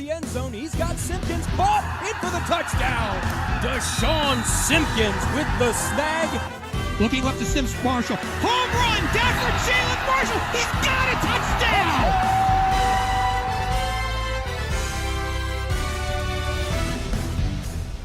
the end zone. He's got Simpkins caught in for the touchdown. Deshaun Simpkins with the snag. Looking left to Sims Marshall. Home run! Down for Jalen Marshall! He's got a touchdown!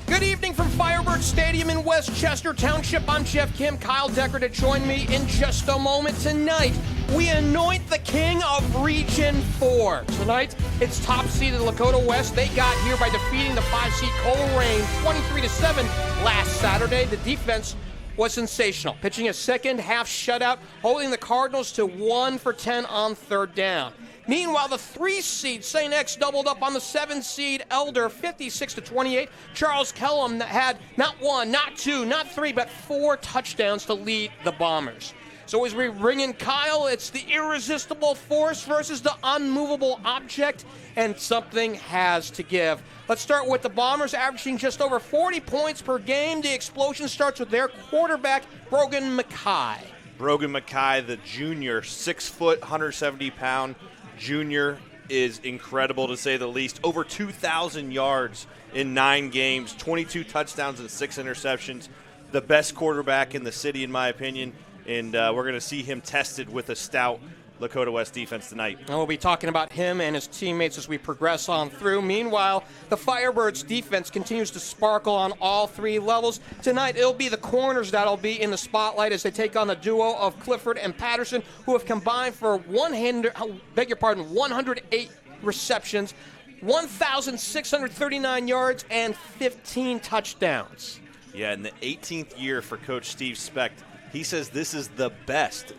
Good evening from Firebirds Stadium in Westchester Township. I'm Geoff Kim. Kyle Decker to join me in just a moment. Tonight, we anoint the king of Region 4. Tonight, it's top seeded Lakota West. They got here by defeating the 5-seed Coleraine 23-7 last Saturday. The defense was sensational, pitching a second-half shutout, holding the Cardinals to 1 for 10 on third down. Meanwhile, the 3-seed St. X doubled up on the 7-seed Elder 56-28. Charles Kellum had not one, not two, not three, but 4 touchdowns to lead the Bombers. So as we bring in Kyle, it's the irresistible force versus the unmovable object, and something has to give. Let's start with the Bombers, averaging just over 40 points per game. The explosion starts with their quarterback, Brogan McCaughey. Brogan McCaughey, the junior, 6 foot, 170-pound junior, is incredible to say the least. Over 2,000 yards in 9 games, 22 touchdowns and 6 interceptions. The best quarterback in the city, in my opinion, and we're going to see him tested with a stout Lakota West defense tonight. And we'll be talking about him and his teammates as we progress on through. Meanwhile, the Firebirds defense continues to sparkle on all 3 levels. Tonight, it'll be the corners that'll be in the spotlight as they take on the duo of Clifford and Patterson, who have combined for 108 receptions, 1,639 yards, and 15 touchdowns. Yeah, in the 18th year for Coach Steve Specht, he says this is the best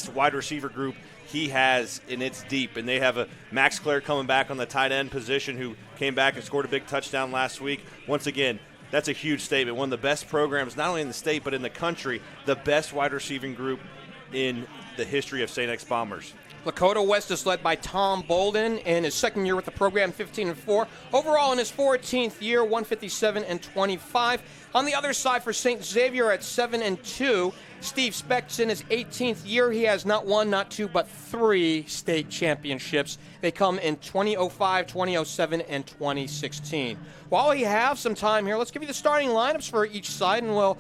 wide receiver group he has, and it's deep. And they have a Max Clare coming back on the tight end position, who came back and scored a big touchdown last week. Once again, that's a huge statement. One of the best programs, not only in the state but in the country, the best wide receiving group in the history of St. X Bombers. Lakota West is led by Tom Bolden in his second year with the program, 15-4. Overall, in his 14th year, 157-25. On the other side for St. Xavier at 7-2, Steve Specht's in his 18th year. He has not one, not two, but 3 state championships. They come in 2005, 2007, and 2016. While we have some time here, let's give you the starting lineups for each side, and we'll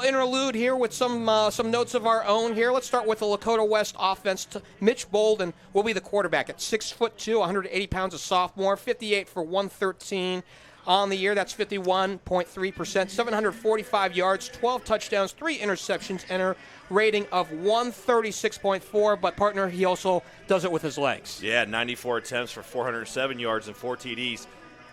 interlude here with some notes of our own here. Let's start with the Lakota West offense. Mitch Bolden will be the quarterback at 6'2", 180 pounds, a sophomore, 58 for 113. On the year, that's 51.3%, 745 yards, 12 touchdowns, 3 interceptions, and a rating of 136.4. But, partner, he also does it with his legs. Yeah, 94 attempts for 407 yards and 4 TDs.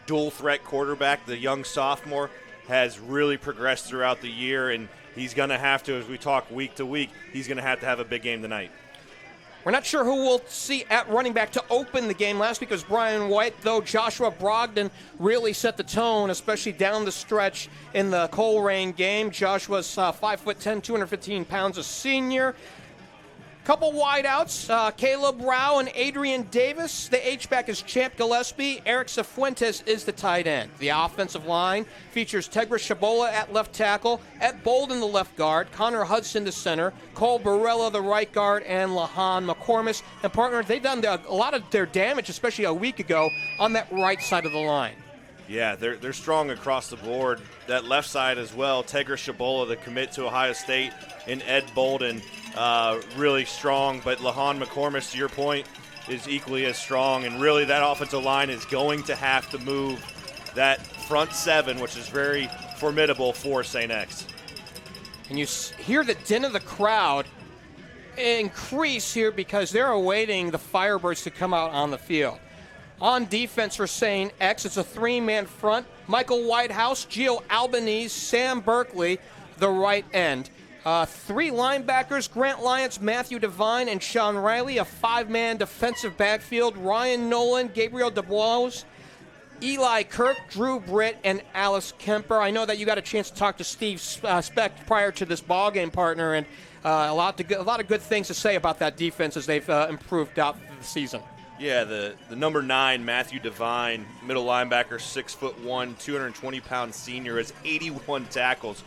Dual-threat quarterback, the young sophomore, has really progressed throughout the year, and he's going to have to, as we talk week to week, he's going to have a big game tonight. We're not sure who we'll see at running back to open the game. Last week was Brian White, though Joshua Brogdon really set the tone, especially down the stretch in the Coleraine game. Joshua's 5'10", 215 pounds, a senior. Couple wideouts, Caleb Rao and Adrian Davis. The H-back is Champ Gillespie. Eric Cifuentes is the tight end. The offensive line features Tegra Shabola at left tackle, Ed Bolden the left guard, Connor Hudson the center, Cole Barella the right guard, and Lahan McCormick. And partner, they've done a lot of their damage, especially a week ago, on that right side of the line. Yeah, they're strong across the board. That left side as well, Tegra Shabola, the commit to Ohio State, and Ed Bolden, really strong. But Lahan McCormick, to your point, is equally as strong. And really that offensive line is going to have to move that front 7, which is very formidable for St. X. And you hear the din of the crowd increase here because they're awaiting the Firebirds to come out on the field. On defense for St. X, it's a 3-man front. Michael Whitehouse, Gio Albanese, Sam Berkeley, the right end. 3 linebackers, Grant Lyons, Matthew Devine, and Sean Riley. A 5-man defensive backfield, Ryan Nolan, Gabriel DeBose, Eli Kirk, Drew Britt, and Alice Kemper. I know that you got a chance to talk to Steve Specht prior to this ballgame, partner, and a lot of good things to say about that defense as they've improved out the season. Yeah, the number 9, Matthew Devine, middle linebacker, 6'1", 220-pound senior, has 81 tackles.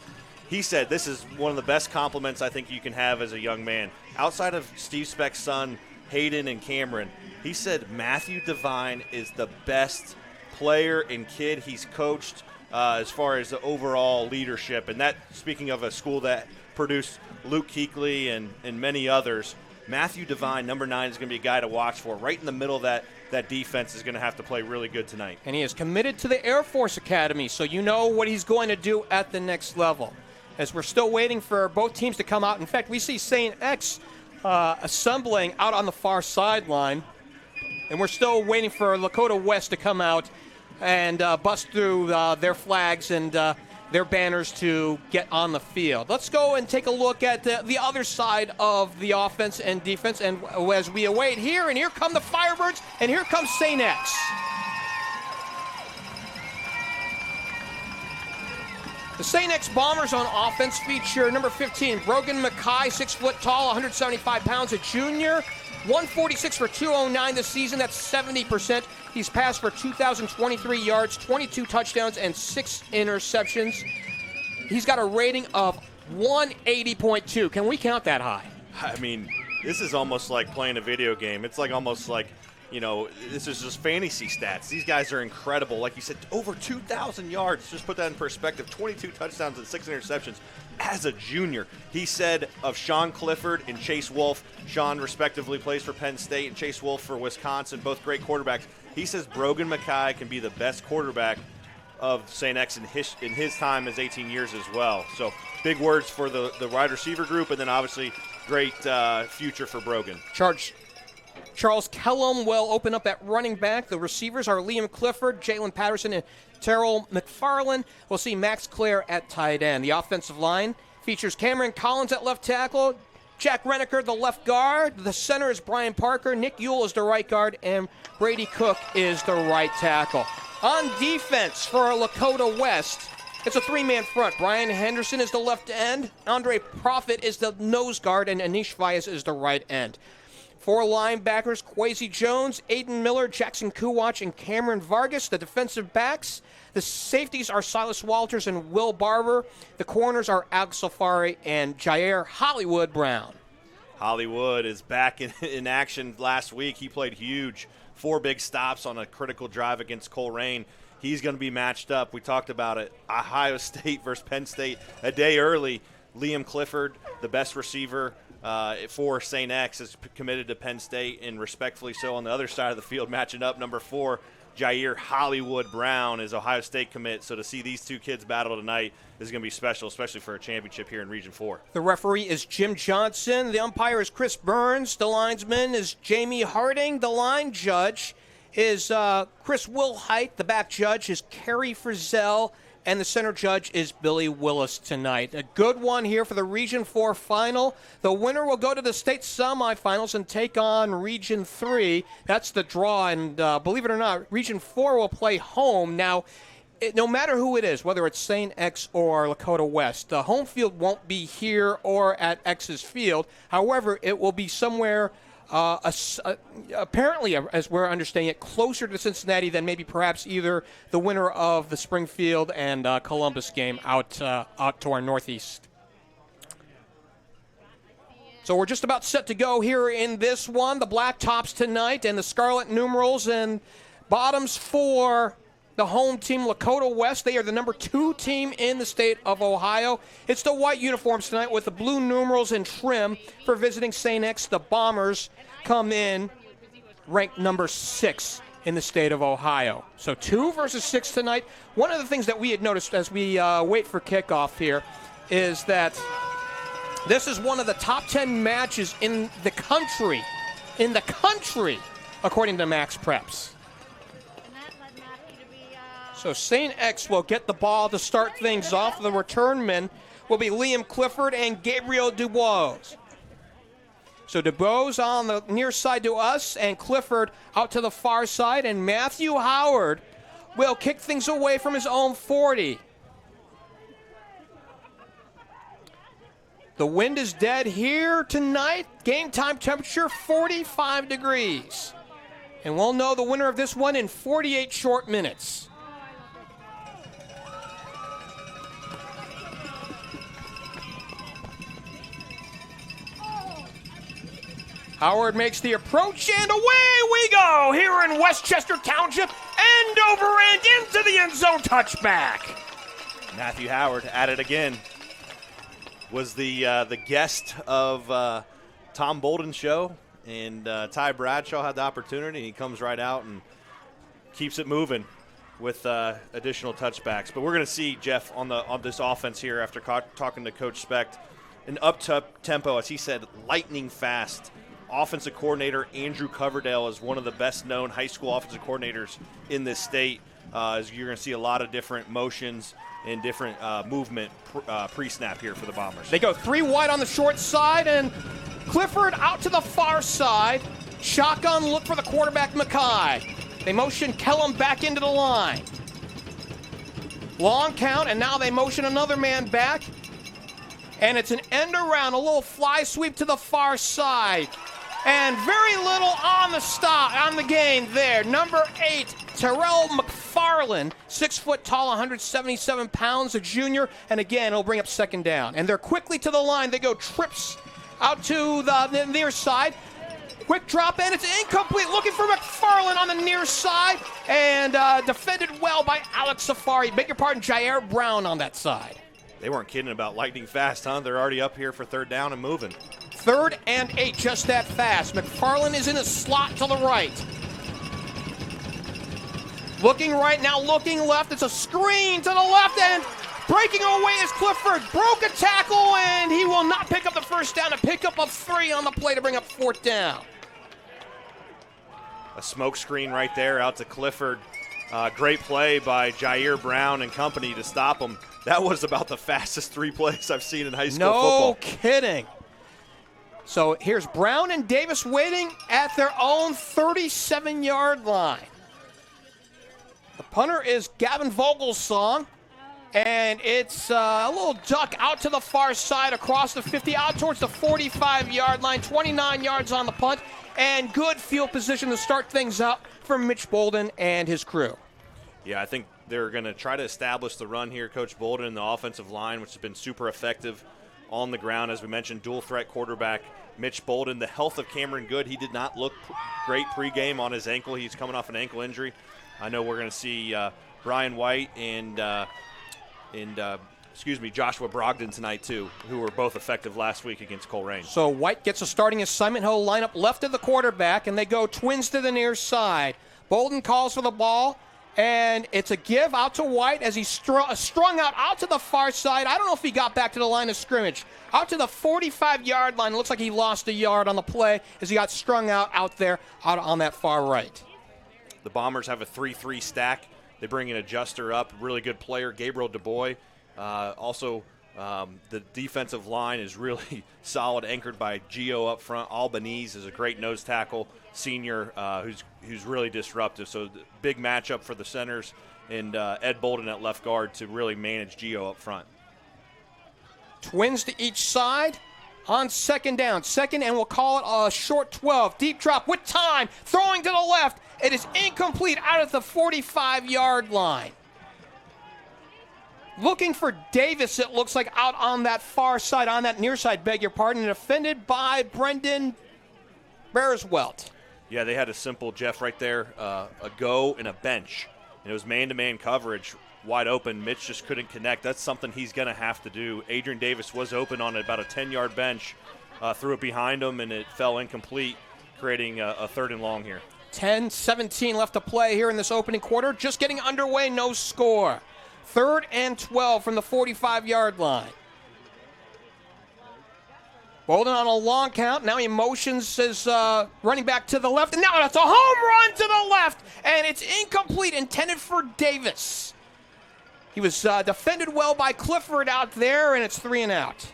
He said this is one of the best compliments I think you can have as a young man. Outside of Steve Specht's son, Hayden and Cameron, he said Matthew Devine is the best player and kid he's coached as far as the overall leadership. And that, speaking of a school that produced Luke Kuechly and many others, Matthew Devine, number 9, is going to be a guy to watch for. Right in the middle of that defense is going to have to play really good tonight. And he is committed to the Air Force Academy, so you know what he's going to do at the next level. As we're still waiting for both teams to come out. In fact, we see St. X assembling out on the far sideline, and we're still waiting for Lakota West to come out and bust through their flags and their banners to get on the field. Let's go and take a look at the other side of the offense and defense. And as we await here, and here come the Firebirds, and here comes St. X. The St. X Bombers on offense feature number 15, Brogan McCaughey, 6 foot tall, 175 pounds, a junior. 146 for 209 this season. That's 70%. He's passed for 2,023 yards, 22 touchdowns, and 6 interceptions. He's got a rating of 180.2. Can we count that high? I mean, this is almost like playing a video game. It's like almost like, you know, this is just fantasy stats. These guys are incredible. Like you said, over 2,000 yards. Just put that in perspective. 22 touchdowns and 6 interceptions as a junior. He said of Sean Clifford and Chase Wolf, Sean respectively plays for Penn State and Chase Wolf for Wisconsin, both great quarterbacks. He says Brogan McCaughey can be the best quarterback of St. X in his time as 18 years as well. So big words for the wide receiver group, and then obviously great future for Brogan. Charles Kellum will open up at running back. The receivers are Liam Clifford, Jalen Patterson, and Terrell McFarland. We'll see Max Clare at tight end. The offensive line features Cameron Collins at left tackle, Jack Reneker, the left guard. The center is Brian Parker. Nick Ewell is the right guard, and Brady Cook is the right tackle. On defense for Lakota West, it's a 3-man front. Brian Henderson is the left end. Andre Profit is the nose guard, and Anish Vyas is the right end. 4 linebackers, Kwesi Jones, Aiden Miller, Jackson Kuwach, and Cameron Vargas. The defensive backs, the safeties are Silas Walters and Will Barber. The corners are Alex Safari and Jair Hollywood Brown. Hollywood is back in action last week. He played huge. 4 big stops on a critical drive against Coleraine. He's going to be matched up. We talked about it. Ohio State versus Penn State a day early. Liam Clifford, the best receiver for St. X, is committed to Penn State, and respectfully so on the other side of the field, matching up number 4, Jair Hollywood Brown, is Ohio State commit. So to see these two kids battle tonight is going to be special, especially for a championship here in Region 4. The referee is Jim Johnson. The umpire is Chris Burns. The linesman is Jamie Harding. The line judge is Chris Wilhite. The back judge is Kerry Frizzell. And the center judge is Billy Willis tonight. A good one here for the Region 4 final. The winner will go to the state semifinals and take on Region 3. That's the draw, and believe it or not, Region 4 will play home. Now, no matter who it is, whether it's St. X or Lakota West, the home field won't be here or at X's field. However, it will be somewhere apparently, as we're understanding it, closer to Cincinnati than maybe perhaps either the winner of the Springfield and Columbus game out to our northeast. So we're just about set to go here in this one. The black tops tonight and the scarlet numerals and bottoms for the home team, Lakota West. They are the number 2 team in the state of Ohio. It's the white uniforms tonight with the blue numerals and trim for visiting St. X. The Bombers come in ranked number 6 in the state of Ohio. So 2 versus 6 tonight. One of the things that we had noticed as we wait for kickoff here is that this is one of the top 10 matches in the country, according to Max Preps. So St. X will get the ball to start things off. The return men will be Liam Clifford and Gabriel Dubois. So Dubois on the near side to us and Clifford out to the far side. And Matthew Howard will kick things away from his own 40. The wind is dead here tonight. Game time temperature 45 degrees. And we'll know the winner of this one in 48 short minutes. Howard makes the approach, and away we go here in Westchester Township and over and into the end zone, touchback. Matthew Howard at it again. Was the guest of Tom Bolden's show, and Ty Bradshaw had the opportunity. He comes right out and keeps it moving with additional touchbacks. But we're going to see, Jeff, on this offense here after talking to Coach Specht, an up-tempo, as he said, lightning fast. Offensive coordinator Andrew Coverdale is one of the best-known high school offensive coordinators in this state. As you're going to see a lot of different motions and different movement pre-snap here for the Bombers. They go 3 wide on the short side, and Clifford out to the far side. Shotgun look for the quarterback, McCaughey. They motion Kellum back into the line. Long count, and now they motion another man back. And it's an end around, a little fly sweep to the far side. And very little on the game there. Number 8, Terrell McFarland, 6 foot tall, 177 pounds, a junior. And again, it'll bring up second down. And they're quickly to the line. They go trips out to the near side. Quick drop, and it's incomplete. Looking for McFarland on the near side. And defended well by Alex Safari. Beg your pardon, Jair Brown on that side. They weren't kidding about lightning fast, huh? They're already up here for third down and moving. 3rd and 8, just that fast. McFarland is in a slot to the right. Looking right now, looking left. It's a screen to the left, and breaking away is Clifford. Broke a tackle, and he will not pick up the first down. A pickup of 3 on the play to bring up 4th down. A smoke screen right there out to Clifford. Great play by Jair Brown and company to stop him. That was about the fastest 3 plays I've seen in high school football. No kidding. So here's Brown and Davis waiting at their own 37-yard line. The punter is Gavin Vogelsong, and it's a little duck out to the far side across the 50, out towards the 45-yard line, 29 yards on the punt, and good field position to start things out for Mitch Bolden and his crew. Yeah, I think they're going to try to establish the run here. Coach Bolden in the offensive line, which has been super effective on the ground. As we mentioned, dual threat quarterback Mitch Bolden. The health of Cameron Good, he did not look great pregame on his ankle. He's coming off an ankle injury. I know we're going to see Brian White and Joshua Brogdon tonight too, who were both effective last week against Coleraine. So White gets a starting assignment. He'll line up left of the quarterback, and they go twins to the near side. Bolden calls for the ball, and it's a give out to White as he's strung out to the far side. I don't know if he got back to the line of scrimmage. Out to the 45-yard line. It looks like he lost a yard on the play as he got strung out there on that far right. The Bombers have a 3-3 stack. They bring an adjuster up, really good player, Gabriel DuBois. The defensive line is really solid, anchored by Gio up front. Albanese is a great nose tackle, senior, who's really disruptive. So big matchup for the centers, and Ed Bolden at left guard to really manage Gio up front. Twins to each side on second down. Second, and we'll call it a short 12. Deep drop with time, throwing to the left. It is incomplete out at the 45-yard line. Looking for Davis, it looks like, out on that far side, on that near side, beg your pardon, and defended by Brendan Bearswelt. Yeah, they had a simple, Jeff, right there, a go and a bench. And it was man-to-man coverage, wide open. Mitch just couldn't connect. That's something he's going to have to do. Adrian Davis was open on about a 10-yard bench, threw it behind him, and it fell incomplete, creating a 3rd and long here. 10-17 left to play here in this opening quarter. Just getting underway, no score. 3rd and 12 from the 45-yard line. Bolden on a long count. Now he motions his running back to the left. And now it's a home run to the left. And it's incomplete, intended for Davis. He was defended well by Clifford out there, and it's 3 and out.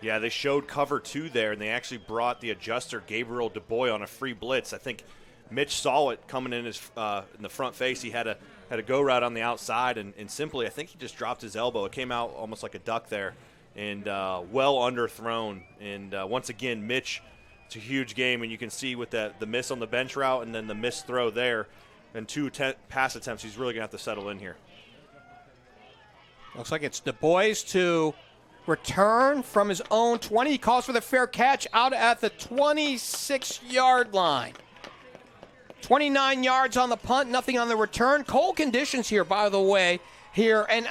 Yeah, they showed cover 2 there, and they actually brought the adjuster, Gabriel DuBois, on a free blitz. I think Mitch saw it coming in in the front face. He had a go route on the outside, and simply, I think he just dropped his elbow. It came out almost like a duck there, and well underthrown. And once again, Mitch, it's a huge game, and you can see with the miss on the bench route and then the missed throw there and 2 pass attempts, he's really going to have to settle in here. Looks like it's DuBois to return from his own 20. He calls for the fair catch out at the 26-yard line. 29 yards on the punt, nothing on the return. Cold conditions here, by the way. Here, and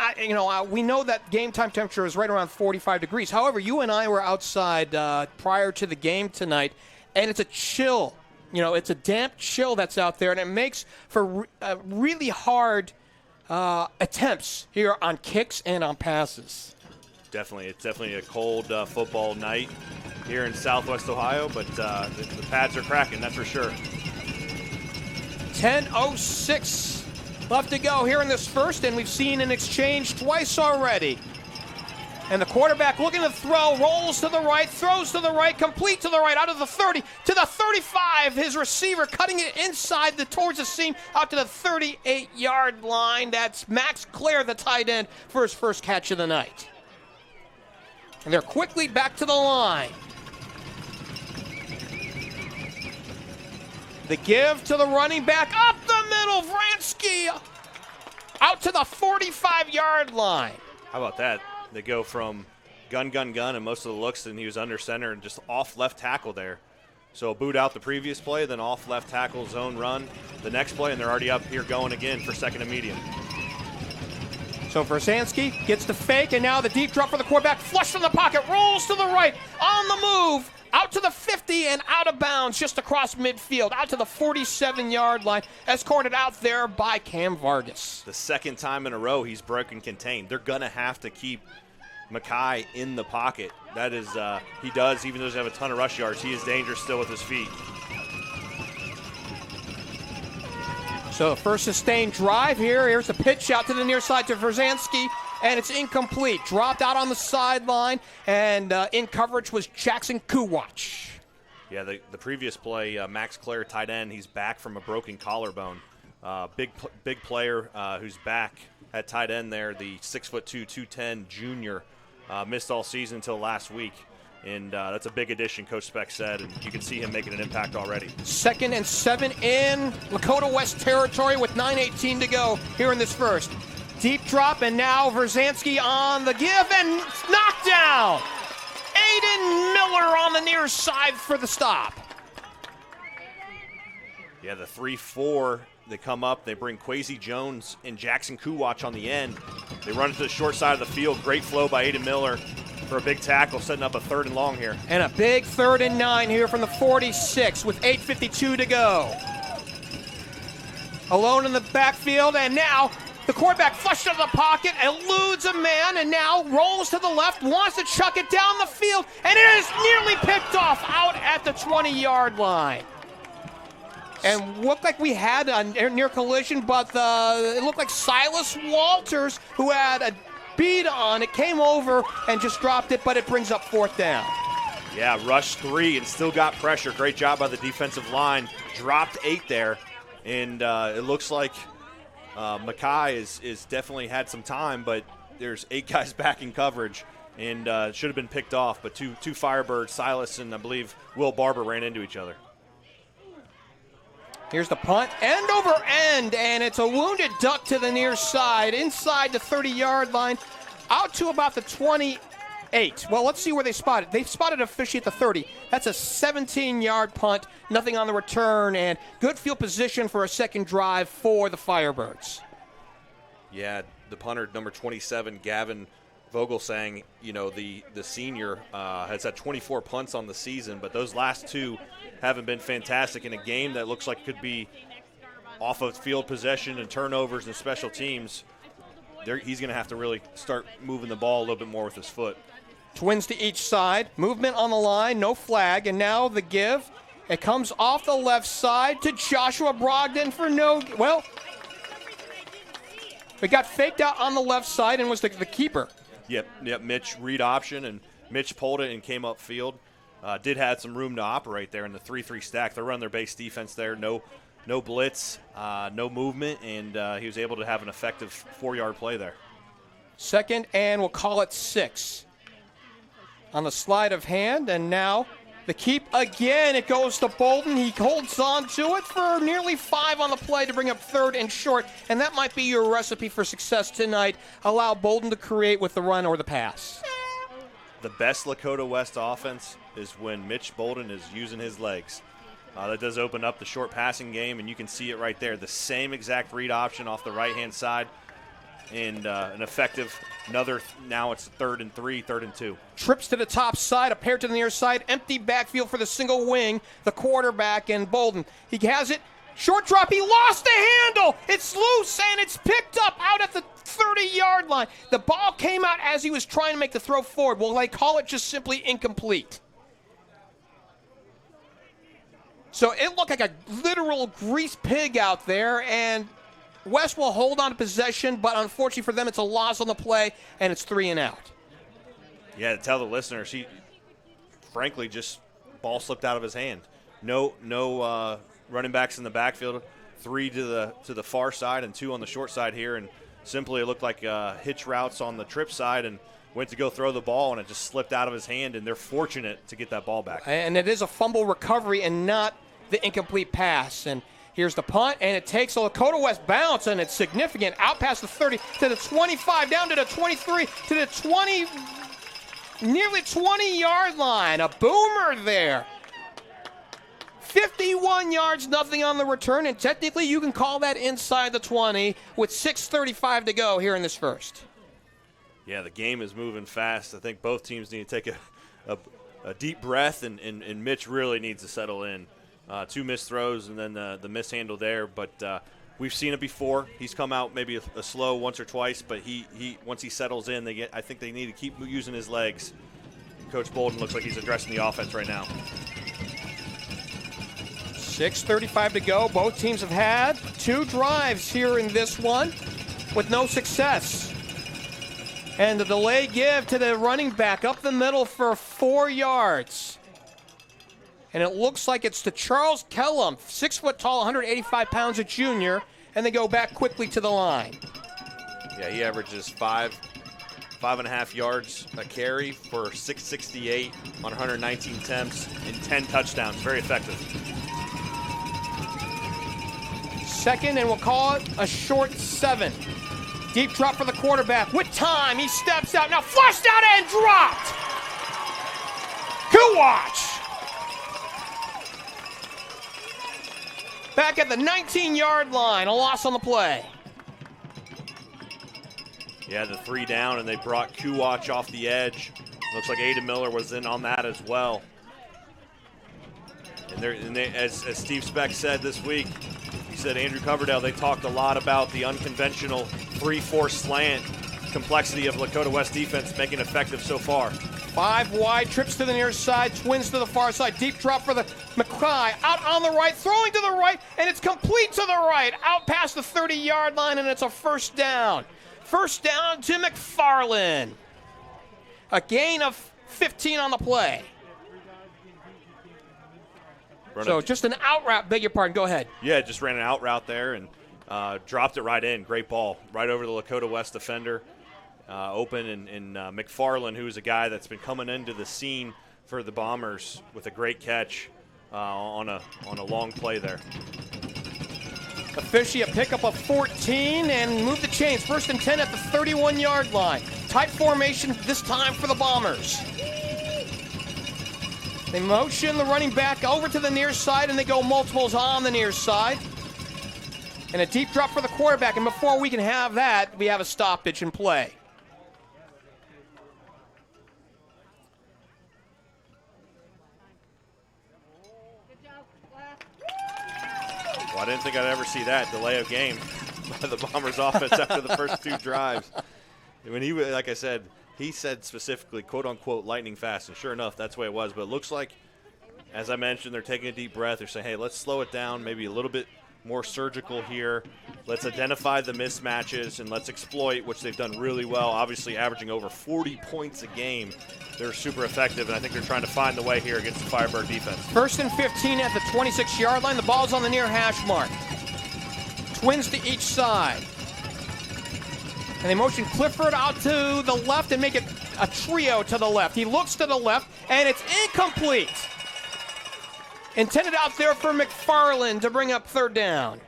we know that game time temperature is right around 45 degrees. However, you and I were outside prior to the game tonight, and it's a chill. It's a damp chill that's out there, and it makes for really hard attempts here on kicks and on passes. Definitely. It's definitely a cold football night here in Southwest Ohio, but the pads are cracking, that's for sure. 10:06 left to go here in this first, and we've seen an exchange twice already. And the quarterback looking to throw, rolls to the right, throws to the right, complete to the right, out of the 30 to the 35. His receiver cutting it inside towards the seam, out to the 38-yard line. That's Max Clare, the tight end, for his first catch of the night. And they're quickly back to the line. The give to the running back, up the middle, Vransky, out to the 45-yard line. How about that? They go from gun, and most of the looks, and he was under center and just off left tackle there. So boot out the previous play, then off left tackle, zone run the next play, and they're already up here going again for second and medium. So Verzansky gets the fake, and now the deep drop for the quarterback, flush from the pocket, rolls to the right, on the move, out to the 50 and out of bounds just across midfield, out to the 47-yard line, escorted out there by Cam Vargas. The second time in a row he's broken contained. They're going to have to keep McCaughey in the pocket. That is, he does, even though he doesn't have a ton of rush yards, he is dangerous still with his feet. So first sustained drive here. Here's the pitch out to the near side to Verzansky, and it's incomplete. Dropped out on the sideline, and in coverage was Jackson Kuwatch. Yeah, the previous play, Max Clare, tight end, he's back from a broken collarbone. Big player who's back at tight end there, the 6'2", 210 junior, missed all season until last week. And that's a big addition, Coach Speck said, and you can see him making an impact already. 2nd and 7 in Lakota West territory with 9:18 to go here in this first. Deep drop, and now Verzansky on the give, and knocked down. Aiden Miller on the near side for the stop. Yeah, the 3-4, they come up, they bring Quasi Jones and Jackson Kuwatch on the end. They run it to the short side of the field. Great flow by Aiden Miller for a big tackle, setting up a 3rd and long here. And a big 3rd and 9 here from the 46 with 8:52 to go. Alone in the backfield, and now the quarterback flushed out of the pocket, eludes a man, and now rolls to the left, wants to chuck it down the field, and it is nearly picked off out at the 20-yard line. And looked like we had a near collision, but it looked like Silas Walters, who had a beat on it, came over and just dropped it, but it brings up 4th down. Yeah, rush 3 and still got pressure. Great job by the defensive line. Dropped 8 there, and it looks like McCaughey is definitely had some time, but there's 8 guys back in coverage, and it should have been picked off, but two Firebirds, Silas and I believe Will Barber, ran into each other. Here's the punt, end over end, and it's a wounded duck to the near side, inside the 30-yard line, out to about the 28. Well, let's see where they spot it. They spotted officially at the 30. That's a 17-yard punt, nothing on the return, and good field position for a second drive for the Firebirds. Yeah, the punter, number 27, Gavin Vogelsang, the senior, has had 24 punts on the season, but those last 2 haven't been fantastic in a game that looks like could be off of field possession and turnovers and special teams. He's going to have to really start moving the ball a little bit more with his foot. Twins to each side, movement on the line, no flag, and now the give. It comes off the left side to Joshua Brogdon for well, it got faked out on the left side and was the keeper. Yep, Mitch read option, and Mitch pulled it and came upfield. Did have some room to operate there in the 3-3 stack. They run their base defense there. No blitz, no movement, and he was able to have an effective 4-yard play there. 2nd, and we'll call it 6. On the sleight of hand, and now the keep again. It goes to Bolden. He holds on to it for nearly 5 on the play to bring up 3rd and short, and that might be your recipe for success tonight. Allow Bolden to create with the run or the pass. The best Lakota West offense is when Mitch Bolden is using his legs. That does open up the short passing game, and you can see it right there. The same exact read option off the right-hand side, and an effective now it's 3rd and 3, 3rd and 2. Trips to the top side, a pair to the near side, empty backfield for the single wing, the quarterback, and Bolden. He has it. Short drop, he lost the handle. It's loose, and it's picked up out at the 30-yard line. The ball came out as he was trying to make the throw forward. Well, they call it just simply incomplete. So it looked like a literal grease pig out there, and West will hold on to possession, but unfortunately for them, it's a loss on the play, and it's 3 and out. Yeah, to tell the listeners, he frankly just ball slipped out of his hand. No running backs in the backfield, 3 to the far side and 2 on the short side here, and simply it looked like hitch routes on the trip side, and went to go throw the ball, and it just slipped out of his hand, and they're fortunate to get that ball back. And it is a fumble recovery and not the incomplete pass. And here's the punt, and it takes a Lakota West bounce, and it's significant. Out past the 30 to the 25, down to the 23, to the 20, nearly 20-yard line. A boomer there. 51 yards, nothing on the return, and technically you can call that inside the 20 with 6:35 to go here in this first. Yeah, the game is moving fast. I think both teams need to take a deep breath, and Mitch really needs to settle in. 2 missed throws and then the mishandle there, but we've seen it before. He's come out maybe a slow once or twice, but he once he settles in, I think they need to keep using his legs. Coach Bolden looks like he's addressing the offense right now. 6:35 to go. Both teams have had 2 drives here in this one with no success. And the delay give to the running back up the middle for 4 yards. And it looks like it's to Charles Kellum, 6 foot tall, 185 pounds, a junior, and they go back quickly to the line. Yeah, he averages 5.5 yards a carry for 668 on 119 attempts and 10 touchdowns. Very effective. Second, and we'll call it a short 7. Deep drop for the quarterback. With time, he steps out. Now flushed out and dropped. Good watch. Back at the 19-yard line. A loss on the play. Yeah, the 3 down, and they brought Kuwatch off the edge. Looks like Aiden Miller was in on that as well. And as Steve Speck said this week, he said Andrew Coverdale, they talked a lot about the unconventional 3-4 slant complexity of Lakota West defense making effective so far. 5 wide, trips to the near side, twins to the far side. Deep drop for the McCaughey, out on the right, throwing to the right, and it's complete to the right, out past the 30-yard line, and it's a first down. First down to McFarland. A gain of 15 on the play. So just an out route, beg your pardon, go ahead. Yeah, just ran an out route there and dropped it right in. Great ball, right over the Lakota West defender. Open, and McFarland, who's a guy that's been coming into the scene for the Bombers with a great catch on a long play there. Officially a pickup of 14 and move the chains. 1st and 10 at the 31-yard line. Tight formation this time for the Bombers. They motion the running back over to the near side, and they go multiples on the near side. And a deep drop for the quarterback, and before we can have that, we have a stoppage in play. Well, I didn't think I'd ever see that delay of game by the Bombers offense after the first 2 drives. When he, like I said, he said specifically, quote-unquote, lightning fast, and sure enough, that's the way it was. But it looks like, as I mentioned, they're taking a deep breath. They're saying, hey, let's slow it down, maybe a little bit more surgical here. Let's identify the mismatches, and let's exploit, which they've done really well, obviously averaging over 40 points a game. They're super effective, and I think they're trying to find the way here against the Firebird defense. 1st and 15 at the 26-yard line. The ball's on the near hash mark. Twins to each side. And they motion Clifford out to the left and make it a trio to the left. He looks to the left, and it's incomplete. Intended out there for McFarland to bring up 3rd down.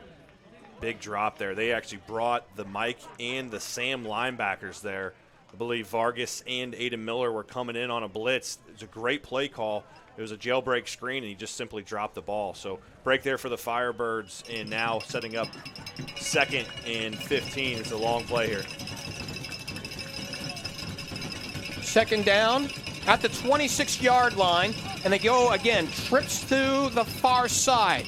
Big drop there. They actually brought the Mike and the Sam linebackers there I believe Vargas and Aiden Miller were coming in on a blitz. It was a great play call. It was a jailbreak screen, and he just simply dropped the ball. So break there for the Firebirds, and now setting up 2nd and 15. It's a long play here. 2nd down at the 26-yard line, and they go again, trips to the far side.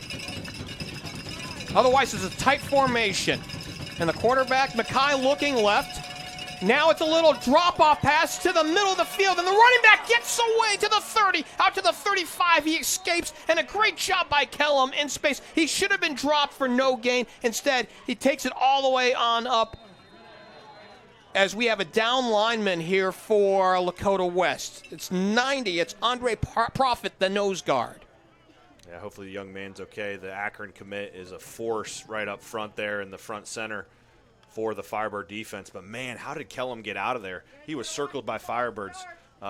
Otherwise, it's a tight formation. And the quarterback, McCaughey, looking left. Now it's a little drop-off pass to the middle of the field, and the running back gets away to the 30, out to the 35. He escapes, and a great job by Kellum in space. He should have been dropped for no gain. Instead, he takes it all the way on up as we have a down lineman here for Lakota West. It's 90. It's Andre Profit, the nose guard. Yeah, hopefully the young man's okay. The Akron commit is a force right up front there in the front center for the Firebird defense. But, man, how did Kellum get out of there? He was circled by Firebirds.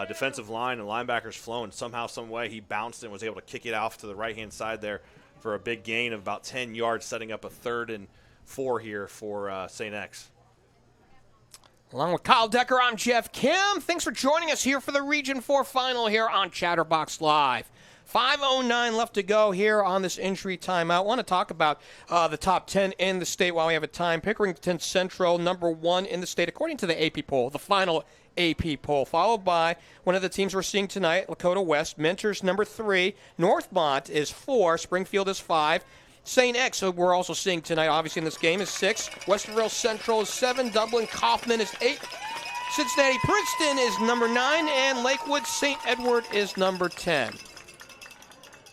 Defensive line and linebackers flowing. Somehow, some way, he bounced and was able to kick it off to the right-hand side there for a big gain of about 10 yards, setting up a 3rd and 4 here for St. X. Along with Kyle Decker, I'm Geoff Kim. Thanks for joining us here for the Region 4 final here on Chatterbox Live. 5:09 left to go here on this injury timeout. I want to talk about the top 10 in the state while we have a time. Pickerington Central, number 1 in the state, according to the AP poll, the final AP poll, followed by one of the teams we're seeing tonight, Lakota West. Mentors, number 3. Northmont is 4. Springfield is 5. St. X, who we're also seeing tonight, obviously, in this game, is 6. Westerville Central is 7. Dublin Kaufman is 8. Cincinnati Princeton is number 9. And Lakewood St. Edward is number 10.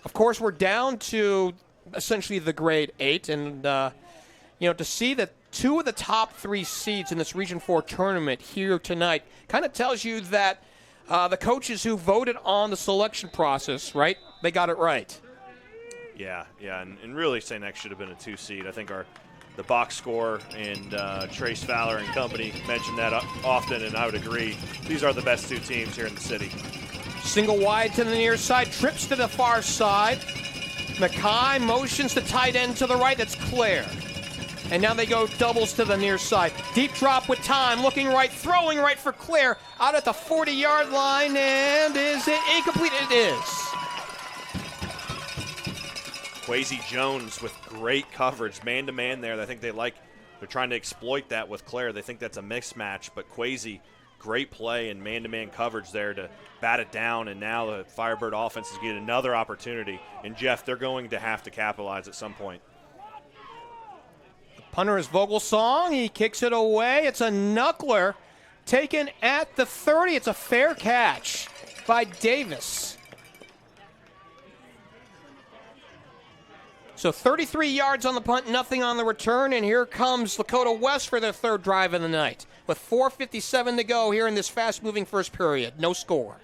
Of course, we're down to essentially the grade 8. And, to see that 2 of the top 3 seeds in this Region 4 tournament here tonight kind of tells you that the coaches who voted on the selection process, right, they got it right. Yeah, and really St. X should have been a 2 seed. I think the box score and Trace Fowler and company mentioned that often, and I would agree. These are the best 2 teams here in the city. Single wide to the near side, trips to the far side. McCaughey motions the tight end to the right. That's Claire. And now they go doubles to the near side. Deep drop with time, looking right, throwing right for Claire. Out at the 40-yard line, and is it incomplete? It is. Quasi Jones with great coverage, man-to-man there. I think they're trying to exploit that with Claire. They think that's a mismatch, but Quasi, great play and man-to-man coverage there to bat it down, and now the Firebird offense is getting another opportunity. And, Jeff, they're going to have to capitalize at some point. The punter is Vogelsong. He kicks it away. It's a knuckler taken at the 30. It's a fair catch by Davis. So 33 yards on the punt, nothing on the return, and here comes Lakota West for their 3rd drive of the night. With 4:57 to go here in this fast-moving first period. No score.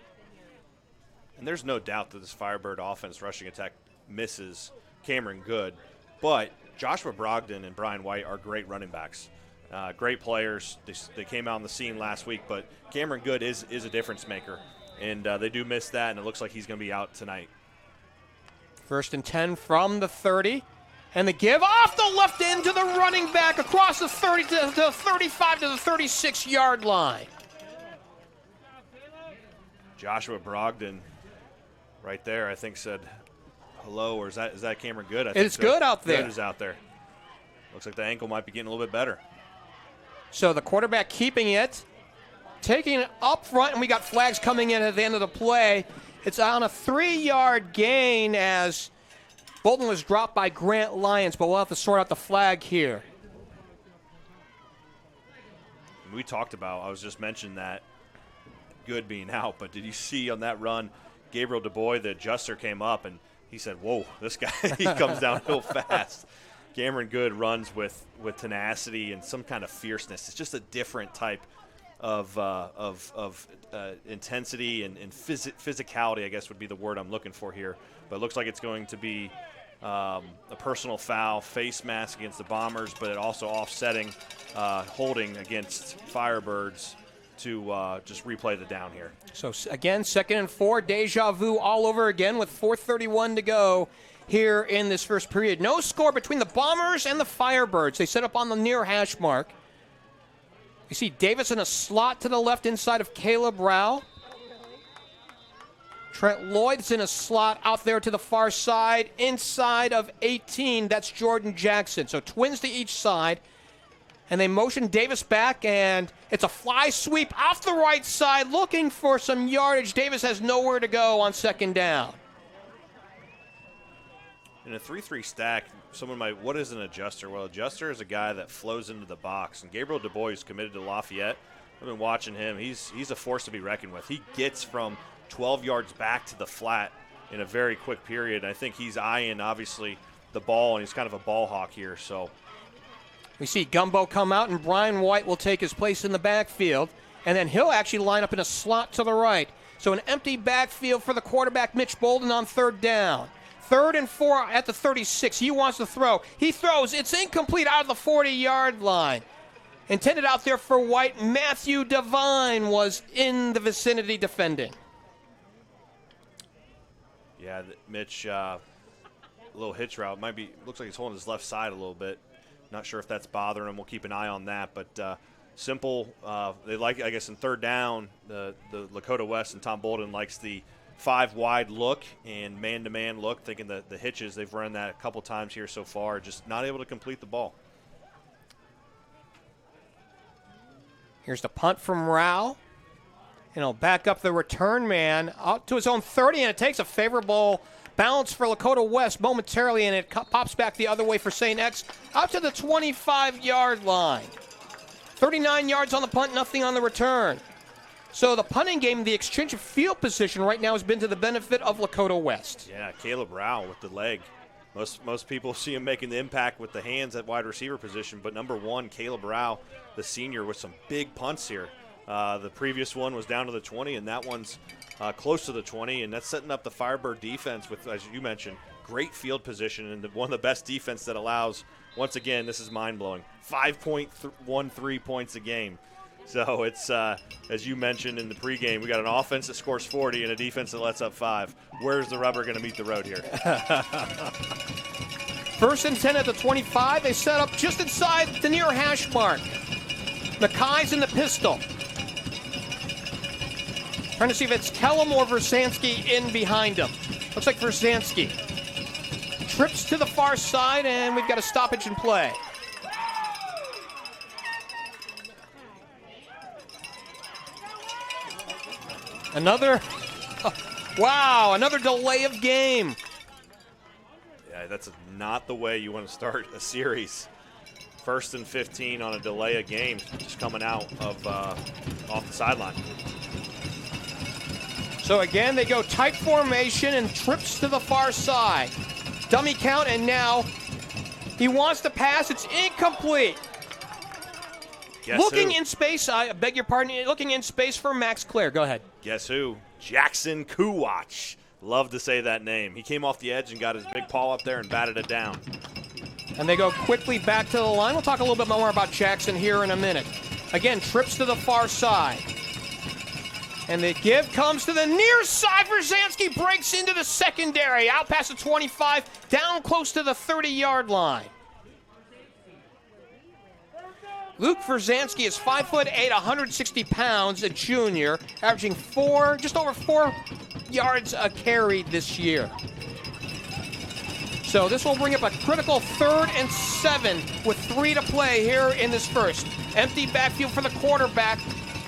And there's no doubt that this Firebird offense rushing attack misses Cameron Good, but Joshua Brogdon and Brian White are great running backs. Great players. They came out on the scene last week, but Cameron Good is a difference maker, and they do miss that, and it looks like he's going to be out tonight. 1st and 10 from the 30. And the give off the left end to the running back across the 30 to the 35 to the 36-yard line. Joshua Brogdon right there, I think, said hello, or is that Cameron Good? I think it's so. Good out there. Good is out there. Looks like the ankle might be getting a little bit better. So the quarterback keeping it, taking it up front, and we got flags coming in at the end of the play. It's on a 3-yard gain as Bolton was dropped by Grant Lyons, but we'll have to sort out the flag here. We talked about, I was just mentioning that Good being out, but did you see on that run, Gabriel DuBois, the adjuster, came up and he said, whoa, this guy, he comes downhill fast. Cameron Good runs with tenacity and some kind of fierceness. It's just a different type of intensity and physicality, I guess would be the word I'm looking for here. But it looks like it's going to be a personal foul, face mask against the Bombers, but it also offsetting holding against Firebirds to just replay the down here. So, again, 2nd and 4, deja vu all over again with 4:31 to go here in this first period. No score between the Bombers and the Firebirds. They set up on the near hash mark. You see Davis in a slot to the left inside of Caleb Rao. Trent Lloyd's in a slot out there to the far side inside of 18. That's Jordan Jackson. So twins to each side. And they motion Davis back, and it's a fly sweep off the right side looking for some yardage. Davis has nowhere to go on second down. In a 3-3 stack, someone might, what is an adjuster? Well, adjuster is a guy that flows into the box. And Gabriel Du Bois is committed to Lafayette. I've been watching him. He's a force to be reckoned with. He gets from 12 yards back to the flat in a very quick period. I think he's eyeing, obviously, the ball, and he's kind of a ball hawk here. So we see Gumbo come out, and Brian White will take his place in the backfield. And then he'll actually line up in a slot to the right. So an empty backfield for the quarterback, Mitch Bolden, on third down. 3rd and 4 at the 36. He wants to throw. He throws. It's incomplete out of the 40-yard line. Intended out there for White. Matthew Devine was in the vicinity defending. Yeah, Mitch, a little hitch route. Looks like he's holding his left side a little bit. Not sure if that's bothering him. We'll keep an eye on that. But simple. They like, I guess, in third down, the Lakota West and Tom Bolden likes the 5-wide look and man-to-man look, thinking the hitches. They've run that a couple times here so far, just not able to complete the ball. Here's the punt from Rao. And he'll back up the return man out to his own 30, and it takes a favorable bounce for Lakota West momentarily, and it pops back the other way for St. X out to the 25-yard line. 39 yards on the punt, nothing on the return. So the punting game, the exchange of field position right now has been to the benefit of Lakota West. Yeah, Caleb Rao with the leg. Most people see him making the impact with the hands at wide receiver position, but number one, Caleb Rao, the senior, with some big punts here. The previous one was down to the 20, and that one's close to the 20, and that's setting up the Firebird defense with, as you mentioned, great field position and one of the best defense that allows, once again, this is mind-blowing, 5.13 points a game. So it's, as you mentioned in the pregame, we got an offense that scores 40 and a defense that lets up 5. Where's the rubber going to meet the road here? 1st and 10 at the 25. They set up just inside the near hash mark. McCaughey's in the pistol. Trying to see if it's Kellum or Versansky in behind him. Looks like Versansky. Trips to the far side, and we've got a stoppage in play. Another delay of game. Yeah, that's not the way you want to start a series. 1st and 15 on a delay of game, just coming out of off the sideline. So again, they go tight formation and trips to the far side. Dummy count, and now he wants to pass. It's incomplete. Guess looking who? in space, I beg your pardon, looking in space for Max Clare. Go ahead. Guess who? Jackson Kuwatch. Love to say that name. He came off the edge and got his big paw up there and batted it down. And they go quickly back to the line. We'll talk a little bit more about Jackson here in a minute. Again, trips to the far side. And the give comes to the near side. Versansky breaks into the secondary. Out past the 25, down close to the 30-yard line. Luke Versansky is 5'8", 160 pounds, a junior, averaging just over 4 yards a carry this year. So this will bring up a critical 3rd and 7 with 3 to play here in this first. Empty backfield for the quarterback,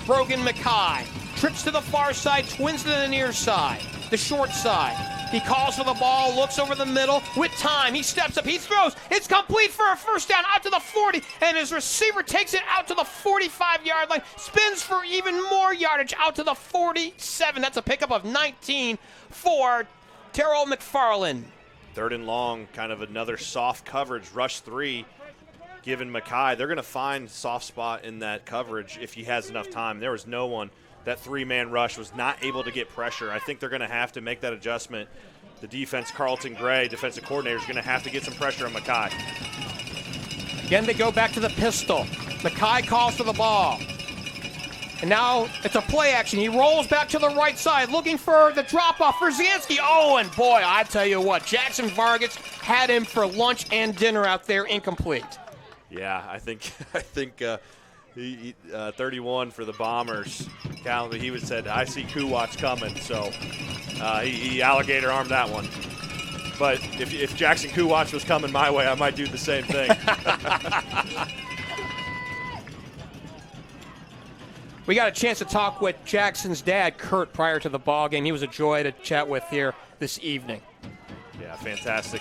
Brogan McCaughey. Trips to the far side, twins to the near side, the short side. He calls for the ball, looks over the middle. With time, he steps up, he throws. It's complete for a first down out to the 40, and his receiver takes it out to the 45-yard line, spins for even more yardage out to the 47. That's a pickup of 19 for Terrell McFarland. 3rd and long, kind of another soft coverage, rush 3, given McCaughey. They're going to find soft spot in that coverage if he has enough time. There was no one. That 3-man rush was not able to get pressure. I think they're going to have to make that adjustment. The defense, Carlton Gray, defensive coordinator, is going to have to get some pressure on McCaughey. Again, they go back to the pistol. McCaughey calls for the ball. And now it's a play action. He rolls back to the right side, looking for the drop-off for Zansky. Oh, and boy, I tell you what, Jackson Vargas had him for lunch and dinner out there, incomplete. Yeah, I think 31 for the Bombers. He would said, I see Kuwatch coming, so he alligator armed that one. But if Jackson Kuwatch was coming my way, I might do the same thing. We got a chance to talk with Jackson's dad, Kurt, prior to the ball game. He was a joy to chat with here this evening. Yeah, fantastic.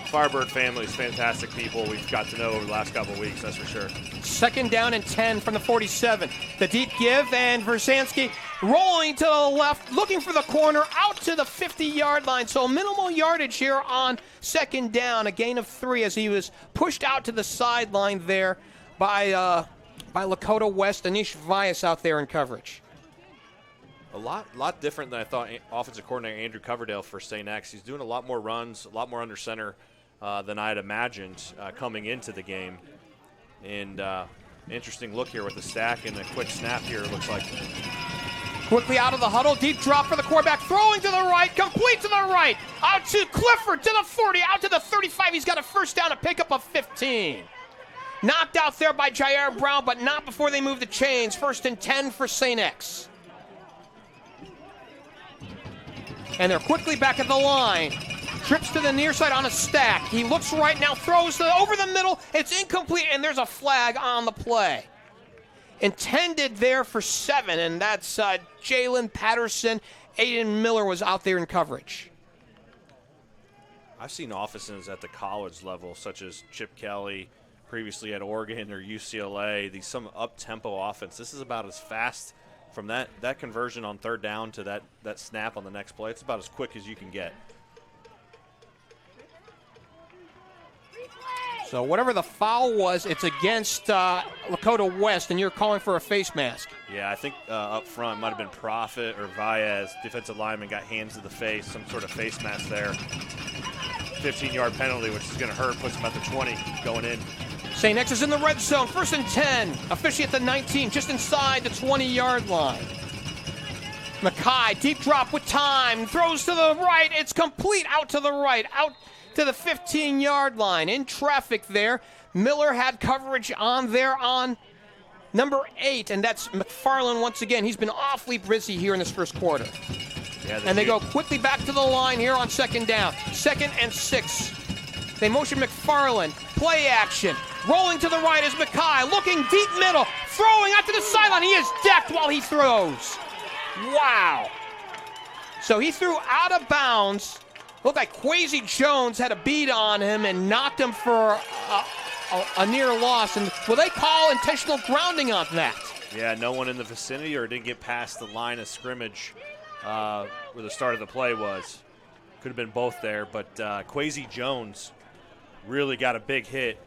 Firebird family is fantastic people we've got to know over the last couple of weeks, that's for sure. 2nd down and 10 from the 47. The deep give, and Versansky rolling to the left, looking for the corner, out to the 50-yard line. So minimal yardage here on 2nd down, a gain of 3 as he was pushed out to the sideline there by Lakota West. Anish Vyas out there in coverage. A lot different than I thought offensive coordinator Andrew Coverdale for St. X. He's doing a lot more runs, a lot more under center than I had imagined coming into the game. And interesting look here with the stack and a quick snap here, it looks like. Quickly out of the huddle, deep drop for the quarterback, throwing to the right, complete to the right, out to Clifford, to the 40, out to the 35. He's got a first down, a pickup of 15. Knocked out there by Jair Brown, but not before they move the chains. 1st and 10 for St. X. And they're quickly back at the line. Trips to the near side on a stack. He looks right now, throws over the middle. It's incomplete, and there's a flag on the play. Intended there for 7, and that's Jalen Patterson. Aiden Miller was out there in coverage. I've seen offenses at the college level, such as Chip Kelly, previously at Oregon or UCLA, some up-tempo offense. This is about as fast from that conversion on 3rd down to that snap on the next play. It's about as quick as you can get. So whatever the foul was, it's against Lakota West, and you're calling for a face mask. Yeah, I think up front might have been Profit or Vyas, defensive lineman, got hands to the face, some sort of face mask there. 15-yard penalty, which is going to hurt, puts him at the 20 going in. St. X is in the red zone, 1st and 10, officially at the 19, just inside the 20-yard line. McCaughey, deep drop with time, throws to the right, it's complete, out to the right, out to the 15-yard line. In traffic there, Miller had coverage on there on number 8, and that's McFarland once again. He's been awfully busy here in this first quarter. Yeah, and they go quickly back to the line here on 2nd down. 2nd and 6. They motion McFarland, play action. Rolling to the right is McCaughey, looking deep middle, throwing out to the sideline. He is decked while he throws. Wow. So he threw out of bounds. Looked like Quasi Jones had a beat on him and knocked him for a near loss. And will they call intentional grounding on that? Yeah, no one in the vicinity or didn't get past the line of scrimmage where the start of the play was. Could have been both there, but Quasi Jones really got a big hit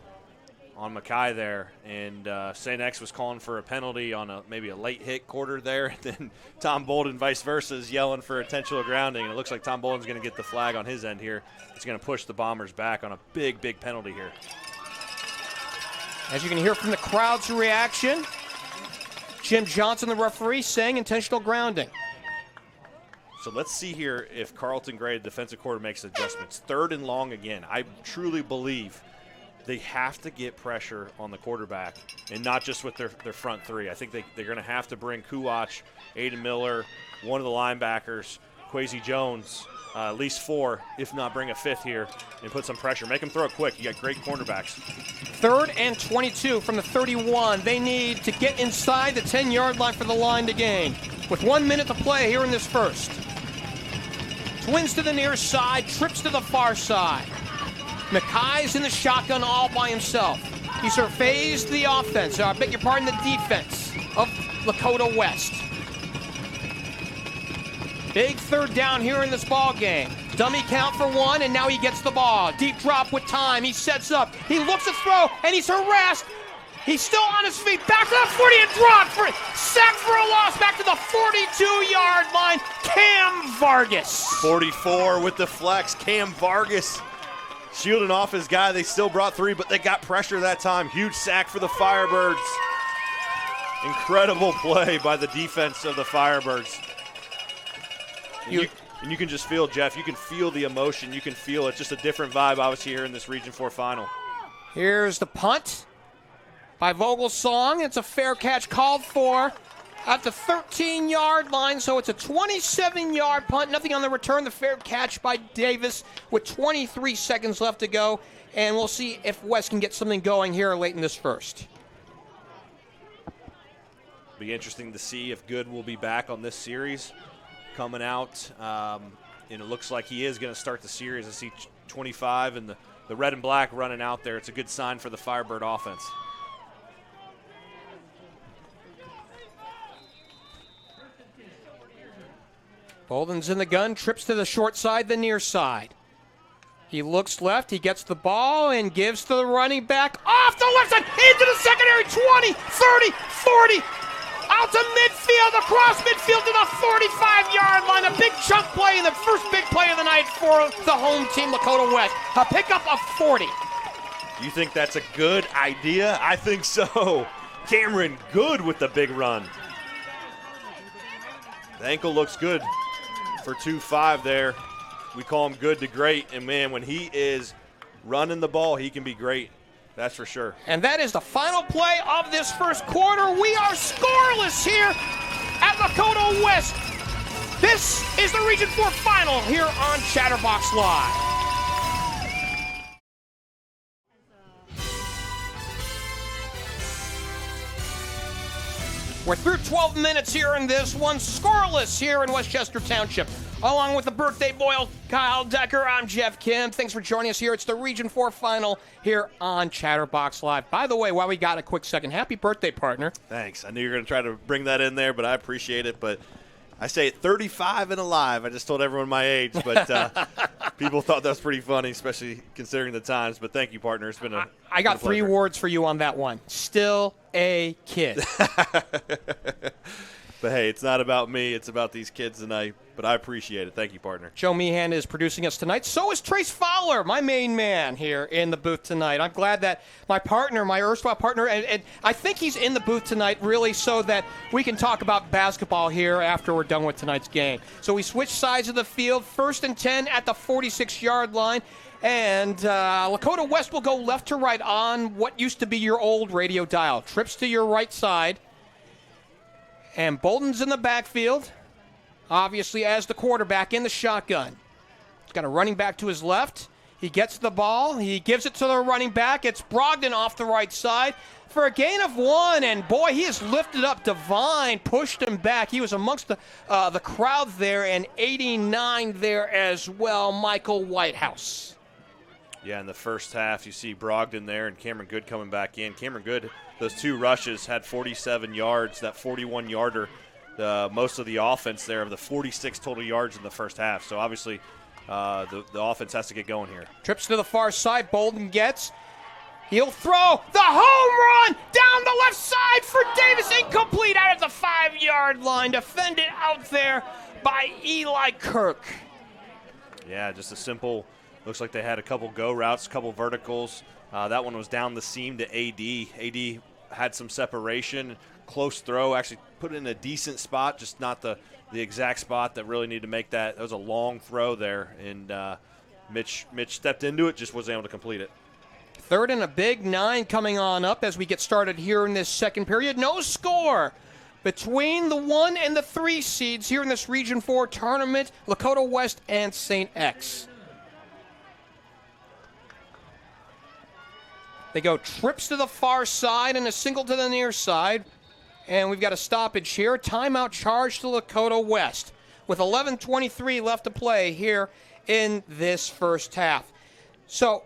on McCaughey there, and St. X was calling for a penalty on maybe a late hit quarter there, and then Tom Bolden, vice versa, is yelling for intentional grounding, and it looks like Tom Bolden's going to get the flag on his end here. It's going to push the Bombers back on a big, big penalty here. As you can hear from the crowd's reaction, Jim Johnson, the referee, saying intentional grounding. So let's see here if Carlton Gray, the defensive coordinator, makes adjustments. 3rd and long again. I truly believe they have to get pressure on the quarterback, and not just with their front 3. I think they're going to have to bring Kuwatch, Aiden Miller, one of the linebackers, Quasi Jones, at least 4, if not bring a 5th here, and put some pressure. Make them throw it quick. You got great cornerbacks. 3rd and 22 from the 31. They need to get inside the 10-yard line for the line to gain. With 1 minute to play here in this first. Twins to the near side, trips to the far side. McCaughey's in the shotgun all by himself. He surveys the offense, the defense of Lakota West. Big 3rd down here in this ball game. Dummy count for 1, and now he gets the ball. Deep drop with time. He sets up. He looks to throw, and he's harassed. He's still on his feet. Back to the 40 and drop for sack for a loss. Back to the 42-yard line. Cam Vargas. 44 with the flex. Cam Vargas shielding off his guy. They still brought 3, but they got pressure that time. Huge sack for the Firebirds. Incredible play by the defense of the Firebirds. And you can just feel, Jeff, you can feel the emotion. You can feel it's just a different vibe, obviously, here in this Region 4 final. Here's the punt. by Vogelsong. It's a fair catch called for at the 13-yard line, so it's a 27-yard punt. Nothing on the return. The fair catch by Davis with 23 seconds left to go, and we'll see if West can get something going here late in this first. Be interesting to see if Good will be back on this series coming out. And it looks like he is going to start the series. I see 25 and the red and black running out there. It's a good sign for the Firebird offense. Bolden's in the gun, trips to the short side, the near side. He looks left, he gets the ball and gives to the running back off the left side, into the secondary, 20, 30, 40, out to midfield, across midfield to the 45-yard line. A big chunk play and the first big play of the night for the home team, Lakota West. A pickup of 40. You think that's a good idea? I think so. Cameron Good with the big run. The ankle looks good for 2-5 there. We call him good to great, and man, when he is running the ball, he can be great. That's for sure. And that is the final play of this first quarter. We are scoreless here at Lakota West. This is the Region 4 final here on Chatterbox Live. We're through 12 minutes here in this one, scoreless here in Westchester Township. Along with the birthday boy, Kyle Decker, I'm Geoff Kim. Thanks for joining us here. It's the Region 4 final here on Chatterbox Live. By the way, while we got a quick second, happy birthday, partner. Thanks. I knew you were going to try to bring that in there, but I appreciate it. But I say 35 and alive. I just told everyone my age, but people thought that was pretty funny, especially considering the times. But thank you, partner. It's been a I got 3 words for you on that one. Still a kid. But, hey, it's not about me. It's about these kids tonight. But I appreciate it. Thank you, partner. Joe Meehan is producing us tonight. So is Trace Fowler, my main man here in the booth tonight. I'm glad that my partner, my erstwhile partner, and I think he's in the booth tonight really so that we can talk about basketball here after we're done with tonight's game. So we switch sides of the field. 1st and 10 at the 46-yard line. And Lakota West will go left to right on what used to be your old radio dial. Trips to your right side. And Bolden's in the backfield, obviously as the quarterback in the shotgun. He's got a running back to his left. He gets the ball. He gives it to the running back. It's Brogdon off the right side for a gain of 1. And, boy, he is lifted up. Devine pushed him back. He was amongst the crowd there, and 89 there as well, Michael Whitehouse. Yeah, in the first half, you see Brogdon there and Cameron Good coming back in. Cameron Good, those 2 rushes, had 47 yards, that 41-yarder, most of the offense there of the 46 total yards in the first half. So, obviously, the offense has to get going here. Trips to the far side. Bolden gets. He'll throw the home run down the left side for Davis. Incomplete out at the 5-yard line. Defended out there by Eli Kirk. Yeah, just a simple – looks like they had a couple go routes, a couple verticals. That one was down the seam to AD. AD had some separation, close throw, actually put it in a decent spot, just not the exact spot that really needed to make that. That was a long throw there, and Mitch stepped into it, just wasn't able to complete it. 3rd and a big 9 coming on up as we get started here in this second period. No score between the 1 and the 3 seeds here in this Region 4 tournament, Lakota West and St. X. They go trips to the far side and a single to the near side. And we've got a stoppage here. Timeout charge to Lakota West with 11:23 left to play here in this first half. So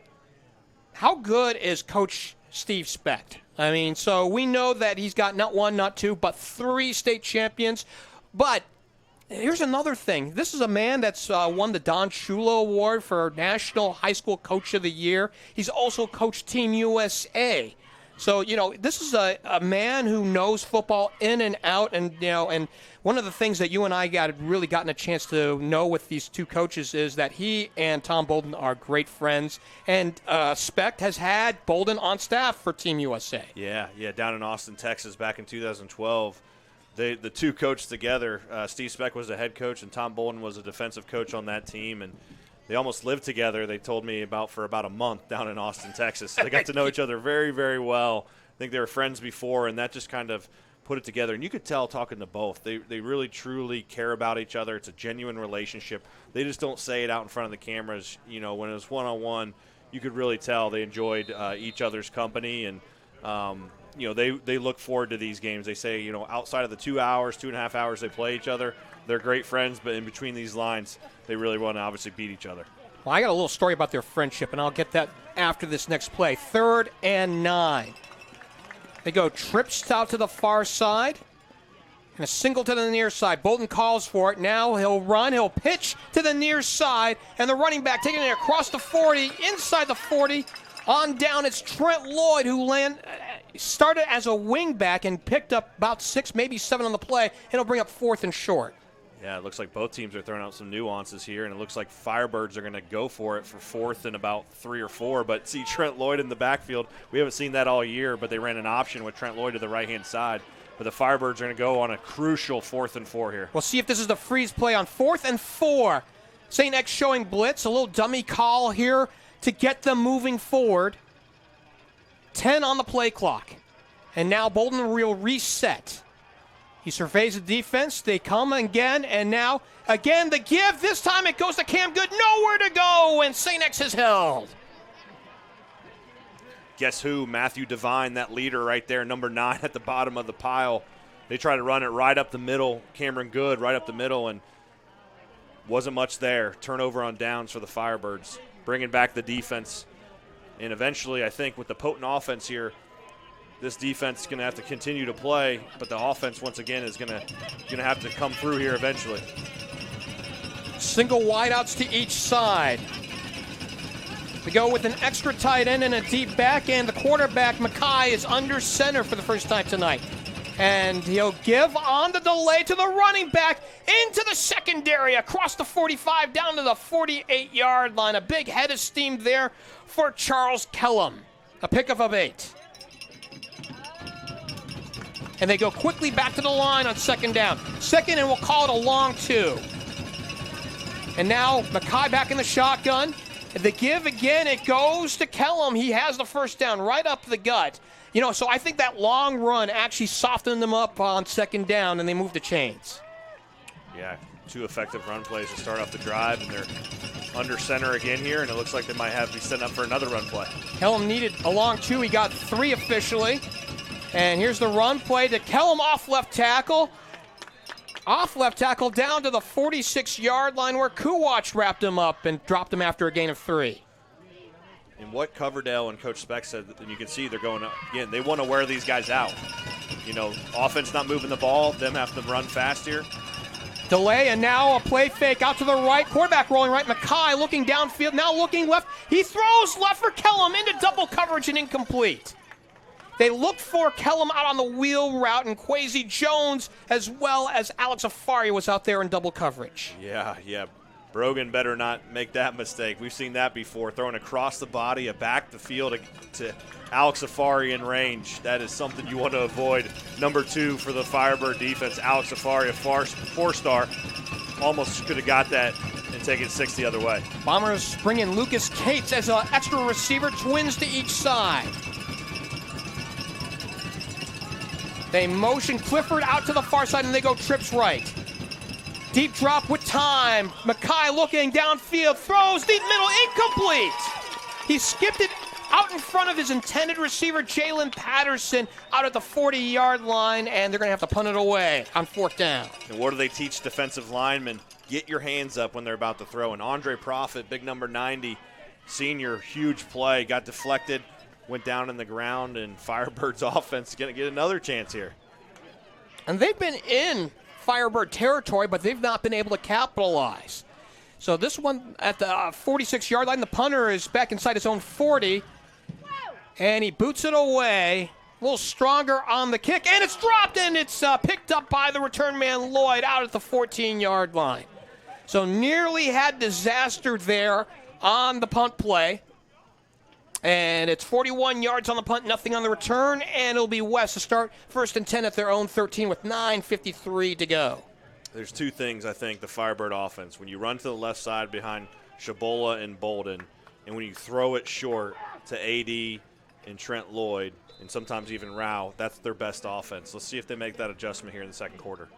how good is Coach Steve Specht? I mean, so we know that he's got not 1, not 2, but 3 state champions. But here's another thing. This is a man that's won the Don Shula Award for National High School Coach of the Year. He's also coached Team USA. So, this is a man who knows football in and out. And, and one of the things that you and I really gotten a chance to know with these 2 coaches is that he and Tom Bolden are great friends. And Specht has had Bolden on staff for Team USA. Yeah, down in Austin, Texas back in 2012. The 2 coached together. Steve Specht was the head coach, and Tom Bolden was a defensive coach on that team. And they almost lived together, they told me, for about a month down in Austin, Texas. They got to know each other very, very well. I think they were friends before, and that just kind of put it together. And you could tell talking to both. They really, truly care about each other. It's a genuine relationship. They just don't say it out in front of the cameras. You know, when it was one-on-one, you could really tell they enjoyed each other's company. And, you know, they look forward to these games. They say, you know, outside of the 2 hours, 2.5 hours they play each other, they're great friends. But in between these lines, they really want to obviously beat each other. Well, I got a little story about their friendship, and I'll get that after this next play. 3rd and 9. They go trips out to the far side and a single to the near side. Bolton calls for it. Now he'll run. He'll pitch to the near side, and the running back taking it across the 40, inside the 40. On down, it's Trent Lloyd, who started as a wing back and picked up about 6, maybe 7 on the play, and he'll bring up 4th and short. Yeah, it looks like both teams are throwing out some nuances here, and it looks like Firebirds are going to go for it for 4th and about 3 or 4. But see Trent Lloyd in the backfield. We haven't seen that all year, but they ran an option with Trent Lloyd to the right-hand side. But the Firebirds are going to go on a crucial 4th and 4 here. We'll see if this is the freeze play on 4th and 4. St. X showing blitz, a little dummy call here to get them moving forward. 10 on the play clock. And now Bolton will reset. He surveys the defense. They come again, and now, again, the give. This time it goes to Cam Good. Nowhere to go, and St. X is held. Guess who? Matthew Devine, that leader right there, number 9 at the bottom of the pile. They try to run it right up the middle. Cameron Good right up the middle, and wasn't much there. Turnover on downs for the Firebirds, bringing back the defense. And eventually, I think, with the potent offense here, this defense is going to have to continue to play, but the offense, once again, is going to have to come through here eventually. Single wideouts to each side. We go with an extra tight end and a deep back, and the quarterback, McCaughey, is under center for the first time tonight. And he'll give on the delay to the running back into the secondary, across the 45, down to the 48-yard line. A big head of steam there for Charles Kellum. A pickup of 8. And they go quickly back to the line on 2nd down. 2nd, and we'll call it a long 2. And now McCaughey back in the shotgun. The give again, it goes to Kellum. He has the first down right up the gut. You know, so I think that long run actually softened them up on 2nd down, and they moved the chains. Yeah, 2 effective run plays to start off the drive, and they're under center again here, and it looks like they might have to be setting up for another run play. Kellum needed a long 2. He got 3 officially. And here's the run play to Kellum off left tackle. Off left tackle down to the 46-yard line where Kuwatch wrapped him up and dropped him after a gain of 3. And what Coverdale and Coach Speck said, and you can see they're going up. Again, they want to wear these guys out. You know, offense not moving the ball, them have to run fast here. Delay, and now a play fake out to the right. Quarterback rolling right. McCaughey looking downfield, now looking left. He throws left for Kellum into double coverage and incomplete. They looked for Kellum out on the wheel route, and Quasi Jones, as well as Alex Afari, was out there in double coverage. Yeah. Brogan better not make that mistake. We've seen that before, throwing across the body, back the field to Alex Afari in range. That is something you want to avoid. Number 2 for the Firebird defense, Alex Afari, a 4-star. Almost could have got that and taken 6 the other way. Bombers bring in Lucas Cates as an extra receiver, twins to each side. They motion Clifford out to the far side, and they go trips right. Deep drop with time. McCaughey looking downfield, throws deep middle, incomplete. He skipped it out in front of his intended receiver, Jalen Patterson, out at the 40-yard line, and they're going to have to punt it away on 4th down. And what do they teach defensive linemen? Get your hands up when they're about to throw. And Andre Profit, big number 90, senior, huge play, got deflected, went down in the ground, and Firebirds offense is going to get another chance here. And they've been in Firebird territory, but they've not been able to capitalize. So this one at the 46-yard line, the punter is back inside his own 40, and he boots it away. A little stronger on the kick, and it's dropped, and it's picked up by the return man Lloyd out at the 14-yard line. So nearly had disaster there on the punt play. And it's 41 yards on the punt, nothing on the return, and it'll be West to start 1st and 10 at their own 13 with 9:53 to go. There's two things I think the Firebird offense. When you run to the left side behind Shabola and Bolden, and when you throw it short to AD and Trent Lloyd, and sometimes even Rao, that's their best offense. Let's see if they make that adjustment here in the second quarter.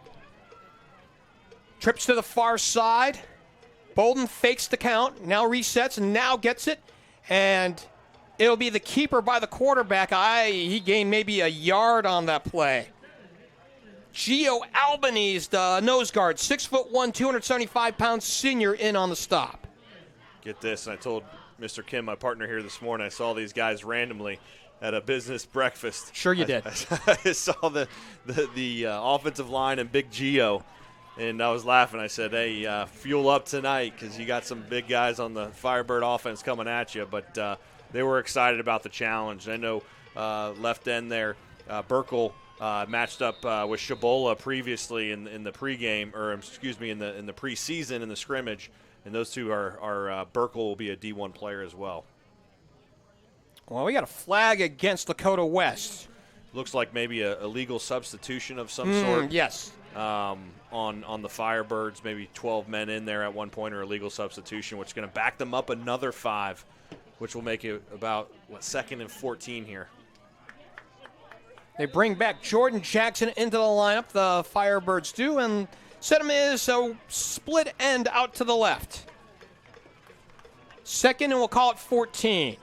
Trips to the far side. Bolden fakes the count, now resets, and now gets it. And it'll be the keeper by the quarterback. He gained maybe a yard on that play. Gio Albanese, the nose guard, 6'1", 275-pound senior, in on the stop. Get this, and I told Mr. Kim, my partner here this morning, I saw these guys randomly at a business breakfast. Sure you did. I saw the offensive line and Big Gio, and I was laughing. I said, hey, fuel up tonight because you got some big guys on the Firebird offense coming at you. But they were excited about the challenge. I know left end there, Burkle matched up with Shabola previously in the pregame, or excuse me, in the preseason in the scrimmage. And those two are Burkle will be a D1 player as well. Well, we got a flag against Lakota West. Looks like maybe a legal substitution of some sort. Yes. On the Firebirds, maybe 12 men in there at one point, or a legal substitution, which is going to back them up another 5, which will make it about, 2nd and 14 here. They bring back Jordan Jackson into the lineup, the Firebirds do, and set him as a split end out to the left. 2nd, and we'll call it 14.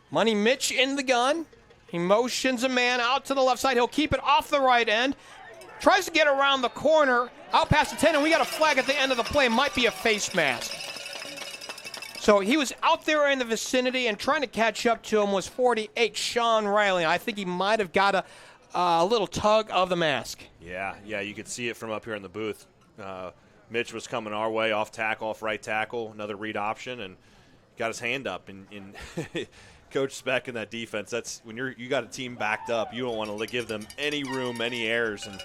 Money Mitch in the gun. He motions a man out to the left side. He'll keep it off the right end. Tries to get around the corner, out past the 10, and we got a flag at the end of the play. Might be a face mask. So he was out there in the vicinity, and trying to catch up to him was 48, Sean Riley. I think he might have got a little tug of the mask. Yeah, you could see it from up here in the booth. Mitch was coming our way, off right tackle, another read option, and got his hand up. And Coach Speck in that defense, that's when you got a team backed up, you don't want to give them any room, any errors. And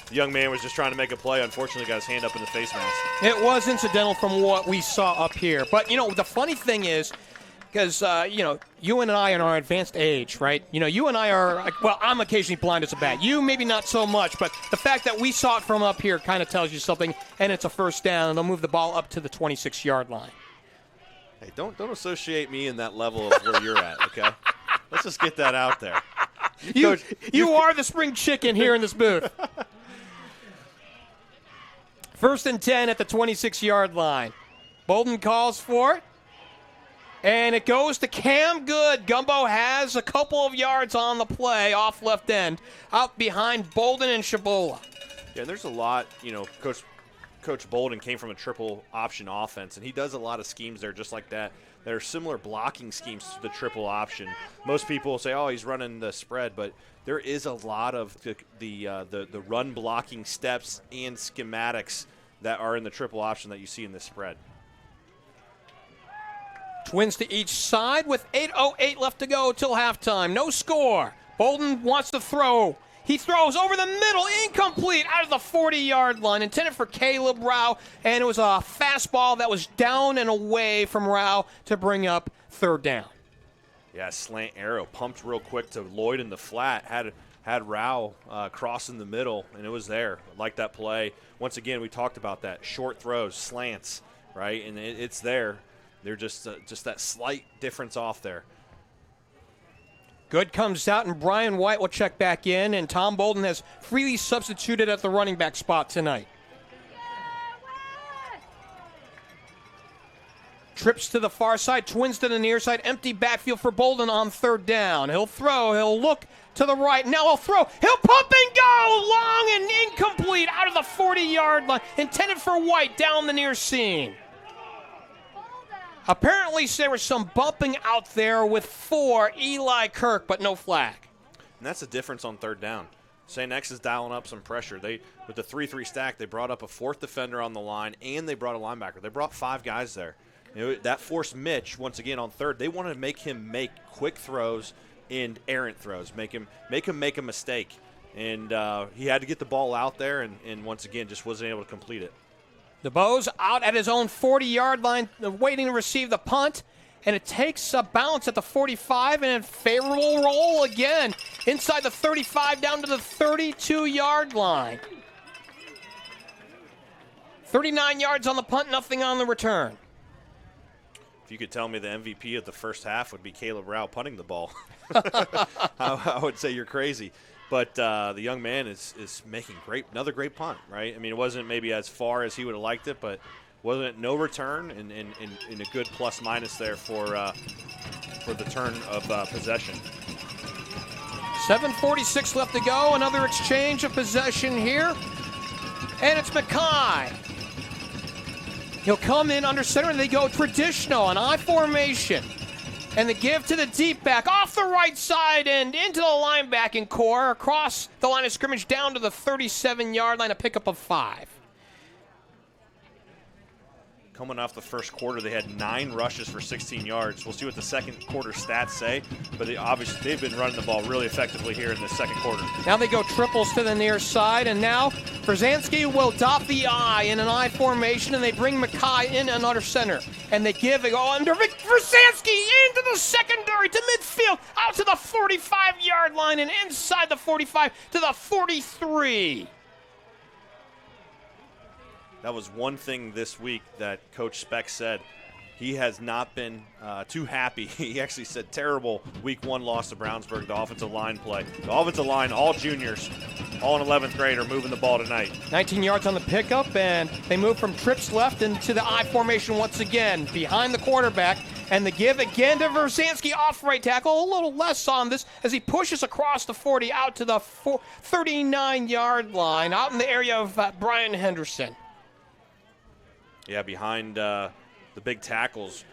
the young man was just trying to make a play. Unfortunately, got his hand up in the face mask. It was incidental from what we saw up here. But, the funny thing is, because, you and I are in our advanced age, right? You and I are, I'm occasionally blind as a bat. You maybe not so much, but the fact that we saw it from up here kind of tells you something, and it's a first down, and they'll move the ball up to the 26-yard line. Hey, don't associate me in that level of where you're at, okay? Let's just get that out there. You are the spring chicken here in this booth. 1st and 10 at the 26-yard line. Bolden calls for it. And it goes to Cam Good. Gumbo has a couple of yards on the play off left end, out behind Bolden and Shabola. Yeah, there's a lot, Coach Bolden came from a triple option offense, and he does a lot of schemes there just like that. There are similar blocking schemes to the triple option. Most people will say, oh, he's running the spread, but there is a lot of the run blocking steps and schematics that are in the triple option that you see in this spread. Twins to each side with 8:08 left to go till halftime. No score. Bolden wants to throw. He throws over the middle, incomplete, out of the 40-yard line, intended for Caleb Rao, and it was a fastball that was down and away from Rao to bring up 3rd down. Yeah, slant arrow, pumped real quick to Lloyd in the flat, had Rao cross in the middle, and it was there. I like that play. Once again, we talked about that, short throws, slants, right, and it's there. They're just that slight difference off there. Good comes out, and Brian White will check back in, and Tom Bolden has freely substituted at the running back spot tonight. Trips to the far side, Twins to the near side, empty backfield for Bolden on 3rd down. He'll throw, he'll look to the right, now he'll throw, he'll pump and go, long and incomplete out of the 40-yard line, intended for White down the near seam. Apparently, there was some bumping out there with 4, Eli Kirk, but no flag. And that's the difference on 3rd down. St. X is dialing up some pressure. With the 3-3 stack, they brought up a 4th defender on the line, and they brought a linebacker. They brought 5 guys there. That forced Mitch, once again, on 3rd. They wanted to make him make quick throws and errant throws, make him make a mistake. And he had to get the ball out there, and once again, just wasn't able to complete it. DeBose out at his own 40-yard line, waiting to receive the punt. and it takes a bounce at the 45 and a favorable roll again inside the 35 down to the 32-yard line. 39 yards on the punt, nothing on the return. If you could tell me the MVP of the first half would be Caleb Rao punting the ball, I would say you're crazy. But the young man is making another great punt, right? I mean, it wasn't maybe as far as he would have liked it, but wasn't no return and a good plus-minus there for the turn of possession. 7:46 left to go. Another exchange of possession here. And it's McCaughey. He'll come in under center, and they go traditional, an I formation. And the give to the deep back off the right side and into the linebacking core, across the line of scrimmage down to the 37-yard line, a pickup of 5. Coming off the first quarter, they had 9 rushes for 16 yards. We'll see what the second quarter stats say, but they've been running the ball really effectively here in the second quarter. Now they go triples to the near side, and now Brzezinski will dot the I in an I formation, and they bring McCaughey in and under center. And they go under Brzezinski into the secondary to midfield, out to the 45-yard line, and inside the 45 to the 43. That was one thing this week that Coach Speck said. He has not been too happy. He actually said terrible week 1 loss to Brownsburg, the offensive line play. The offensive line, all juniors, all in 11th grade, are moving the ball tonight. 19 yards on the pickup, and they move from trips left into the I formation once again, behind the quarterback. And the give again to Brzezinski off right tackle. A little less on this as he pushes across the 40 out to the 39-yard line, out in the area of Brian Henderson. Yeah, behind the big tackles,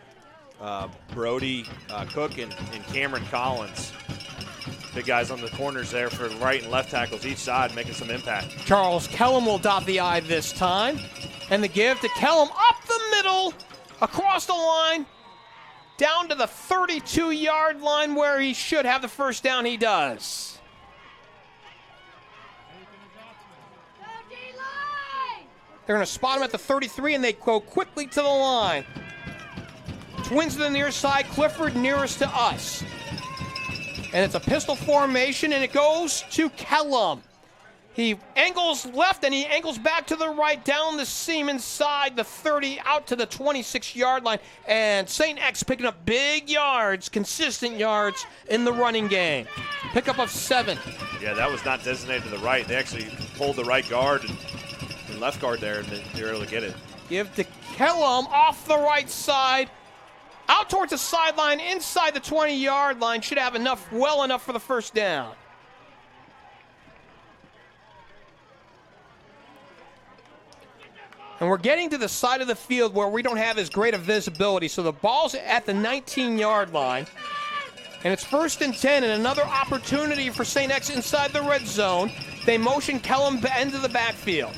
Brody Cook and Cameron Collins. Big guys on the corners there for right and left tackles each side, making some impact. Charles Kellum will dot the I this time. And the give to Kellum up the middle, across the line, down to the 32-yard line where he should have the first down. He does. They're going to spot him at the 33, and they go quickly to the line. Twins to the near side, Clifford nearest to us. And it's a pistol formation, and it goes to Kellum. He angles left, and he angles back to the right, down the seam inside the 30, out to the 26-yard line. And St. X picking up big yards, consistent yards in the running game. Pickup of 7. Yeah, that was not designated to the right. They actually pulled the right guard and left guard there, and they were able to get it. Give to Kellum off the right side, out towards the sideline, inside the 20-yard line. Should have well enough for the first down. And we're getting to the side of the field where we don't have as great a visibility. So the ball's at the 19-yard line. And it's 1st and 10, and another opportunity for St. X inside the red zone. They motion Kellum into the backfield.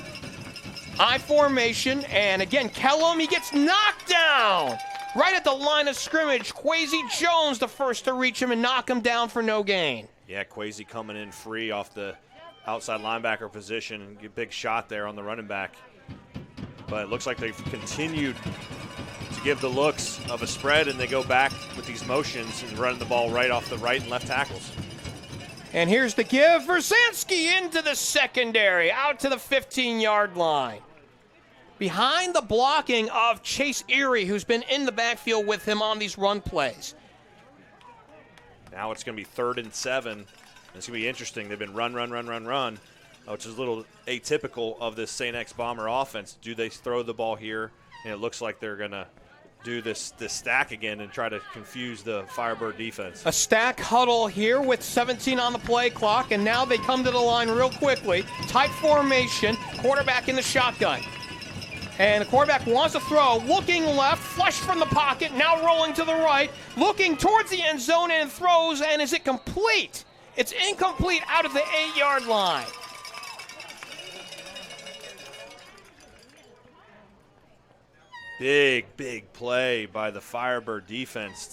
I formation, and again, Kellum, he gets knocked down right at the line of scrimmage. Kwesi Jones the first to reach him and knock him down for no gain. Yeah, Kwesi coming in free off the outside linebacker position, and get a big shot there on the running back. But it looks like they've continued to give the looks of a spread, and they go back with these motions and running the ball right off the right and left tackles. And here's the give. Brzezinski into the secondary, out to the 15-yard line. Behind the blocking of Chase Erie, who's been in the backfield with him on these run plays. Now it's going to be 3rd and 7. It's going to be interesting. They've been run, which is a little atypical of this St. X Bomber offense. Do they throw the ball here? And it looks like they're going to do this stack again and try to confuse the Firebird defense. A stack huddle here with 17 on the play clock, and now they come to the line real quickly. Tight formation, quarterback in the shotgun. And the quarterback wants to throw, looking left, flush from the pocket, now rolling to the right, looking towards the end zone and throws, and is it complete? It's incomplete out of the 8-yard line. Big play by the Firebird defense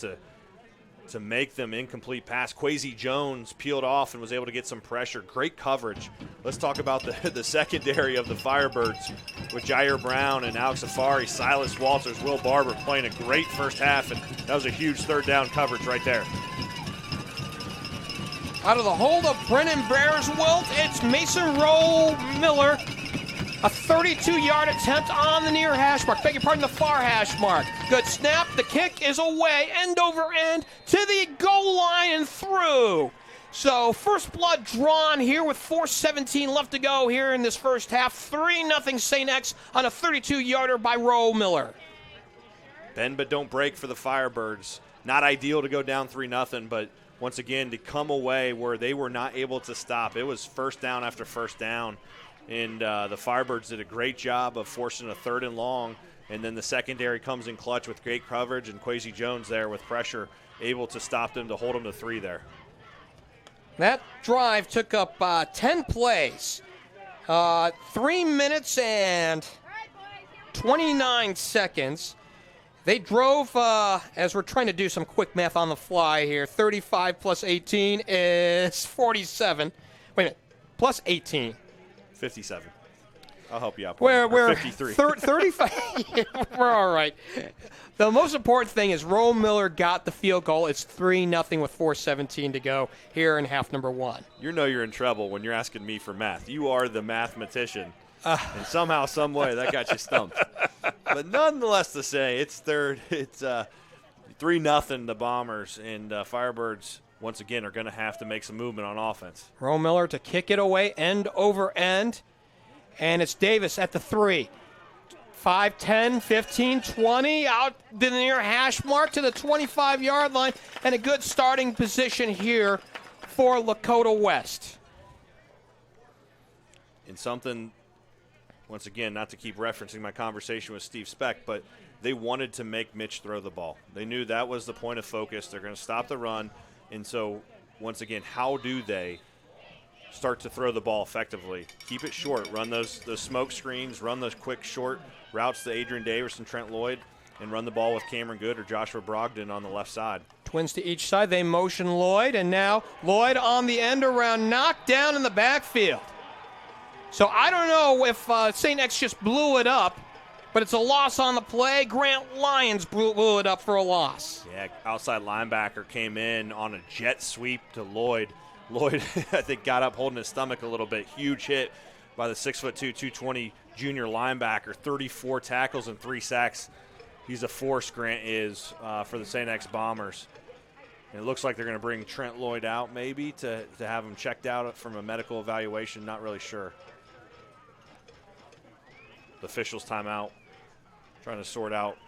to to make them incomplete pass. Quasi Jones peeled off and was able to get some pressure. Great coverage. Let's talk about the secondary of the Firebirds with Jair Brown and Alex Safari, Silas Walters, Will Barber playing a great first half, and that was a huge third down coverage right there. Out of the hold of Brennan Bearswilt, it's Mason Roll Miller. A 32-yard attempt on the near hash mark. Beg your pardon, the far hash mark. Good snap. The kick is away, end over end, to the goal line and through. So first blood drawn here with 4:17 left to go here in this first half. 3-0 St. X on a 32-yarder by Roll Miller. Bend but don't break for the Firebirds. Not ideal to go down 3-0, but once again to come away where they were not able to stop. It was first down after first down. And the Firebirds did a great job of forcing a 3rd and long, and then the secondary comes in clutch with great coverage, and Quasi Jones there with pressure, able to stop them to hold them to 3 there. That drive took up 10 plays, 3 minutes and 29 seconds. They drove, as we're trying to do some quick math on the fly here, 35 plus 18 is 47. Wait a minute, plus 18. 57. I'll help you out. We're 53. 35. We're all right. The most important thing is Roll Miller got the field goal. It's 3-0 with 4:17 to go here in half number 1. You know you're in trouble when you're asking me for math. You are the mathematician. And somehow, some way, that got you stumped. But nonetheless to say, it's 3-0 the Bombers, and Firebirds once again are going to have to make some movement on offense. Roll Miller to kick it away, end over end. And it's Davis at the 3. 5, 10, 15, 20, out the near hash mark to the 25-yard line, and a good starting position here for Lakota West. And something, once again, not to keep referencing my conversation with Steve Speck, but they wanted to make Mitch throw the ball. They knew that was the point of focus. They're going to stop the run. And so, once again, how do they start to throw the ball effectively? Keep it short. Run those smoke screens. Run those quick, short routes to Adrian Davis and Trent Lloyd, and run the ball with Cameron Good or Joshua Brogdon on the left side. Twins to each side. They motion Lloyd, and now Lloyd on the end around, knocked down in the backfield. So I don't know if St. X just blew it up, but it's a loss on the play. Grant Lyons blew it up for a loss. Yeah, outside linebacker came in on a jet sweep to Lloyd. Lloyd, I think, got up holding his stomach a little bit. Huge hit by the 6'2", 220 junior linebacker. 34 tackles and 3 sacks. He's a force, Grant is, for the St. X Bombers. And it looks like they're going to bring Trent Lloyd out maybe to have him checked out from a medical evaluation. Not really sure. The officials timeout. Trying to sort out,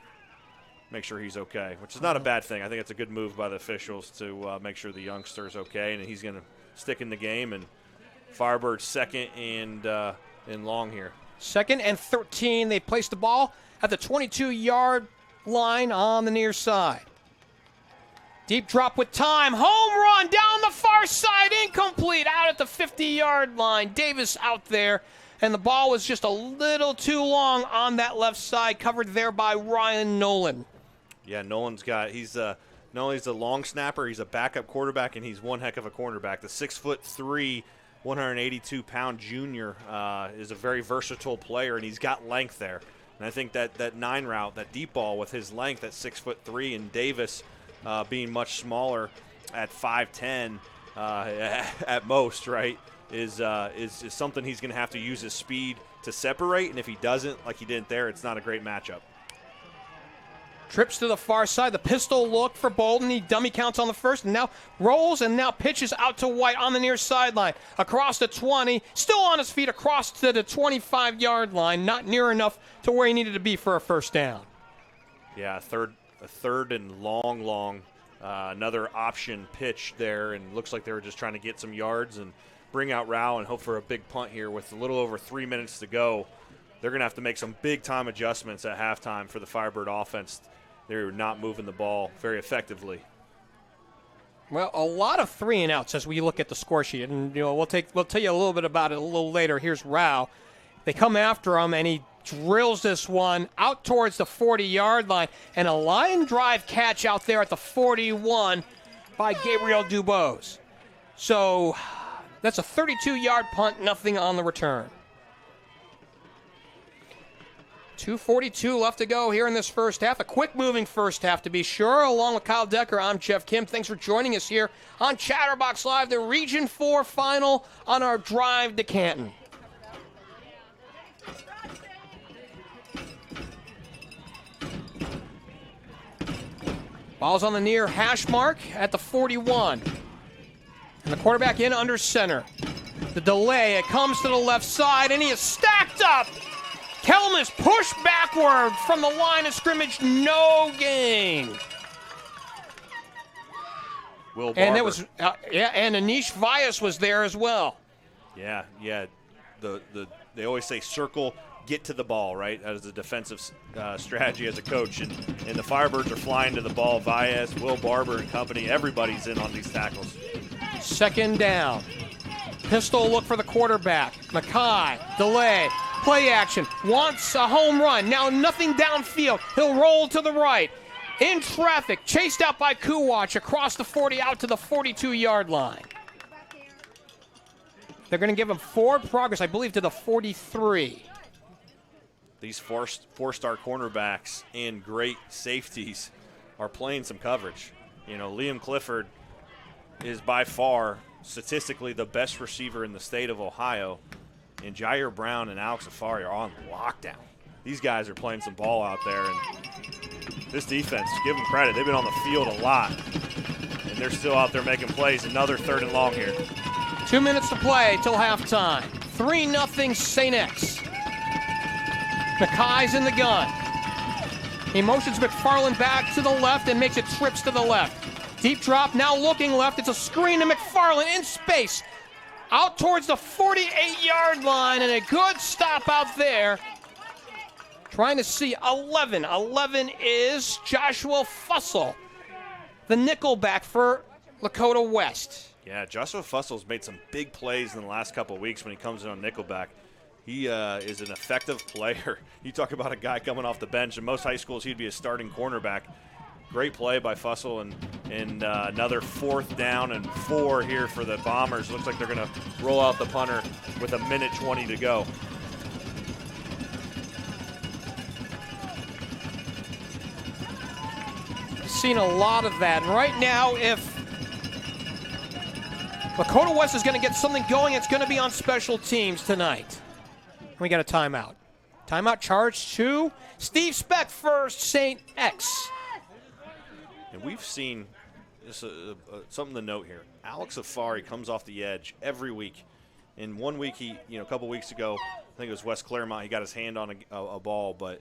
make sure he's okay, which is not a bad thing. I think it's a good move by the officials to make sure the youngster's okay, and he's going to stick in the game. And Firebirds 2nd and long here. 2nd and 13. They place the ball at the 22-yard line on the near side. Deep drop with time. Home run down the far side. Incomplete. Out at the 50-yard line. Davis out there. And the ball was just a little too long on that left side, covered there by Ryan Nolan. Yeah, Nolan's got, he's not only he's a long snapper, he's a backup quarterback, and he's one heck of a cornerback. The 6'3", 182-pound junior is a very versatile player, and he's got length there. And I think that 9 route, that deep ball with his length at 6'3", and Davis being much smaller at 5'10", at most, right? Is something he's going to have to use his speed to separate, and if he doesn't, like he didn't there, it's not a great matchup. Trips to the far side, the pistol look for Bolden. He dummy counts on the first, and now rolls and now pitches out to White on the near sideline. Across the 20, still on his feet across to the 25-yard line, not near enough to where he needed to be for a first down. Yeah, a third and long, another option pitch there, and looks like they were just trying to get some yards and bring out Rao and hope for a big punt here with a little over 3 minutes to go. They're going to have to make some big-time adjustments at halftime for the Firebird offense. They're not moving the ball very effectively. Well, a lot of 3-and-outs as we look at the score sheet, and we'll tell you a little bit about it a little later. Here's Rao. They come after him, and he drills this one out towards the 40-yard line, and a line drive catch out there at the 41 by Gabriel Dubose. So that's a 32-yard punt, nothing on the return. 2:42 left to go here in this first half. A quick-moving first half, to be sure. Along with Kyle Decker, I'm Geoff Kim. Thanks for joining us here on Chatterbox Live, the Region 4 final on our drive to Canton. Ball's on the near hash mark at the 41. And the quarterback in under center. The delay, it comes to the left side, and he is stacked up. Kelm is pushed backward from the line of scrimmage, no gain. Will Barber. And that was, and Anish Vyas was there as well. Yeah. They always say circle, get to the ball, right? As a defensive strategy as a coach. And the Firebirds are flying to the ball. Vyas, Will Barber and company, everybody's in on these tackles. Second down. Pistol look for the quarterback. McCaughey, delay, play action, wants a home run. Now nothing downfield. He'll roll to the right. In traffic, chased out by Kuwatch across the 40 out to the 42-yard line. They're going to give him forward progress, I believe, to the 43. These four-star cornerbacks and great safeties are playing some coverage. You know, Liam Clifford is by far statistically the best receiver in the state of Ohio, and Jair Brown and Alex Afari are on lockdown. These guys are playing some ball out there, and this defense, give them credit, they've been on the field a lot, and they're still out there making plays. Another 3rd and long here. 2 minutes to play till halftime. 3-0 St. X. McCaughey's in the gun. He motions McFarland back to the left and makes it trips to the left. Deep drop, now looking left. It's a screen to McFarland in space. Out towards the 48-yard line, and a good stop out there. Trying to see 11. 11 is Joshua Fussell, the nickelback for Lakota West. Yeah, Joshua Fussell's made some big plays in the last couple of weeks when he comes in on nickelback. He is an effective player. You talk about a guy coming off the bench. In most high schools, he'd be a starting cornerback. Great play by Fussell, and another 4th down and 4 here for the Bombers. Looks like they're going to roll out the punter with 1:20 to go. Seen a lot of that. Right now, if Lakota West is going to get something going, it's going to be on special teams tonight. We got a timeout. Timeout charged to Steve Speck first, St. X. And we've seen this, something to note here. Alex Afari comes off the edge every week. In 1 week, a couple weeks ago, I think it was West Claremont, he got his hand on a ball, but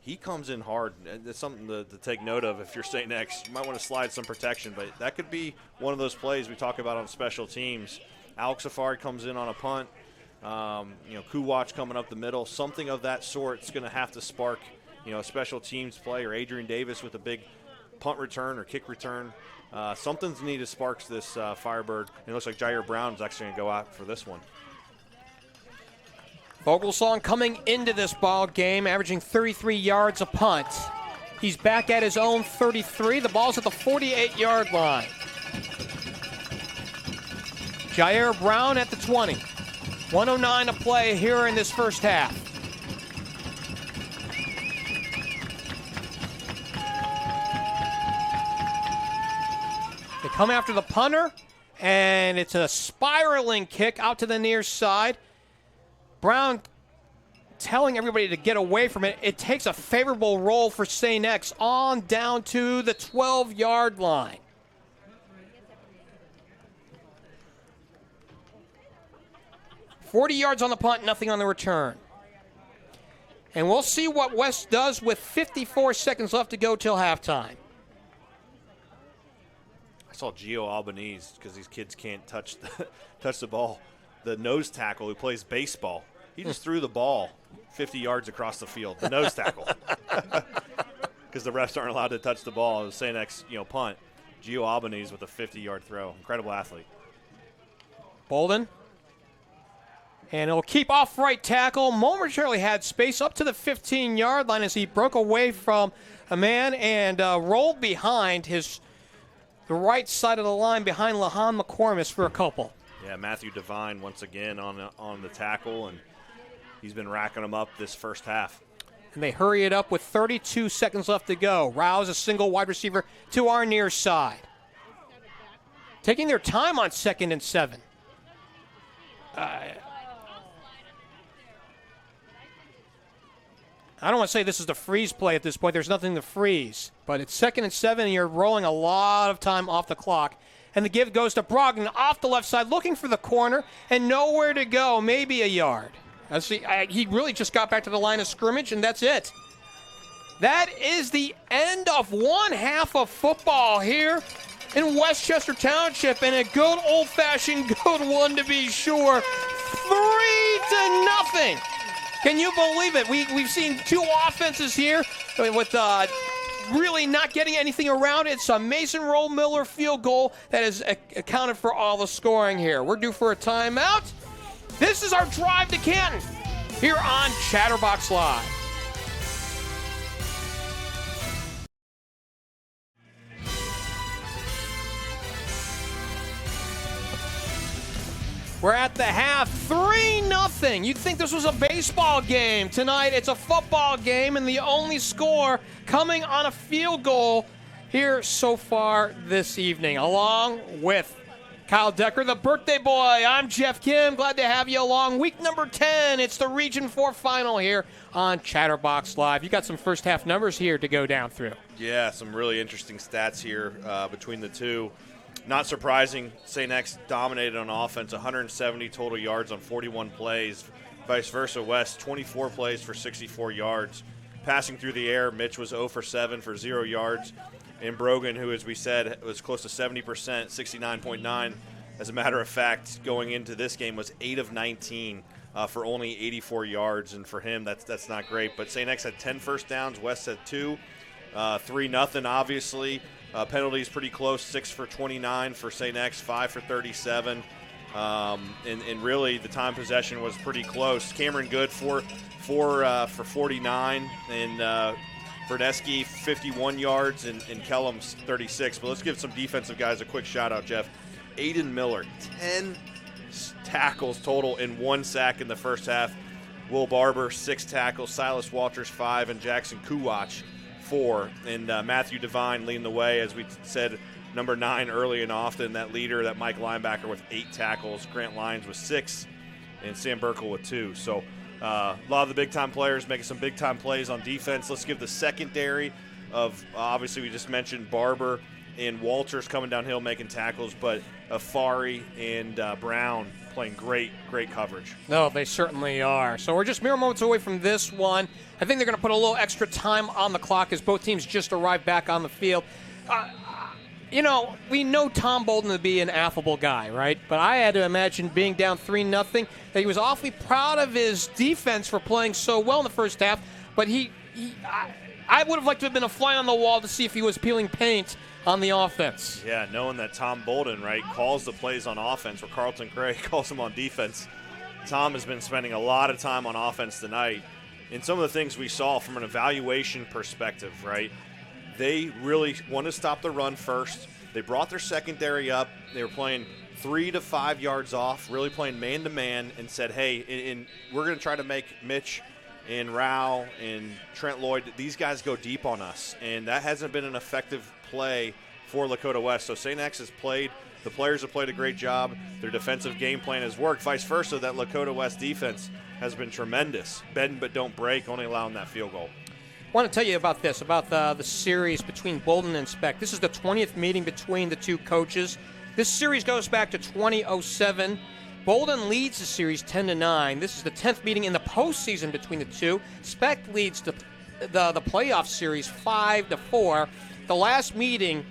he comes in hard. That's something to take note of. If you're St. X, you might want to slide some protection, but that could be one of those plays we talk about on special teams. Alex Afari comes in on a punt. Kuwatch coming up the middle. Something of that sort is going to have to spark, a special teams play, or Adrian Davis with a big punt return or kick return. Something's needed to spark this Firebird. And it looks like Jair Brown is actually going to go out for this one. Vogelsong coming into this ball game, averaging 33 yards a punt. He's back at his own 33. The ball's at the 48-yard line. Jair Brown at the 20. 1:09 to play here in this first half. They come after the punter, and it's a spiraling kick out to the near side. Brown telling everybody to get away from it. It takes a favorable roll for St. X on down to the 12-yard line. $40 yards on the punt, nothing on the return. And we'll see what West does with 54 seconds left to go till halftime. I saw Gio Albanese, because these kids can't touch the ball. The nose tackle who plays baseball, he just threw the ball 50 yards across the field, the nose tackle. Because the refs aren't allowed to touch the ball. It was St. X, punt. Gio Albanese with a 50-yard throw. Incredible athlete. Bolden. And he'll keep off right tackle. Momentarily had space up to the 15-yard line as he broke away from a man and rolled behind his the right side of the line behind Lahan McCormick for a couple. Yeah, Matthew Devine once again on the tackle, and he's been racking them up this first half. And they hurry it up with 32 seconds left to go. Rouse a single wide receiver to our near side. Taking their time on 2nd and 7. I don't want to say this is the freeze play at this point. There's nothing to freeze. But it's 2nd and 7, and you're rolling a lot of time off the clock. And the give goes to Brogan off the left side, looking for the corner, and nowhere to go, maybe a yard. He really just got back to the line of scrimmage, and that's it. That is the end of one half of football here in Westchester Township, and a good old-fashioned good one to be sure. 3-0. Can you believe it? We've seen two offenses here with really not getting anything around it. It's a Mason Roll Miller field goal that has accounted for all the scoring here. We're due for a timeout. This is our drive to Canton here on Chatterbox Live. We're at the half, 3-0. You'd think this was a baseball game. Tonight it's a football game, and the only score coming on a field goal here so far this evening. Along with Kyle Decker, the birthday boy, I'm Geoff Kim. Glad to have you along. Week number 10, it's the Region 4 final here on Chatterbox Live. You got some first half numbers here to go down through. Yeah, some really interesting stats here between the two. Not surprising, St. X dominated on offense, 170 total yards on 41 plays. Vice versa, West, 24 plays for 64 yards. Passing through the air, Mitch was 0 for 7 for 0 yards. And Brogan, who, as we said, was close to 70%, 69.9. As a matter of fact, going into this game was 8 of 19 for only 84 yards. And for him, that's not great. But St. X had 10 first downs, West had 2. 3-0, obviously. Penalties pretty close, 6 for 29 for St. X, 5 for 37. And really, the time possession was pretty close. Cameron Good, 4 for 49, and Vernesky, 51 yards, and Kellum's 36. But let's give some defensive guys a quick shout-out, Jeff. Aiden Miller, 10 tackles total and 1 sack in the first half. Will Barber, 6 tackles. Silas Walters, 5, and Jackson Kuwach, 4. And Matthew Devine leading the way, as we said, number 9 early and often. That leader, that Mike linebacker with 8 tackles. Grant Lyons with 6, and Sam Burkle with 2. So a lot of the big-time players making some big-time plays on defense. Let's give the secondary of, obviously we just mentioned Barber and Walters coming downhill making tackles, but Afari and Brown playing great coverage. No, they certainly are. So we're just mere moments away from this one. I think they're going to put a little extra time on the clock as both teams just arrived back on the field. We know Tom Bolden to be an affable guy, right? But I had to imagine being down 3-0, that he was awfully proud of his defense for playing so well in the first half. But I would have liked to have been a fly on the wall to see if he was peeling paint on the offense. Yeah, knowing that Tom Bolden, right, calls the plays on offense, where Carlton Craig calls them on defense. Tom has been spending a lot of time on offense tonight. And some of the things we saw from an evaluation perspective, right, they really want to stop the run first. They brought their secondary up. They were playing 3 to 5 yards off, really playing man-to-man, and said, hey, and we're going to try to make Mitch and Rao and Trent Lloyd, these guys go deep on us. And that hasn't been an effective play for Lakota West. So St. X has played. The players have played a great job. Their defensive game plan has worked. Vice versa, that Lakota West defense has been tremendous. Bend but don't break, only allowing that field goal. I want to tell you about this, about the series between Bolden and Speck. This is the 20th meeting between the two coaches. This series goes back to 2007. Bolden leads the series 10-9. This is the 10th meeting in the postseason between the two. Speck leads the playoff series 5-4. The last meeting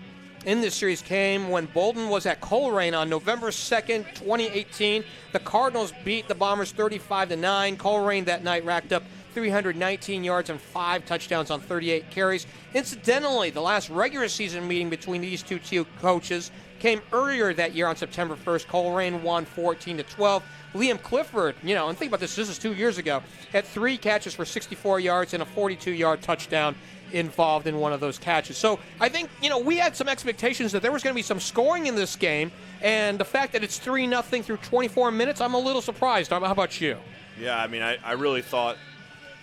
in this series came when Bolden was at Coleraine on November 2nd, 2018. The Cardinals beat the Bombers 35-9. Coleraine that night racked up 319 yards and 5 touchdowns on 38 carries. Incidentally, the last regular season meeting between these two coaches came earlier that year on September 1st. Coleraine won 14-12. Liam Clifford, and think about this is 2 years ago, had 3 catches for 64 yards and a 42-yard touchdown involved in one of those catches. So I think, we had some expectations that there was going to be some scoring in this game, and the fact that it's 3-0 through 24 minutes, I'm a little surprised. How about you? Yeah, I mean, I really thought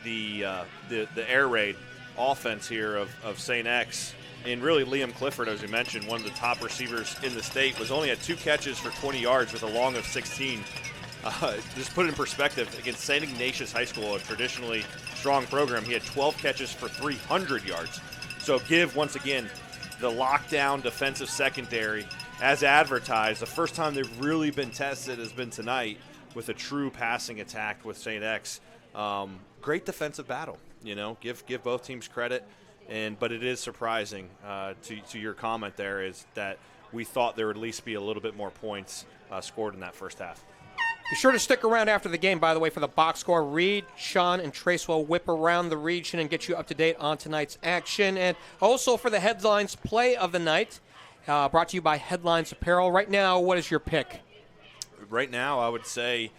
the air raid offense here of St. X, and really Liam Clifford, as you mentioned, one of the top receivers in the state, was only at 2 catches for 20 yards with a long of 16. Just put it in perspective, against St. Ignatius High School, a traditionally strong program, he had 12 catches for 300 yards. So give, once again, the lockdown defensive secondary, as advertised, the first time they've really been tested has been tonight with a true passing attack with St. X. Great defensive battle, give both teams credit. But it is surprising to your comment there is that we thought there would at least be a little bit more points scored in that first half. Be sure to stick around after the game, by the way, for the box score. Reed, Sean, and Trace will whip around the region and get you up to date on tonight's action. And also for the Headlines Play of the Night, brought to you by Headlines Apparel. Right now, what is your pick? Right now, I would say,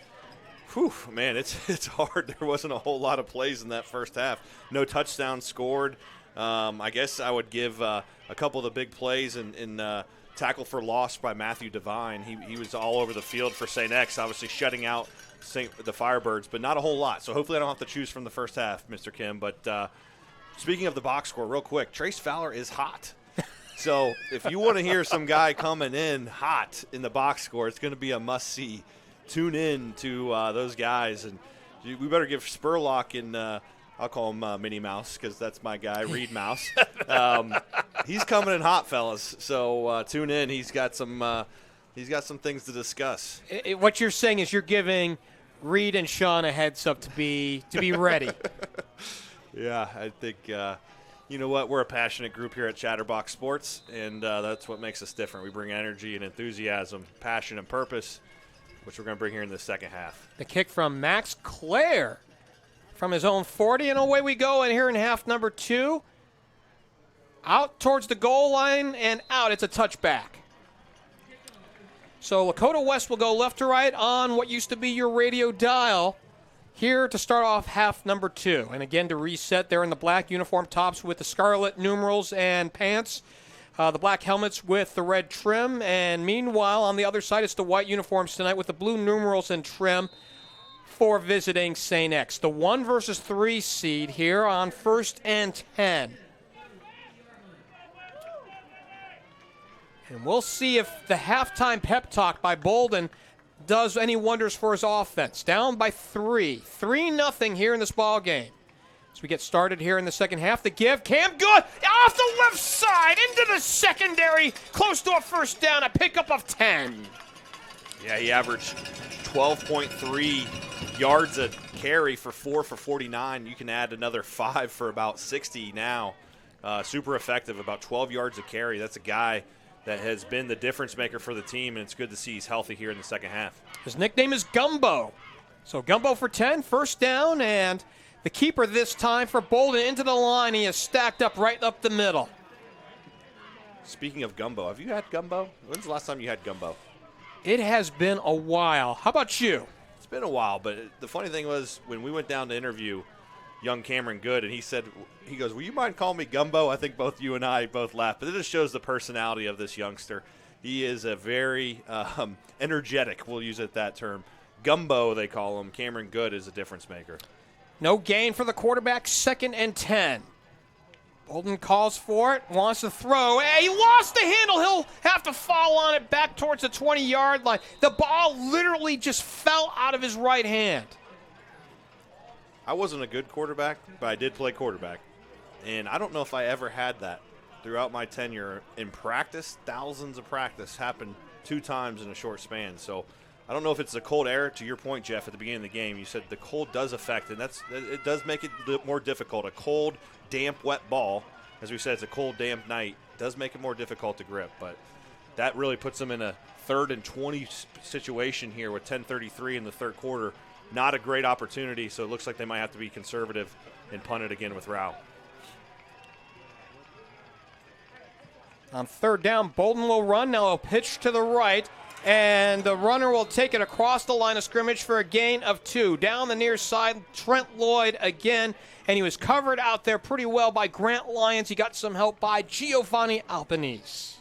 man, it's hard. There wasn't a whole lot of plays in that first half. No touchdowns scored. I guess I would give a couple of the big plays in tackle for loss by Matthew Devine. He was all over the field for St. X, obviously shutting out the Firebirds, but not a whole lot. So hopefully I don't have to choose from the first half, Mr. Kim. But speaking of the box score, real quick, Trace Fowler is hot. So if you want to hear some guy coming in hot in the box score, it's going to be a must-see. Tune in to those guys. And we better give Spurlock and I'll call him Minnie Mouse because that's my guy, Reed Mouse. He's coming in hot, fellas. So tune in. He's got some things to discuss. What you're saying is you're giving Reed and Sean a heads up to be ready. Yeah, I think you know what? We're a passionate group here at Chatterbox Sports, and that's what makes us different. We bring energy and enthusiasm, passion and purpose, which we're going to bring here in the second half. The kick from Max Clare from his own 40, and away we go. And here in half number 2, out towards the goal line and out. It's a touchback. So Lakota West will go left to right on what used to be your radio dial here to start off half number 2. And again, to reset, they're in the black uniform tops with the scarlet numerals and pants, the black helmets with the red trim. And meanwhile, on the other side, it's the white uniforms tonight with the blue numerals and trim for visiting St. X. The 1 versus 3 seed here on 1st and 10. And we'll see if the halftime pep talk by Bolden does any wonders for his offense. Down by 3. 3-0 here in this ball game. As we get started here in the second half, the give. Cam good off the left side into the secondary. Close to a first down, a pickup of 10. Yeah, he averaged 12.3 yards a carry for 4 for 49. You can add another 5 for about 60 now. Super effective, about 12 yards a carry. That's a guy that has been the difference maker for the team, and it's good to see he's healthy here in the second half. His nickname is Gumbo. So Gumbo for 10, first down, and the keeper this time for Bolden into the line. He is stacked up right up the middle. Speaking of Gumbo, have you had Gumbo? When's the last time you had Gumbo? It has been a while. How about you? It's been a while, but the funny thing was when we went down to interview young Cameron Good, and he goes, will you mind calling me Gumbo? I think both you and I both laughed, but it just shows the personality of this youngster. He is a very energetic, we'll use it that term. Gumbo, they call him. Cameron Good is a difference maker. No gain for the quarterback, 2nd and 10. Bolden calls for it, wants to throw. Hey, he lost the handle. He'll have to fall on it back towards the 20-yard line. The ball literally just fell out of his right hand. I wasn't a good quarterback, but I did play quarterback. And I don't know if I ever had that throughout my tenure in practice. Thousands of practice happened 2 times in a short span. So I don't know if it's the cold air. To your point, Jeff, at the beginning of the game, you said the cold does affect, and it does make it more difficult. A cold, damp, wet ball, as we said, it's a cold, damp night, does make it more difficult to grip. But that really puts them in a 3rd and 20 situation here with 10:33 in the third quarter. Not a great opportunity, so it looks like they might have to be conservative and punt it again with Rao. On third down, Bolden will run. Now a pitch to the right, and the runner will take it across the line of scrimmage for a gain of 2. Down the near side, Trent Lloyd again, and he was covered out there pretty well by Grant Lyons. He got some help by Giovanni Albanese.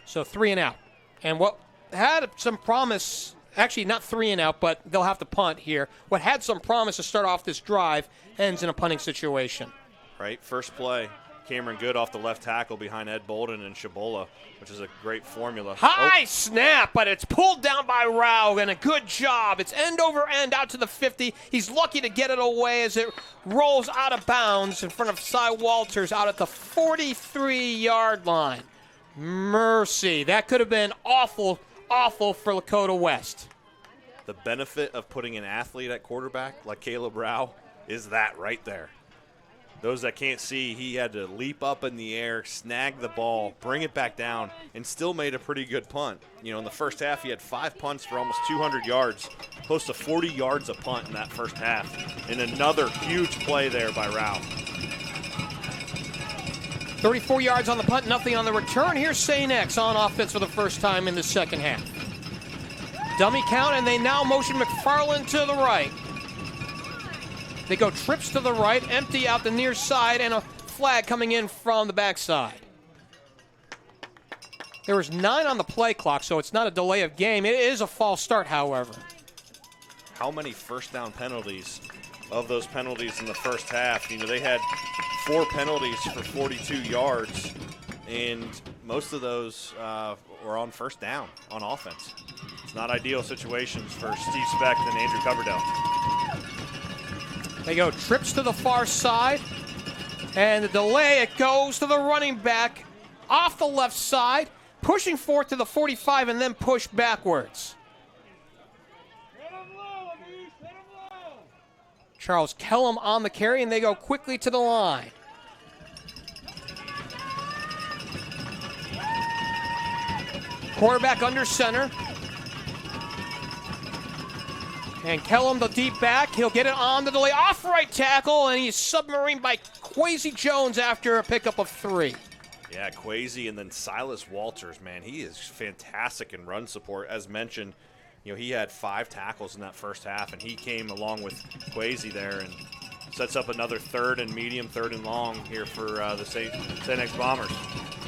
So 3 and out. And what had some promise, actually not 3 and out, but they'll have to punt here. What had some promise to start off this drive ends in a punting situation. Right, first play. Cameron Good off the left tackle behind Ed Bolden and Shabola, which is a great formula. High snap, but it's pulled down by Rao, and a good job. It's end over end out to the 50. He's lucky to get it away as it rolls out of bounds in front of Cy Walters out at the 43-yard line. Mercy. That could have been awful, awful for Lakota West. The benefit of putting an athlete at quarterback like Caleb Rao is that right there. Those that can't see, he had to leap up in the air, snag the ball, bring it back down, and still made a pretty good punt. You know, in the first half, he had 5 punts for almost 200 yards, close to 40 yards a punt in that first half, and another huge play there by Rao. 34 yards on the punt, nothing on the return. Here's St. X on offense for the first time in the second half. Dummy count, and they now motion McFarland to the right. They go trips to the right, empty out the near side, and a flag coming in from the backside. There was 9 on the play clock, so it's not a delay of game. It is a false start, however. How many first down penalties of those penalties in the first half? You know, they had 4 penalties for 42 yards, and most of those were on first down on offense. It's not ideal situations for Steve Specht and Andrew Coverdale. They go trips to the far side, and the delay, it goes to the running back off the left side, pushing forth to the 45 and then push backwards. Charles Kellum on the carry, and they go quickly to the line. Quarterback under center. And Kellum, the deep back, he'll get it on the delay. Off right tackle, and he's submarined by Kwesi Jones after a pickup of 3. Yeah, Kwesi, and then Silas Walters, man, he is fantastic in run support. As mentioned, you know, he had 5 tackles in that first half, and he came along with Kwesi there and sets up another 3rd and medium, 3rd and long here for the St. X Bombers.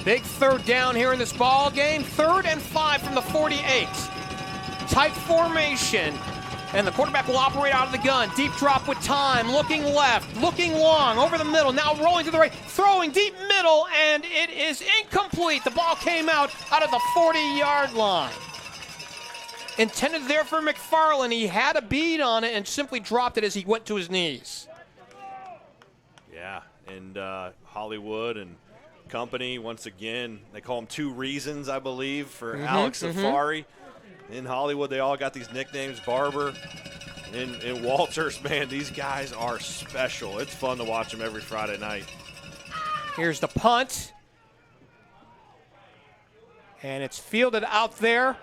Big third down here in this ball game. 3rd and 5 from the 48. Tight formation. And the quarterback will operate out of the gun. Deep drop with time. Looking left. Looking long. Over the middle. Now rolling to the right. Throwing deep middle. And it is incomplete. The ball came out of the 40-yard line. Intended there for McFarland. He had a bead on it and simply dropped it as he went to his knees. Yeah, and Hollywood and company, once again, they call him 2 Reasons, I believe, for Alex Safari. In Hollywood, they all got these nicknames, Barber and Walters. Man, these guys are special. It's fun to watch them every Friday night. Here's the punt. And it's fielded out there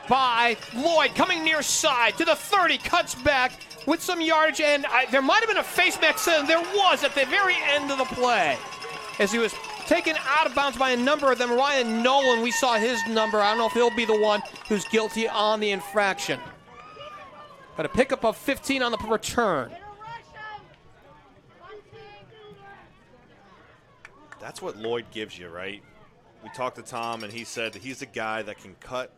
by Lloyd, coming near side to the 30, cuts back with some yardage, and there might have been a face mask, and there was at the very end of the play as he was taken out of bounds by a number of them. Ryan Nolan, we saw his number. I don't know if he'll be the one who's guilty on the infraction. But a pickup of 15 on the return. That's what Lloyd gives you, right? We talked to Tom, and he said that he's a guy that can cut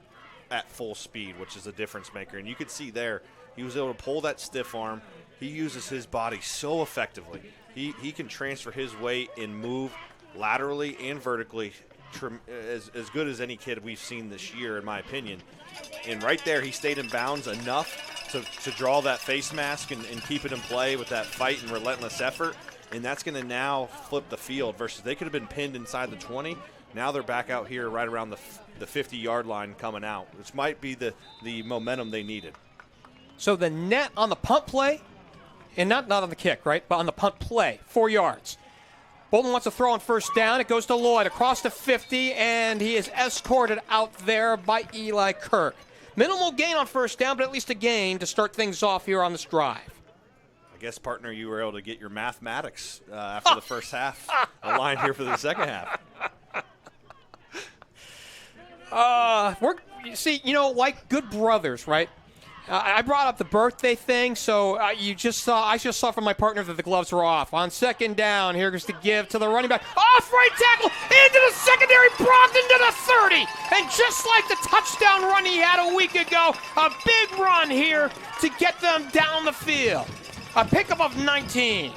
at full speed, which is a difference maker. And you could see there, he was able to pull that stiff arm. He uses his body so effectively. He can transfer his weight and move laterally and vertically as good as any kid we've seen this year, in my opinion. And right there, he stayed in bounds enough to draw that face mask and keep it in play with that fight and relentless effort. And that's going to now flip the field versus they could have been pinned inside the 20. Now they're back out here right around the 50-yard line coming out, which might be the momentum they needed. So the net on the punt play, and not on the kick, right, but on the punt play, 4 yards. Bolden wants to throw on first down. It goes to Lloyd across the 50, and he is escorted out there by Eli Kirk. Minimal gain on first down, but at least a gain to start things off here on this drive. I guess, partner, you were able to get your mathematics after the first half aligned here for the second half. Like good brothers, right? I brought up the birthday thing, so I just saw from my partner that the gloves were off. On second down, here goes the give to the running back. Off right tackle, into the secondary, Brogdon to the 30. And just like the touchdown run he had a week ago, a big run here to get them down the field. A pickup of 19.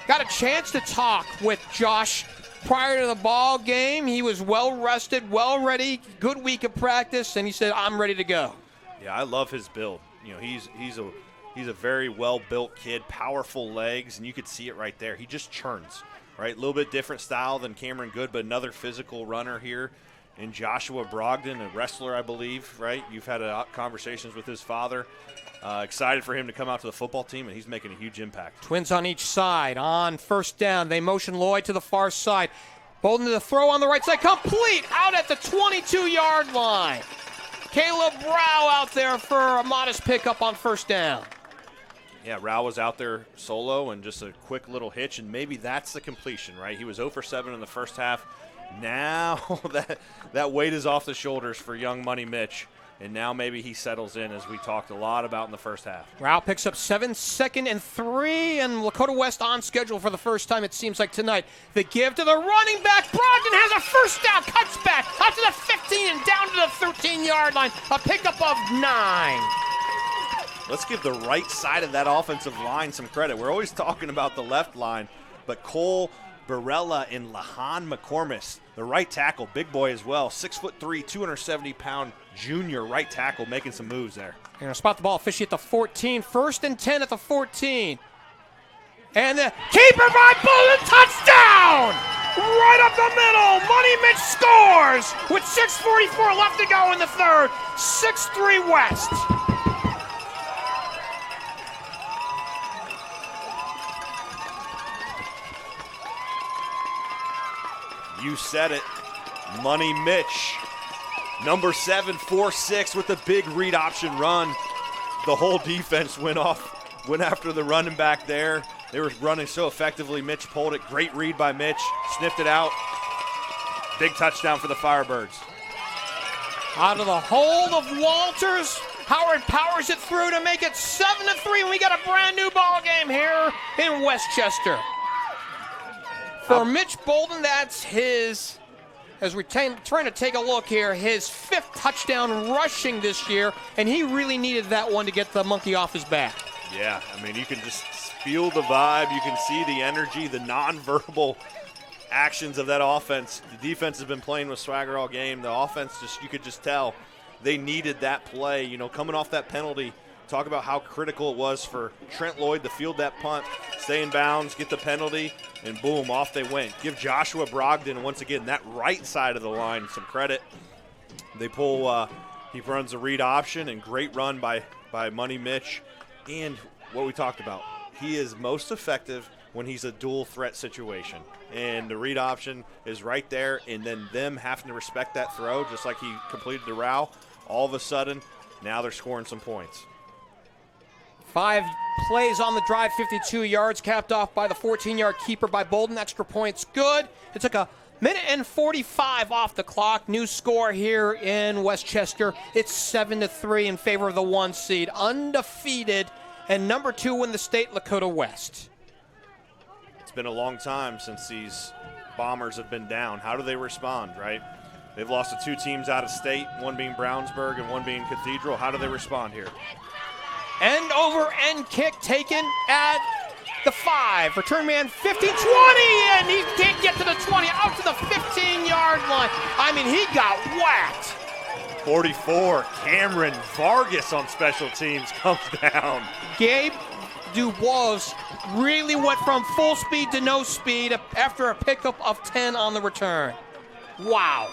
Got a chance to talk with Josh prior to the ball game. He was well rested, well ready, good week of practice, and he said, I'm ready to go. Yeah, I love his build. He's a very well-built kid, powerful legs, and you could see it right there. He just churns, right? A little bit different style than Cameron Good, but another physical runner here. And Joshua Brogdon, a wrestler, I believe, right? You've had conversations with his father. Excited for him to come out to the football team, and he's making a huge impact. Twins on each side. On first down, they motion Lloyd to the far side. Bolden to the throw on the right side. Complete out at the 22-yard line. Caleb Rao out there for a modest pickup on first down. Yeah, Rao was out there solo and just a quick little hitch, and maybe that's the completion, right? He was 0 for 7 in the first half. Now that weight is off the shoulders for young Money Mitch, and now maybe he settles in, as we talked a lot about in the first half. Rao picks up 7, 2nd and 3, and Lakota West on schedule for the first time, it seems like tonight. The give to the running back. Brogdon has a first down, cuts back out to the 15 and down to the 13-yard line. A pickup of 9. Let's give the right side of that offensive line some credit. We're always talking about the left line, but Cole Barella and Lahan McCormick, the right tackle, big boy as well, 6'3", 270-pound junior right tackle, making some moves there. They're going to spot the ball officially at the 14. 1st and 10 at the 14. And the keeper by Bolden, touchdown! Right up the middle, Money Mitch scores with 6:44 left to go in the third. 6-3 West. You said it. Money Mitch. Number 7, 4-6 with a big read option run. The whole defense went after the running back there. They were running so effectively. Mitch pulled it. Great read by Mitch. Sniffed it out. Big touchdown for the Firebirds. Out of the hold of Walters. Howard powers it through to make it 7-3. We got a brand new ball game here in Westchester. For Mitch Bolden, that's his, as we're trying to take a look here, his 5th touchdown rushing this year, and he really needed that one to get the monkey off his back. Yeah, I mean, you can just feel the vibe. You can see the energy, the nonverbal actions of that offense. The defense has been playing with swagger all game. The offense, you could just tell they needed that play. Coming off that penalty, talk about how critical it was for Trent Lloyd to field that punt, stay in bounds, get the penalty, and boom, off they went. Give Joshua Brogdon, once again, that right side of the line some credit. They pull, he runs a read option, and great run by Money Mitch. And what we talked about, he is most effective when he's a dual threat situation. And the read option is right there, and then them having to respect that throw, just like he completed the Rao, all of a sudden, now they're scoring some points. 5 plays on the drive, 52 yards, capped off by the 14-yard keeper by Bolden. Extra points good. It took a minute and 45 off the clock. New score here in Westchester. It's 7-3 in favor of the 1 seed. Undefeated and number 2 in the state, Lakota West. It's been a long time since these Bombers have been down. How do they respond, right? They've lost to 2 teams out of state, one being Brownsburg and one being Cathedral. How do they respond here? End over end kick taken at the 5. Return man 15, 20, and he can't get to the 20, out to the 15-yard line. I mean, he got whacked. 44, Cameron Vargas on special teams comes down. Gabe Dubois really went from full speed to no speed after a pickup of 10 on the return. Wow.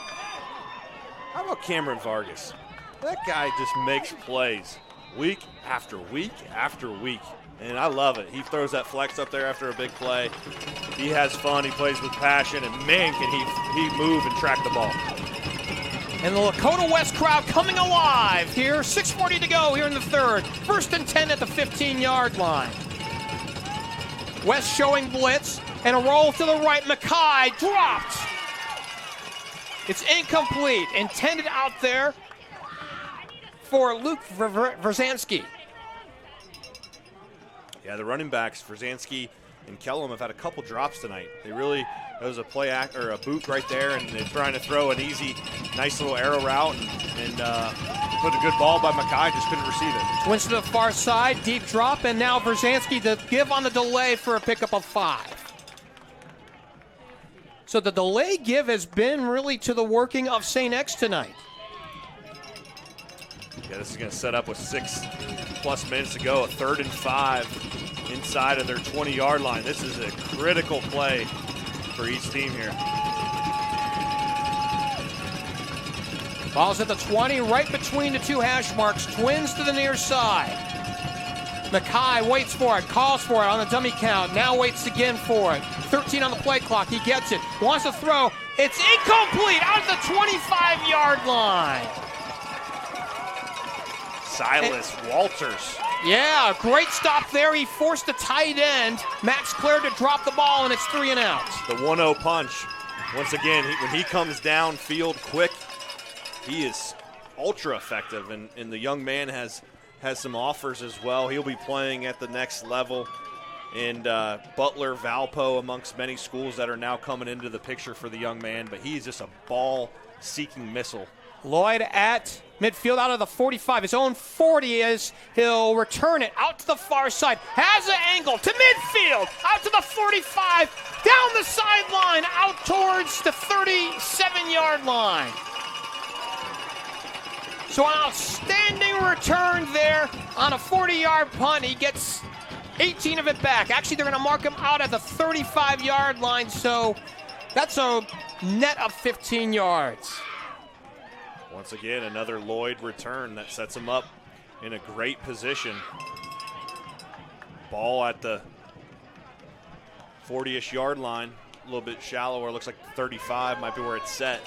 How about Cameron Vargas? That guy just makes plays week after week after week, and I love it. He throws that flex up there after a big play. He has fun. He plays with passion, and man, can he move and track the ball. And the Lakota West crowd coming alive here. 6:40 to go here in the third. 1st and 10 at the 15-yard line. West showing blitz and a roll to the right. McCaughey dropped. It's incomplete. Intended out there for Luke Verzanski. Yeah, the running backs, Verzanski and Kellum, have had a couple drops tonight. They really, there was a or a boot right there, and they're trying to throw an easy, nice little arrow route, and put a good ball by McCaughey, just couldn't receive it. Twins to the far side, deep drop, and now Verzanski to give on the delay for a pickup of 5. So the delay give has been really to the working of St. X tonight. Yeah, this is going to set up with 6+ minutes to go, a 3rd and 5 inside of their 20-yard line. This is a critical play for each team here. Ball's at the 20, right between the 2 hash marks. Twins to the near side. McCaughey waits for it, calls for it on the dummy count, now waits again for it. 13 on the play clock, he gets it, wants to throw. It's incomplete out of the 25-yard line. Silas Walters. Yeah, great stop there. He forced the tight end, Max Clare, to drop the ball, and it's 3 and out. The 1-0 punch. Once again, when he comes downfield quick, he is ultra effective, and the young man has some offers as well. He'll be playing at the next level. And Butler, Valpo, amongst many schools that are now coming into the picture for the young man, but he's just a ball-seeking missile. Lloyd at midfield out of the 45. His own 40 is. He'll return it out to the far side. Has an angle to midfield. Out to the 45. Down the sideline. Out towards the 37-yard line. So an outstanding return there on a 40-yard punt. He gets 18 of it back. Actually, they're going to mark him out at the 35-yard line. So that's a net of 15 yards. Once again, another Lloyd return that sets him up in a great position. Ball at the 40-ish yard line, a little bit shallower. Looks like 35 might be where it's set.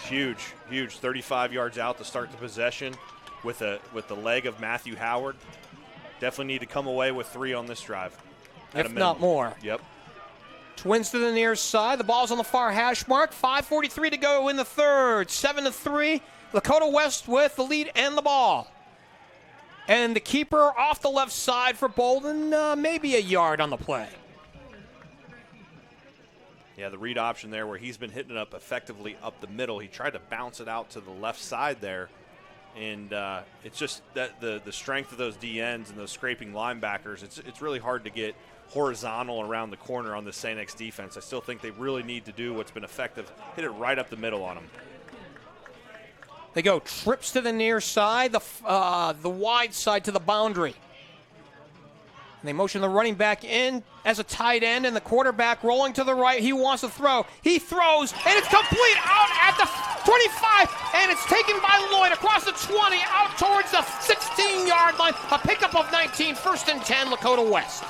Huge, 35 yards out to start the possession with the leg of Matthew Howard. Definitely need to come away with 3 on this drive. If not more. Yep. Twins to the near side. The ball's on the far hash mark. 5:43 to go in the third. 7-3. Lakota West with the lead and the ball. And the keeper off the left side for Bolden, maybe a yard on the play. Yeah, the read option there where he's been hitting it up effectively up the middle. He tried to bounce it out to the left side there. And it's just that the strength of those DNs and those scraping linebackers, it's really hard to get horizontal around the corner on the St. X defense. I still think they really need to do what's been effective, hit it right up the middle on them. They go trips to the near side, the wide side to the boundary. And they motion the running back in as a tight end, and the quarterback rolling to the right. He wants to throw. He throws, and it's complete out at the 25, and it's taken by Lloyd across the 20, out towards the 16-yard line. A pickup of 19, 1st and 10, Lakota West.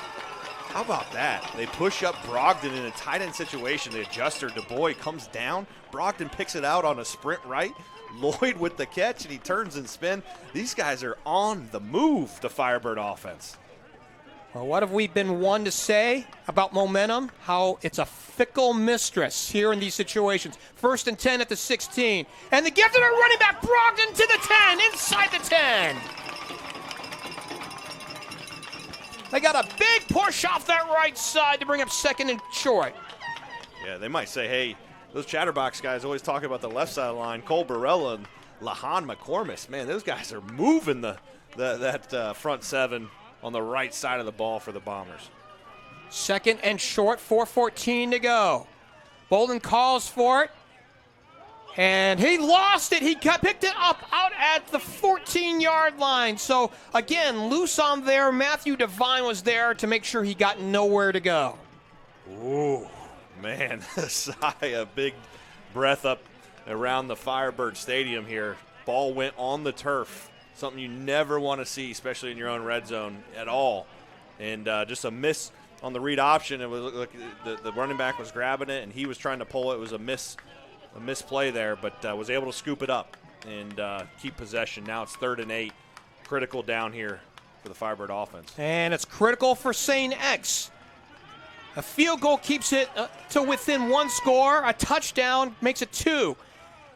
How about that? They push up Brogdon in a tight end situation. The adjuster, DuBois, comes down. Brogdon picks it out on a sprint right. Lloyd with the catch, and he turns and spin. These guys are on the move, the Firebird offense. Well, what have we been one to say about momentum? How it's a fickle mistress here in these situations. 1st and 10 at the 16. And the gift of a running back, Brogdon to the 10, inside the 10. They got a big push off that right side to bring up 2nd and short. Yeah, they might say, hey, those Chatterbox guys always talk about the left side line. Cole Barella and Lahan McCormick. Man, those guys are moving that front 7 on the right side of the ball for the Bombers. 2nd and short, 4:14 to go. Bolden calls for it. And he lost it. He picked it up out at the 14-yard line. So, again, loose on there. Matthew Devine was there to make sure he got nowhere to go. Ooh, man, sigh a big breath up around the Firebird Stadium here. Ball went on the turf, something you never want to see, especially in your own red zone at all. And just a miss on the read option. It was like the running back was grabbing it, and he was trying to pull it. It was a miss a misplay there, but was able to scoop it up and keep possession. Now it's 3rd and 8. Critical down here for the Firebird offense. And it's critical for St. X. A field goal keeps it to within 1 score. A touchdown makes it 2.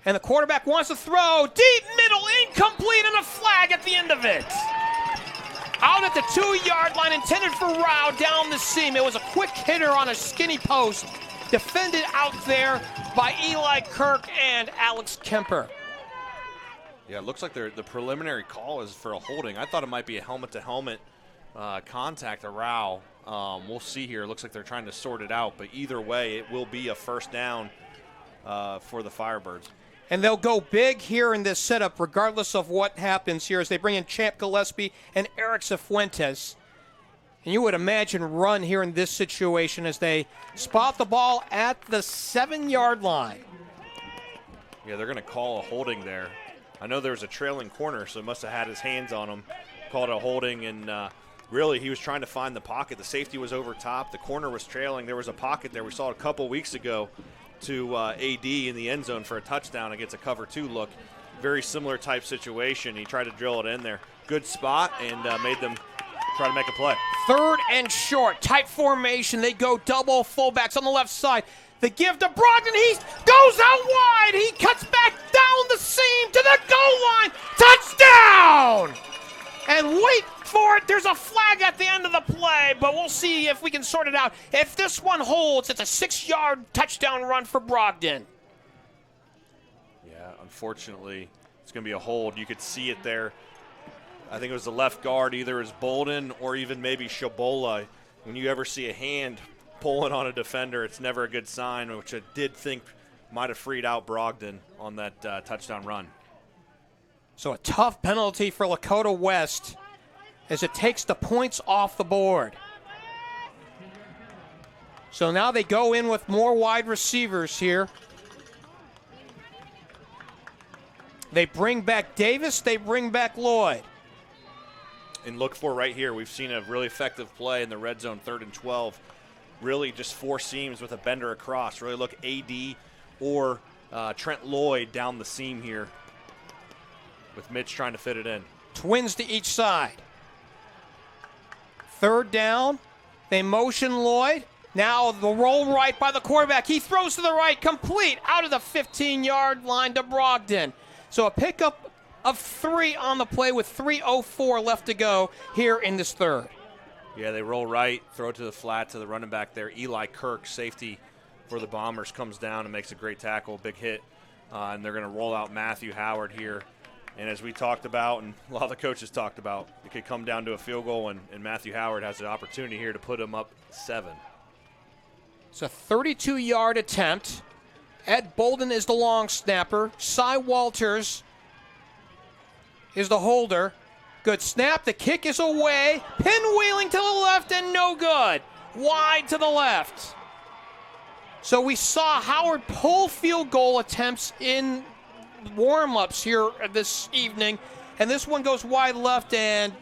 And the quarterback wants to throw. Deep middle, incomplete, and a flag at the end of it. Out at the 2-yard line, intended for Rao down the seam. It was a quick hitter on a skinny post. Defended out there by Eli Kirk and Alex Kemper. Yeah, it looks like the preliminary call is for a holding. I thought it might be a helmet-to-helmet contact, a Rao. We'll see here. It looks like they're trying to sort it out, but either way, it will be a first down for the Firebirds. And they'll go big here in this setup, regardless of what happens here, as they bring in Champ Gillespie and Eric Cifuentes. And you would imagine run here in this situation as they spot the ball at the 7-yard line. Yeah, they're going to call a holding there. I know there was a trailing corner, so he must have had his hands on him, called a holding, and really he was trying to find the pocket. The safety was over top. The corner was trailing. There was a pocket there we saw a couple weeks ago to AD in the end zone for a touchdown against a cover 2 look. Very similar type situation. He tried to drill it in there. Good spot and made them try to make a play. 3rd and short, tight formation. They go double fullbacks on the left side. The give to Brogdon. He goes out wide. He cuts back down the seam to the goal line. Touchdown! And wait for it. There's a flag at the end of the play, but we'll see if we can sort it out. If this one holds, it's a 6-yard touchdown run for Brogdon. Yeah, unfortunately, it's going to be a hold. You could see it there. I think it was the left guard, either as Bolden or even maybe Shabola. When you ever see a hand pulling on a defender, it's never a good sign, which I did think might have freed out Brogdon on that touchdown run. So a tough penalty for Lakota West as it takes the points off the board. So now they go in with more wide receivers here. They bring back Davis, they bring back Lloyd. And look for right here, we've seen a really effective play in the red zone, 3rd and 12. Really just 4 seams with a bender across. Really look AD or Trent Lloyd down the seam here with Mitch trying to fit it in. Twins to each side. 3rd down. They motion Lloyd. Now the roll right by the quarterback. He throws to the right, complete out of the 15-yard line to Brogdon. So a pickup of 3 on the play with 3:04 left to go here in this 3rd. Yeah, they roll right, throw it to the flat to the running back there. Eli Kirk, safety for the Bombers, comes down and makes a great tackle, big hit. And they're going to roll out Matthew Howard here. And as we talked about, and a lot of the coaches talked about, it could come down to a field goal, and Matthew Howard has an opportunity here to put him up 7. It's a 32-yard attempt. Ed Bolden is the long snapper. Cy Walters is the holder. Good snap. The kick is away. Pinwheeling to the left and no good. Wide to the left. So we saw Howard pull field goal attempts in warm-ups here this evening, and this one goes wide left, and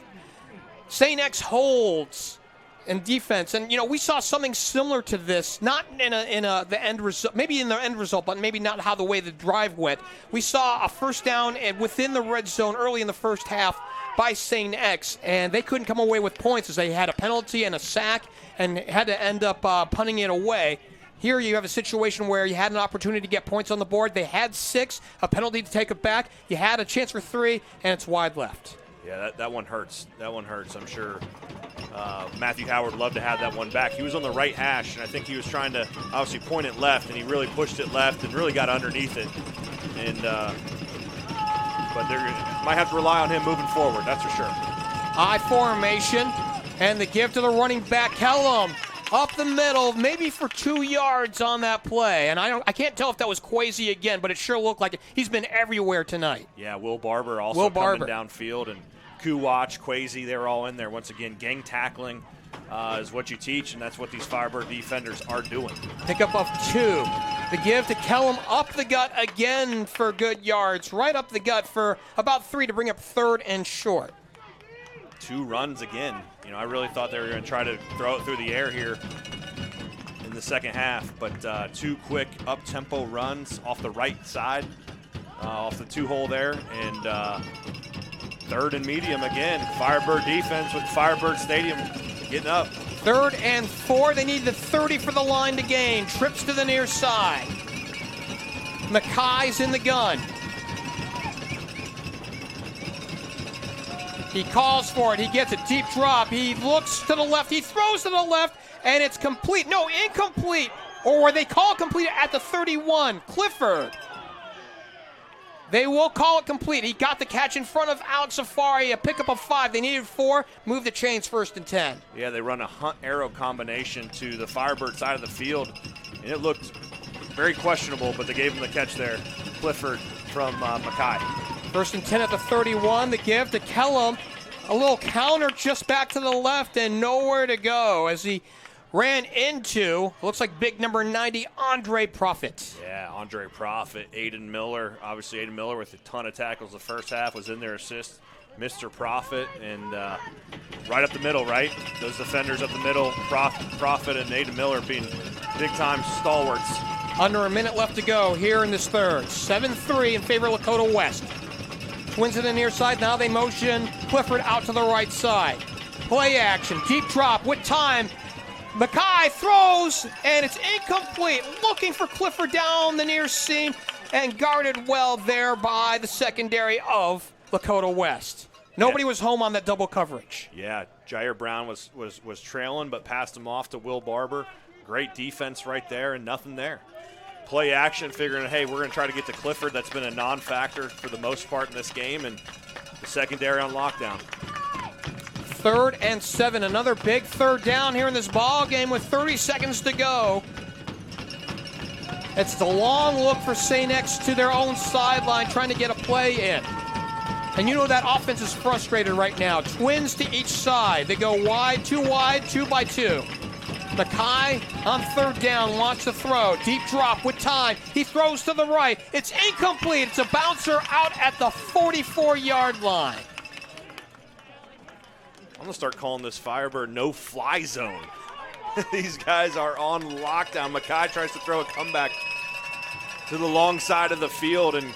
St. X holds in defense. And we saw something similar to this, not in the end result, maybe in the end result, but maybe not how the way the drive went. We saw a first down and within the red zone early in the first half by St. X, and they couldn't come away with points as they had a penalty and a sack and had to end up punting it away. Here you have a situation where you had an opportunity to get points on the board. They had 6, a penalty to take it back. You had a chance for 3, and it's wide left. Yeah, that one hurts. That one hurts. I'm sure Matthew Howard would love to have that one back. He was on the right hash, and I think he was trying to obviously point it left, and he really pushed it left and really got underneath it. And but they might have to rely on him moving forward, that's for sure. High formation, and the give to the running back, Kellum. Up the middle, maybe for 2 yards on that play. And I can't tell if that was Kwesi again, but it sure looked like it. He's been everywhere tonight. Yeah, Will Barber also coming downfield. And Kuwatch, Kwesi, they're all in there. Once again, gang tackling is what you teach, and that's what these Firebird defenders are doing. Pickup of 2. The give to Kellum up the gut again for good yards. Right up the gut for about 3 to bring up 3rd and short. 2 runs again. I really thought they were going to try to throw it through the air here in the second half, but 2 quick up-tempo runs off the right side, off the 2-hole there, and 3rd and medium again. Firebird defense with Firebird Stadium getting up. 3rd and 4. They need the 30 for the line to gain. Trips to the near side. McCaughey's in the gun. He calls for it. He gets a deep drop. He looks to the left. He throws to the left, and it's complete. No, incomplete. Or they call it complete at the 31. Clifford. They will call it complete. He got the catch in front of Alex Safari, a pickup of 5. They needed 4. Move the chains 1st and 10. Yeah, they run a hunt-arrow combination to the Firebird side of the field, and it looked very questionable, but they gave him the catch there. Clifford from McCaughey. 1st and 10 at the 31. The give to Kellum. A little counter just back to the left and nowhere to go as he ran into, looks like big number 90, Andre Profit. Yeah, Andre Profit, Aiden Miller. Obviously, Aiden Miller with a ton of tackles the first half was in their assist. Mr. Profit, and right up the middle, right? Those defenders up the middle, Profit and Aiden Miller being big-time stalwarts. Under a minute left to go here in this third. 7-3 in favor of Lakota West. Twins to the near side. Now they motion Clifford out to the right side. Play action, deep drop with time. McCaughey throws, and it's incomplete. Looking for Clifford down the near seam, and guarded well there by the secondary of Lakota West. Nobody was home on that double coverage. Yeah, Jair Brown was trailing, but passed him off to Will Barber. Great defense right there, and nothing there. Play action, figuring, hey, we're going to try to get to Clifford. That's been a non-factor for the most part in this game, and the secondary on lockdown. 3rd and 7, another big 3rd down here in this ball game with 30 seconds to go. It's the long look for St. X to their own sideline, trying to get a play in. And you know that offense is frustrated right now. Twins to each side. They go wide, 2 by 2. McCaughey on 3rd down, wants to throw. Deep drop with time. He throws to the right. It's incomplete. It's a bouncer out at the 44-yard line. I'm going to start calling this Firebird no-fly zone. These guys are on lockdown. McCaughey tries to throw a comeback to the long side of the field, and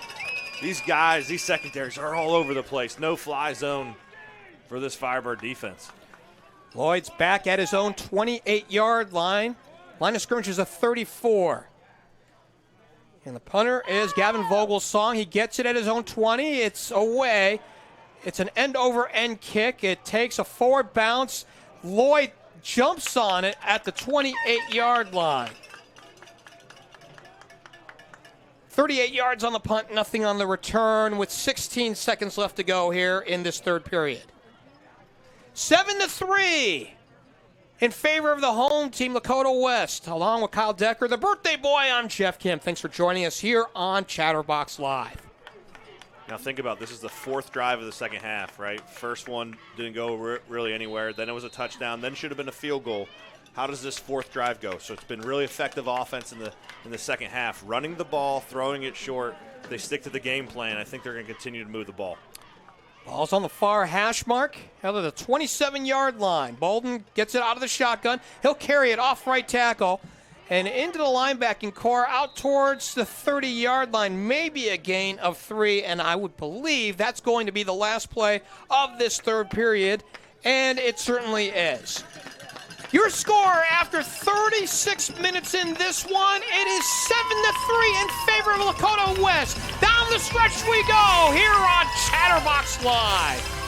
these guys, these secondaries are all over the place. No-fly zone for this Firebird defense. Lloyd's back at his own 28-yard line. Line of scrimmage is a 34. And the punter is Gavin Vogelsong. He gets it at his own 20. It's away. It's an end-over-end kick. It takes a forward bounce. Lloyd jumps on it at the 28-yard line. 38 yards on the punt, nothing on the return with 16 seconds left to go here in this third period. 7-3 in favor of the home team, Lakota West. Along with Kyle Decker, the birthday boy, I'm Geoff Kim. Thanks for joining us here on Chatterbox Live. Now think about this is the 4th drive of the second half, right? First one didn't go really anywhere. Then it was a touchdown. Then should have been a field goal. How does this 4th drive go? So it's been really effective offense in the second half. Running the ball, throwing it short. If they stick to the game plan, I think they're going to continue to move the ball. Ball's on the far hash mark, out of the 27-yard line. Bolden gets it out of the shotgun. He'll carry it off right tackle and into the linebacking core out towards the 30-yard line. Maybe a gain of 3, and I would believe that's going to be the last play of this third period, and it certainly is. Your score after 36 minutes in this one, it is 7-3 in favor of Lakota West. Down the stretch we go here on Chatterbox Live.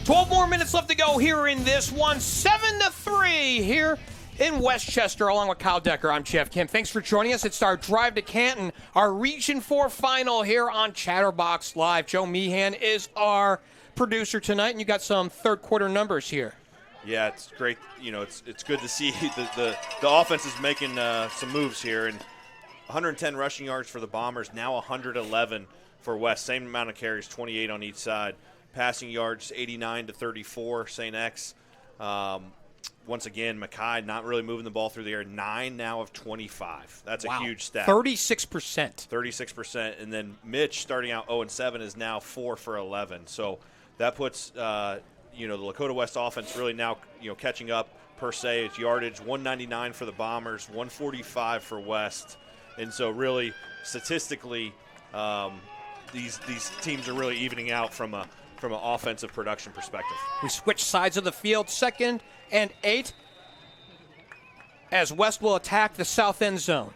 Twelve more minutes left to go here in this one. 7-3 here in Westchester, along with Kyle Decker. I'm Geoff Kim. Thanks for joining us. It's our drive to Canton, our Region 4 final here on Chatterbox Live. Joe Meehan is our producer tonight, and you got some third quarter numbers here. Yeah, it's great. You know, it's good to see the offense is making some moves here. And 110 rushing yards for the Bombers, now 111 for West. Same amount of carries, 28 on each side. Passing yards, 89 to 34, St. X. Once again, McCaughey not really moving the ball through the air. 9 now of 25. That's a huge stat. 36%. 36%. And then Mitch, starting out 0-7, is now 4 for 11. So that puts, the Lakota West offense really now, catching up per se. It's yardage, 199 for the Bombers, 145 for West. And so really, statistically, these teams are really evening out from an offensive production perspective. We switch sides of the field, 2nd and 8, as West will attack the south end zone.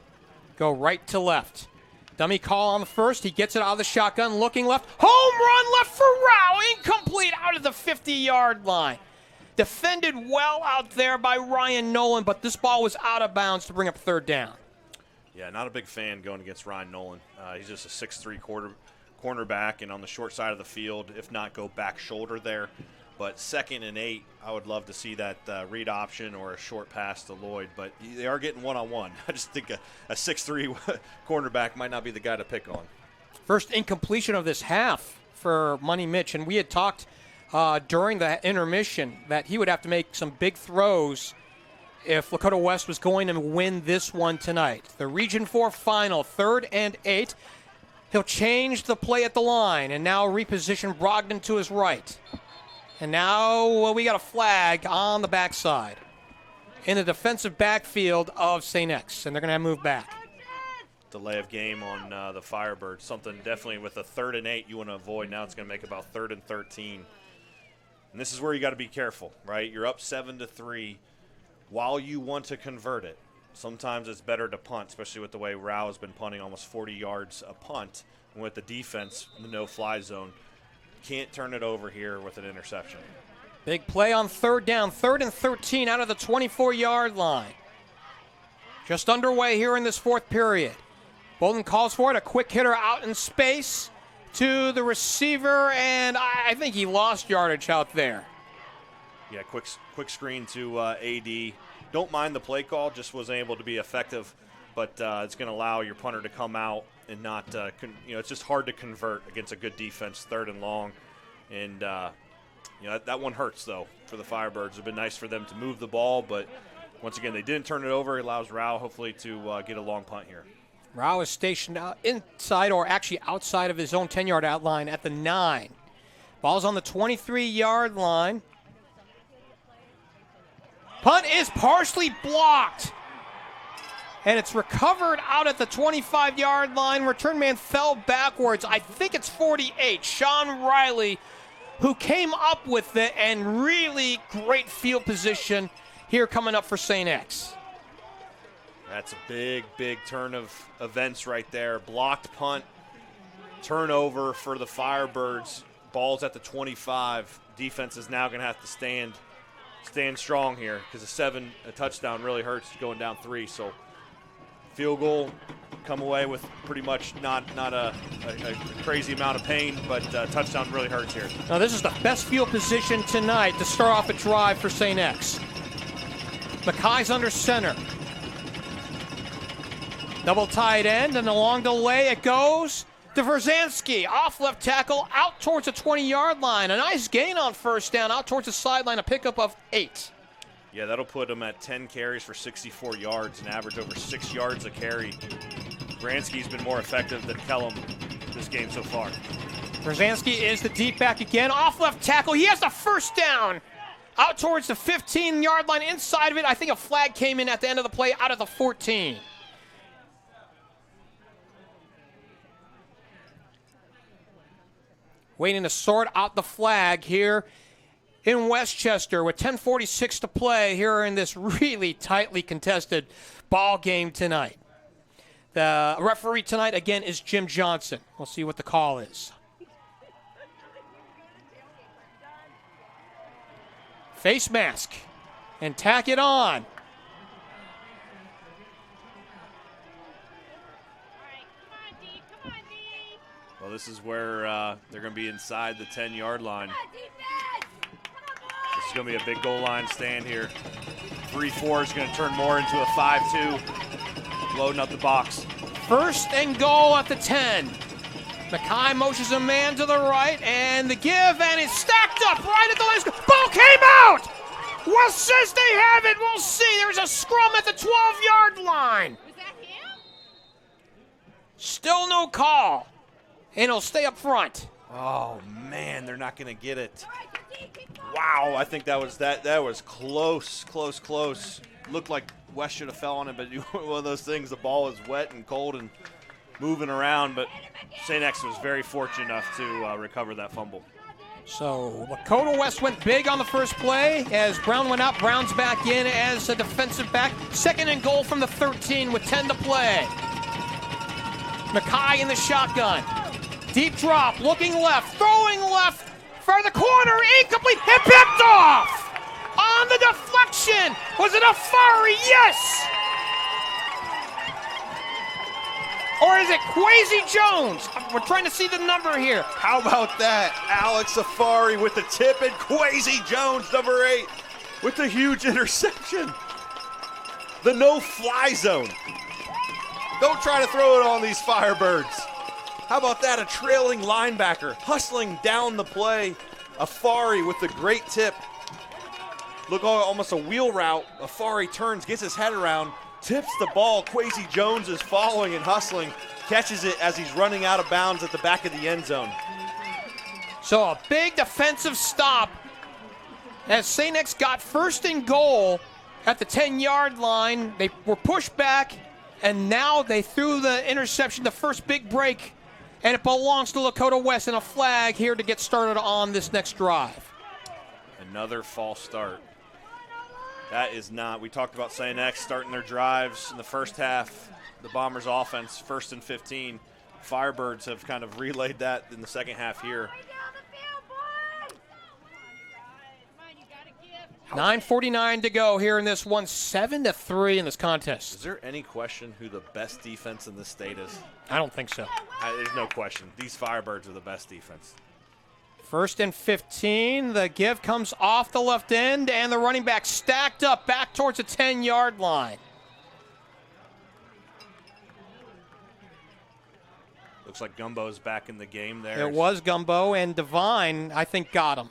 Go right to left. Dummy call on the first. He gets it out of the shotgun, looking left. Home run left for Rao. Incomplete out of the 50-yard line. Defended well out there by Ryan Nolan, but this ball was out of bounds to bring up 3rd down. Yeah, not a big fan going against Ryan Nolan. He's just a 6'3" cornerback, and on the short side of the field, if not go back shoulder there. But 2nd and 8, I would love to see that read option or a short pass to Lloyd. But they are getting one-on-one. I just think a 6'3" cornerback might not be the guy to pick on. First incompletion of this half for Money Mitch, and we had talked during the intermission that he would have to make some big throws if Lakota West was going to win this one tonight. The Region 4 final, 3rd and 8. He'll change the play at the line and now reposition Brogdon to his right. And now we got a flag on the backside in the defensive backfield of St. X, and they're going to move back. Delay of game on the Firebirds, something definitely with a 3rd and 8 you want to avoid. Now it's going to make about 3rd and 13. And this is where you got to be careful, right? You're up 7-3. While you want to convert it, sometimes it's better to punt, especially with the way Rao has been punting almost 40 yards a punt. And with the defense, the no-fly zone, can't turn it over here with an interception. Big play on 3rd down, 3rd and 13 out of the 24-yard line. Just underway here in this 4th period. Bolden calls for it, a quick hitter out in space to the receiver, and I think he lost yardage out there. Yeah, quick screen to AD. Don't mind the play call, just wasn't able to be effective, but it's going to allow your punter to come out and not, it's just hard to convert against a good defense, 3rd and long. And, that one hurts, though, for the Firebirds. It would have been nice for them to move the ball, but once again, they didn't turn it over. It allows Rao, hopefully, to get a long punt here. Rao is stationed inside or actually outside of his own 10-yard outline at the 9. Ball's on the 23-yard line. Punt is partially blocked. And it's recovered out at the 25-yard line. Return man fell backwards. I think it's 48. Sean Riley, who came up with it, and really great field position here coming up for St. X. That's a big turn of events right there. Blocked punt, turnover for the Firebirds. Ball's at the 25. Defense is now going to have to stand strong here because a touchdown really hurts going down 3. So field goal, come away with pretty much not a crazy amount of pain, but touchdown really hurts here. Now this is the best field position tonight to start off a drive for St. X. McCaughey's under center. Double tight end, and along the lay it goes to Verzanski. Off left tackle, out towards the 20-yard line. A nice gain on 1st down, out towards the sideline, a pickup of 8. Yeah, that'll put him at 10 carries for 64 yards, an average over 6 yards a carry. Verzanski's been more effective than Kellum this game so far. Verzanski is the deep back again, off left tackle. He has the 1st down. Out towards the 15-yard line, inside of it. I think a flag came in at the end of the play out of the 14. Waiting to sort out the flag here in Westchester with 10:46 to play here in this really tightly contested ball game tonight. The referee tonight, again, is Jim Johnson. We'll see what the call is. Face mask and tack it on. Well, this is where they're going to be inside the 10-yard line. This is going to be a big goal line stand here. 3-4 is going to turn more into a 5-2, loading up the box. 1st and goal at the 10. McCaughey motions a man to the right, and the give, and it's stacked up right at the line. Ball came out! West says they have it. We'll see. There's a scrum at the 12-yard line. Was that him? Still no call. And he'll stay up front. Oh, man, they're not going to get it. Wow, I think that was close. Looked like West should have fell on it, but one of those things, the ball is wet and cold and moving around, but St. X was very fortunate enough to recover that fumble. So Lakota West went big on the first play. As Brown went out, Brown's back in as a defensive back. 2nd and goal from the 13 with 10 to play. McCaughey in the shotgun. Deep drop, looking left, throwing left for the corner, incomplete, and picked off! On the deflection! Was it a Fari? Yes! Or is it Quasi Jones? We're trying to see the number here. How about that? Alex Safari with the tip and Quasi Jones, number 8, with the huge interception. The no-fly zone. Don't try to throw it on these Firebirds. How about that? A trailing linebacker hustling down the play. Afari with the great tip. Look, almost a wheel route. Afari turns, gets his head around, tips the ball. Quasi Jones is following and hustling, catches it as he's running out of bounds at the back of the end zone. So a big defensive stop as St. X got 1st and goal at the 10-yard line. They were pushed back, and now they threw the interception, the first big break, and it belongs to Lakota West, and a flag here to get started on this next drive. Another false start. That is not, we talked about St. X starting their drives in the first half. The Bombers offense, 1st and 15. Firebirds have kind of relayed that in the second half here. 9:49 to go here in this one, 7-3 in this contest. Is there any question who the best defense in this state is? I don't think so. There's no question. These Firebirds are the best defense. 1st and 15. The give comes off the left end, and the running back stacked up back towards the 10-yard line. Looks like Gumbo's back in the game there. It was Gumbo, and Devine, I think, got him.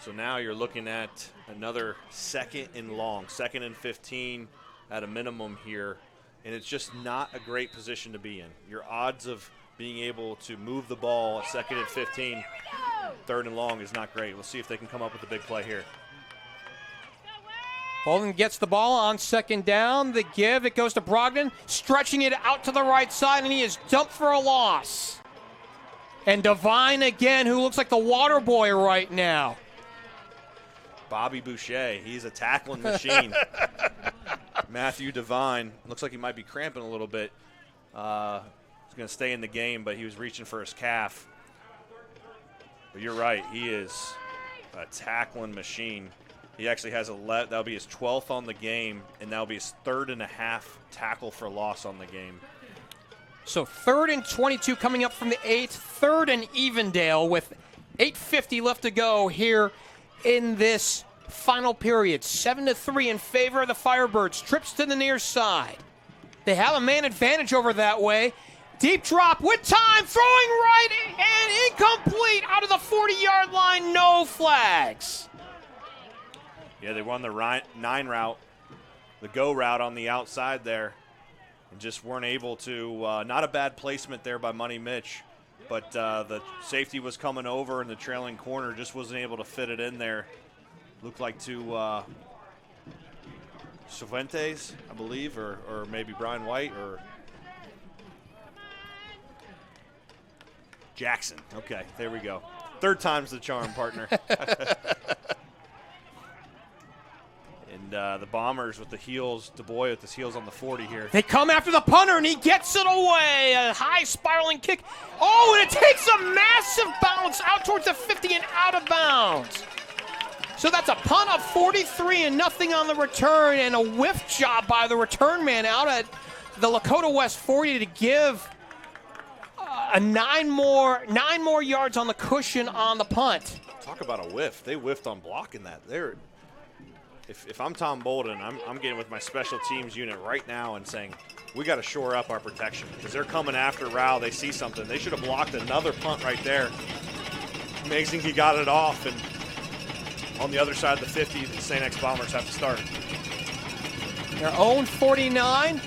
So now you're looking at another 2nd and long, 2nd and 15 at a minimum here, and it's just not a great position to be in. Your odds of being able to move the ball at 2nd and 15, 3rd and long is not great. We'll see if they can come up with a big play here. Bolden gets the ball on 2nd down. The give, it goes to Brogdon, stretching it out to the right side, and he is dumped for a loss. And Devine again, who looks like the water boy right now. Bobby Boucher, he's a tackling machine. Matthew Devine, looks like he might be cramping a little bit. He's going to stay in the game, but he was reaching for his calf. But you're right, he is a tackling machine. He actually has that'll be his 12th on the game, and that'll be his 3rd and a half tackle for loss on the game. So 3rd and 22 coming up from the 8th, 3rd and Evendale with 8:50 left to go here in this final period. 7-3 in favor of the Firebirds. Trips to the near side. They have a man advantage over that way. Deep drop with time, throwing right and incomplete out of the 40-yard line. No flags. Yeah, they run the 9 route, the go route on the outside there, and just weren't able to. Not a bad placement there by Money Mitch, but the safety was coming over, and the trailing corner just wasn't able to fit it in there. Looked like to Cervantes, I believe, or maybe Brian White or Jackson. Okay, there we go. 3rd time's the charm, partner. And the Bombers with the heels, DuBois with his heels on the 40 here. They come after the punter, and he gets it away. A high spiraling kick. Oh, and it takes a massive bounce out towards the 50 and out of bounds. So that's a punt of 43 and nothing on the return, and a whiff job by the return man out at the Lakota West 40 to give nine more yards on the cushion on the punt. Talk about a whiff. They whiffed on blocking that. If I'm Tom Bolden, I'm getting with my special teams unit right now and saying, we got to shore up our protection because they're coming after Rao. They see something. They should have blocked another punt right there. Amazing he got it off, and on the other side of the 50, the St. X Bombers have to start. Their own 49,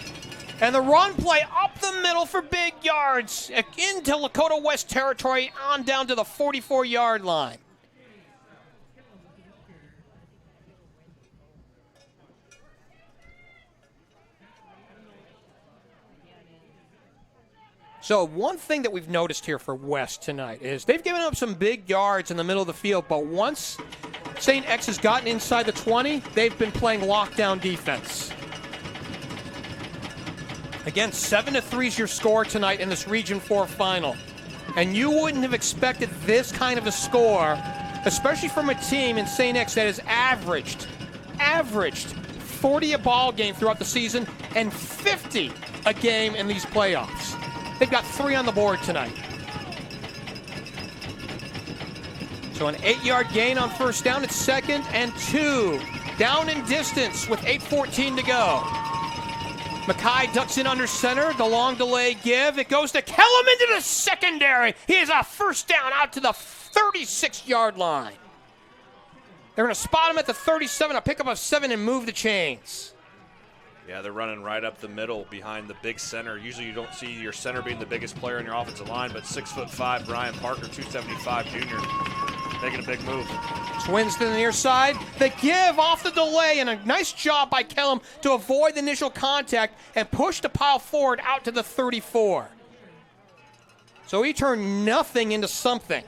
and the run play up the middle for big yards into Lakota West territory on down to the 44-yard line. So one thing that we've noticed here for West tonight is they've given up some big yards in the middle of the field, but once St. X has gotten inside the 20, they've been playing lockdown defense. Again, 7-3 is your score tonight in this Region 4 final. And you wouldn't have expected this kind of a score, especially from a team in St. X that has averaged 40 a ball game throughout the season and 50 a game in these playoffs. They've got 3 on the board tonight. So an 8-yard gain on first down. It's 2nd and 2. Down in distance with 8:14 to go. McCaughey ducks in under center. The long delay give. It goes to Kellum into the secondary. He has a first down out to the 36-yard line. They're going to spot him at the 37, a pickup of 7, and move the chains. Yeah, they're running right up the middle behind the big center. Usually you don't see your center being the biggest player in your offensive line, but 6'5", Brian Parker, 275 junior, making a big move. Twins to the near side. The give off the delay, and a nice job by Kellum to avoid the initial contact and push the pile forward out to the 34. So he turned nothing into something.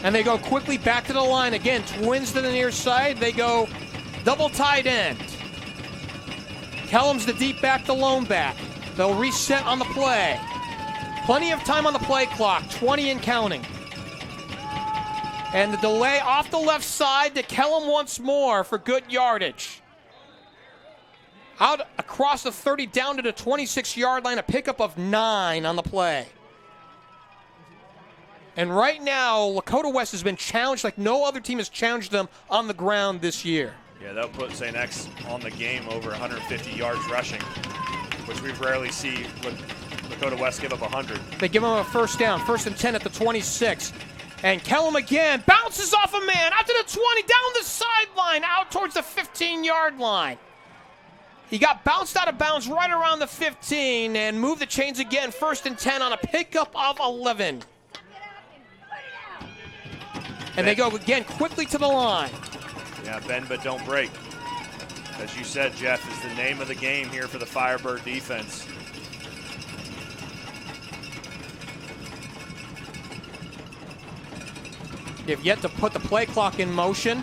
And they go quickly back to the line. Again, twins to the near side. They go double tight end. Kellum's the deep back, the lone back. They'll reset on the play. Plenty of time on the play clock, 20 and counting. And the delay off the left side to Kellum once more for good yardage. Out across the 30 down to the 26-yard line, a pickup of 9 on the play. And right now, Lakota West has been challenged like no other team has challenged them on the ground this year. Yeah, that'll put St. X on the game over 150 yards rushing, which we rarely see Lakota West give up 100. They give them a first down, 1st and 10 at the 26. And Kellum again bounces off a man out to the 20, down the sideline, out towards the 15-yard line. He got bounced out of bounds right around the 15 and moved the chains again, 1st and 10 on a pickup of 11. And they go again quickly to the line. Yeah, bend but don't break. As you said, Jeff, is the name of the game here for the Firebird defense. They've yet to put the play clock in motion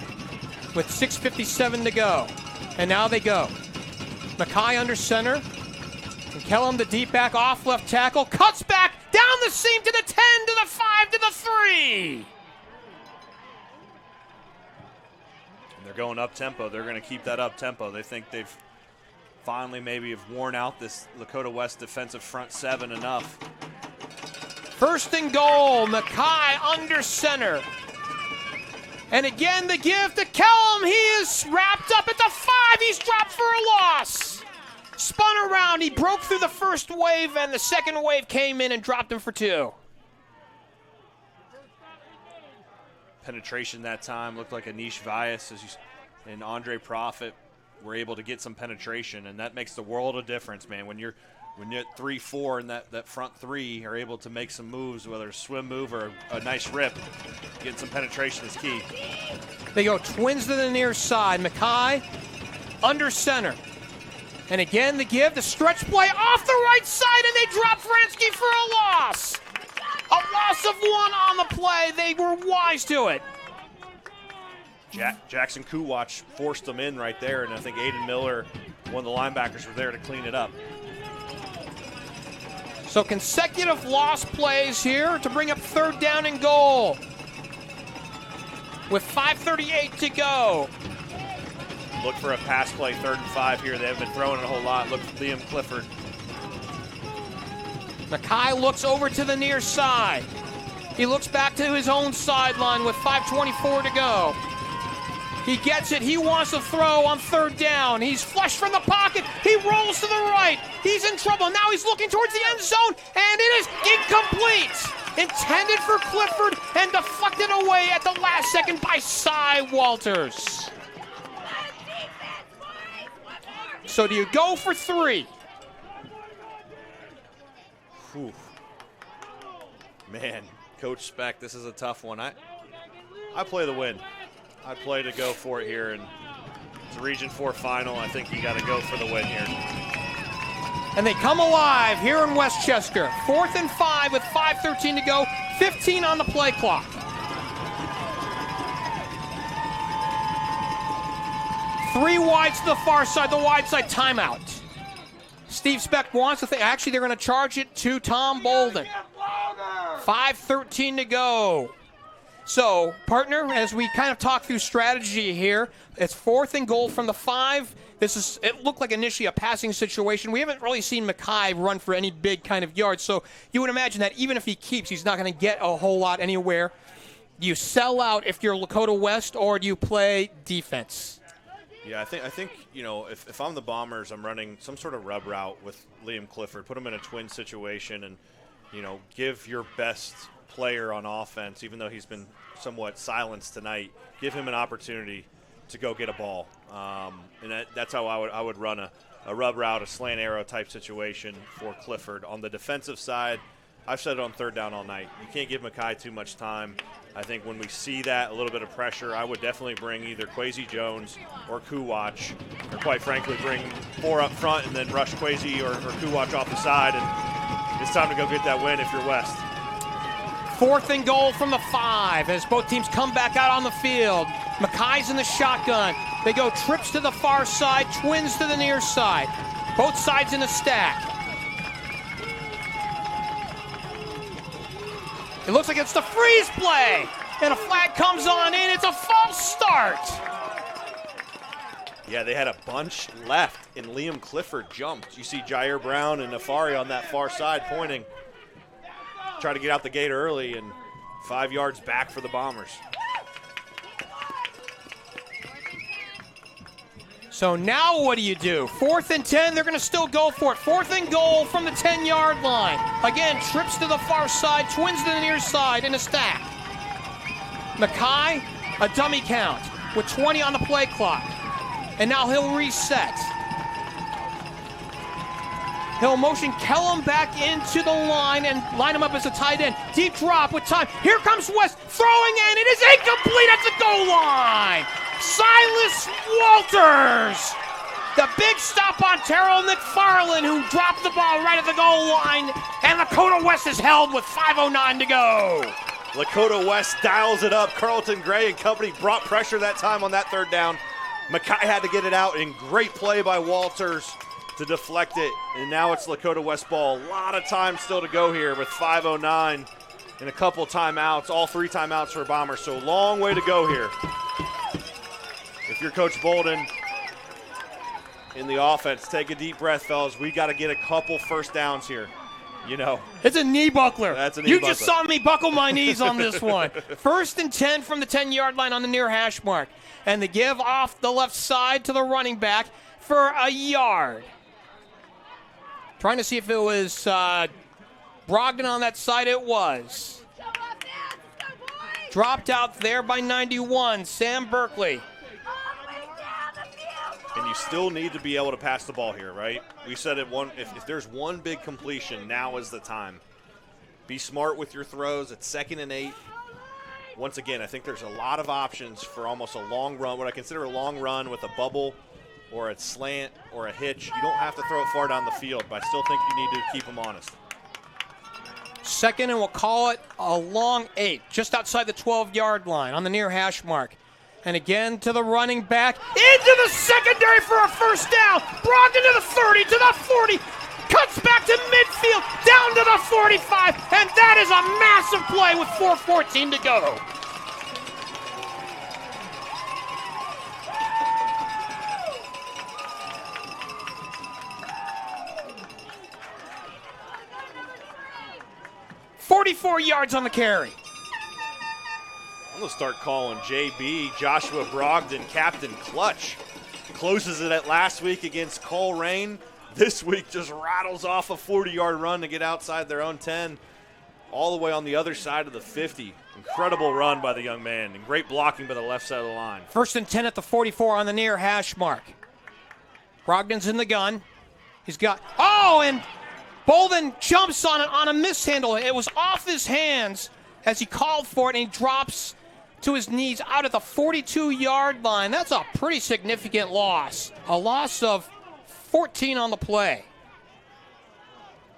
with 6:57 to go. And now they go. McCaughey under center. And Kellum, the deep back off left tackle, cuts back down the seam to the 10, to the 5, to the 3. They're going up tempo. They're going to keep that up tempo. They think they've finally maybe have worn out this Lakota West defensive front 7 enough. 1st and goal. McCaughey under center. And again, the give to Kellum. He is wrapped up at the 5. He's dropped for a loss. Spun around. He broke through the first wave, and the second wave came in and dropped him for 2. Penetration that time looked like Anish Vyas and Andre Profit were able to get some penetration, and that makes the world of difference, man. When you're at 3-4 and that front 3 are able to make some moves, whether it's a swim move or a nice rip, getting some penetration is key. They go twins to the near side. McCaughey under center. And again, the give, the stretch play off the right side, and they drop Fransky for a loss. A loss of 1 on the play. They were wise to it. Jackson Kuwatch forced them in right there, and I think Aiden Miller, one of the linebackers, were there to clean it up. So consecutive loss plays here to bring up 3rd down and goal. With 5:38 to go. Look for a pass play, 3rd and 5 here. They haven't been throwing it a whole lot. Look for Liam Clifford. McCaughey looks over to the near side. He looks back to his own sideline with 5:24 to go. He gets it. He wants to throw on 3rd down. He's flushed from the pocket. He rolls to the right. He's in trouble. Now he's looking towards the end zone, and it is incomplete. intended for Clifford and deflected away at the last second by Cy Walters. So do you go for 3? Whew. Man, Coach Speck, this is a tough one. I play the win. I play to go for it here, and it's a Region 4 final. I think you got to go for the win here. And they come alive here in Westchester. 4th and 5 with 5:13 to go, 15 on the play clock. Three wides to the far side, the wide side timeout. Steve Speck wants to think, actually they're going to charge it to Tom Bolden. 5:13 to go. So, partner, as we kind of talk through strategy here, it's 4th and goal from the 5. It looked like initially a passing situation. We haven't really seen McCaughey run for any big kind of yards, so you would imagine that even if he keeps, he's not going to get a whole lot anywhere. Do you sell out if you're Lakota West, or do you play defense? Yeah, I think you know, if I'm the Bombers, I'm running some sort of rub route with Liam Clifford, put him in a twin situation, and you know, give your best player on offense, even though he's been somewhat silenced tonight, give him an opportunity to go get a ball. And that's how I would run a rub route, a slant arrow type situation for Clifford. On the defensive side, I've said it on 3rd down all night. You can't give McCaughey too much time. I think when we see that, a little bit of pressure, I would definitely bring either Kwesi Jones or Kuwatch, or quite frankly, bring 4 up front and then rush Kwesi or Kuwatch off the side. And it's time to go get that win if you're West. 4th and goal from the 5 as both teams come back out on the field. McCaughey's in the shotgun. They go trips to the far side, twins to the near side. Both sides in a stack. It looks like it's the freeze play, and a flag comes on in. It's a false start. Yeah, they had a bunch left, and Liam Clifford jumped. You see Jair Brown and Nafari on that far side pointing. Try to get out the gate early, and 5 yards back for the Bombers. So now what do you do? 4th and 10, they're going to still go for it. 4th and goal from the 10-yard line. Again, trips to the far side, twins to the near side in a stack. McCaughey, a dummy count with 20 on the play clock. And now he'll reset. He'll motion Kellum back into the line and line him up as a tight end. Deep drop with time. Here comes West throwing in. It is incomplete at the goal line. Silas Walters. The big stop on Terrell McFarland, who dropped the ball right at the goal line. And Lakota West is held with 5:09 to go. Lakota West dials it up. Carlton Gray and company brought pressure that time on that 3rd down. McCaughey had to get it out, and great play by Walters to deflect it, and now it's Lakota West ball. A lot of time still to go here with 5:09 and a couple timeouts, all 3 timeouts for Bombers, so long way to go here. If you're Coach Bolden in the offense, take a deep breath, fellas. We got to get a couple first downs here. You know. It's a knee buckler. That's a knee buckler. buckler. You just saw me buckle my knees on this one. 1st and 10 from the 10-yard line on the near hash mark. And the give off the left side to the running back for a yard. Trying to see if it was Brogdon on that side. It was. Dropped out there by 91, Sam Berkeley. And you still need to be able to pass the ball here, right? We said it if there's one big completion, now is the time. Be smart with your throws. It's 2nd and 8. Once again, I think there's a lot of options for almost a long run, what I consider a long run with a bubble or a slant or a hitch. You don't have to throw it far down the field, but I still think you need to keep them honest. 2nd, and we'll call it a long 8, just outside the 12-yard line on the near hash mark. And again to the running back, into the secondary for a first down. Brogdon to the 30, to the 40, cuts back to midfield, down to the 45, and that is a massive play with 4:14 to go. "44 yards on the carry." I'm going to start calling JB, Joshua Brogdon, Captain Clutch. Closes it at last week against Coleraine. This week just rattles off a 40-yard run to get outside their own 10. all the way on the other side of the 50. Incredible run by the young man, and great blocking by the left side of the line. 1st and 10 at the 44 on the near hash mark. Brogdon's in the gun. He's got, and Bolden jumps on it on a mishandle. It was off his hands as he called for it, and he drops to his knees out at the 42-yard line. That's a pretty significant loss. A loss of 14 on the play.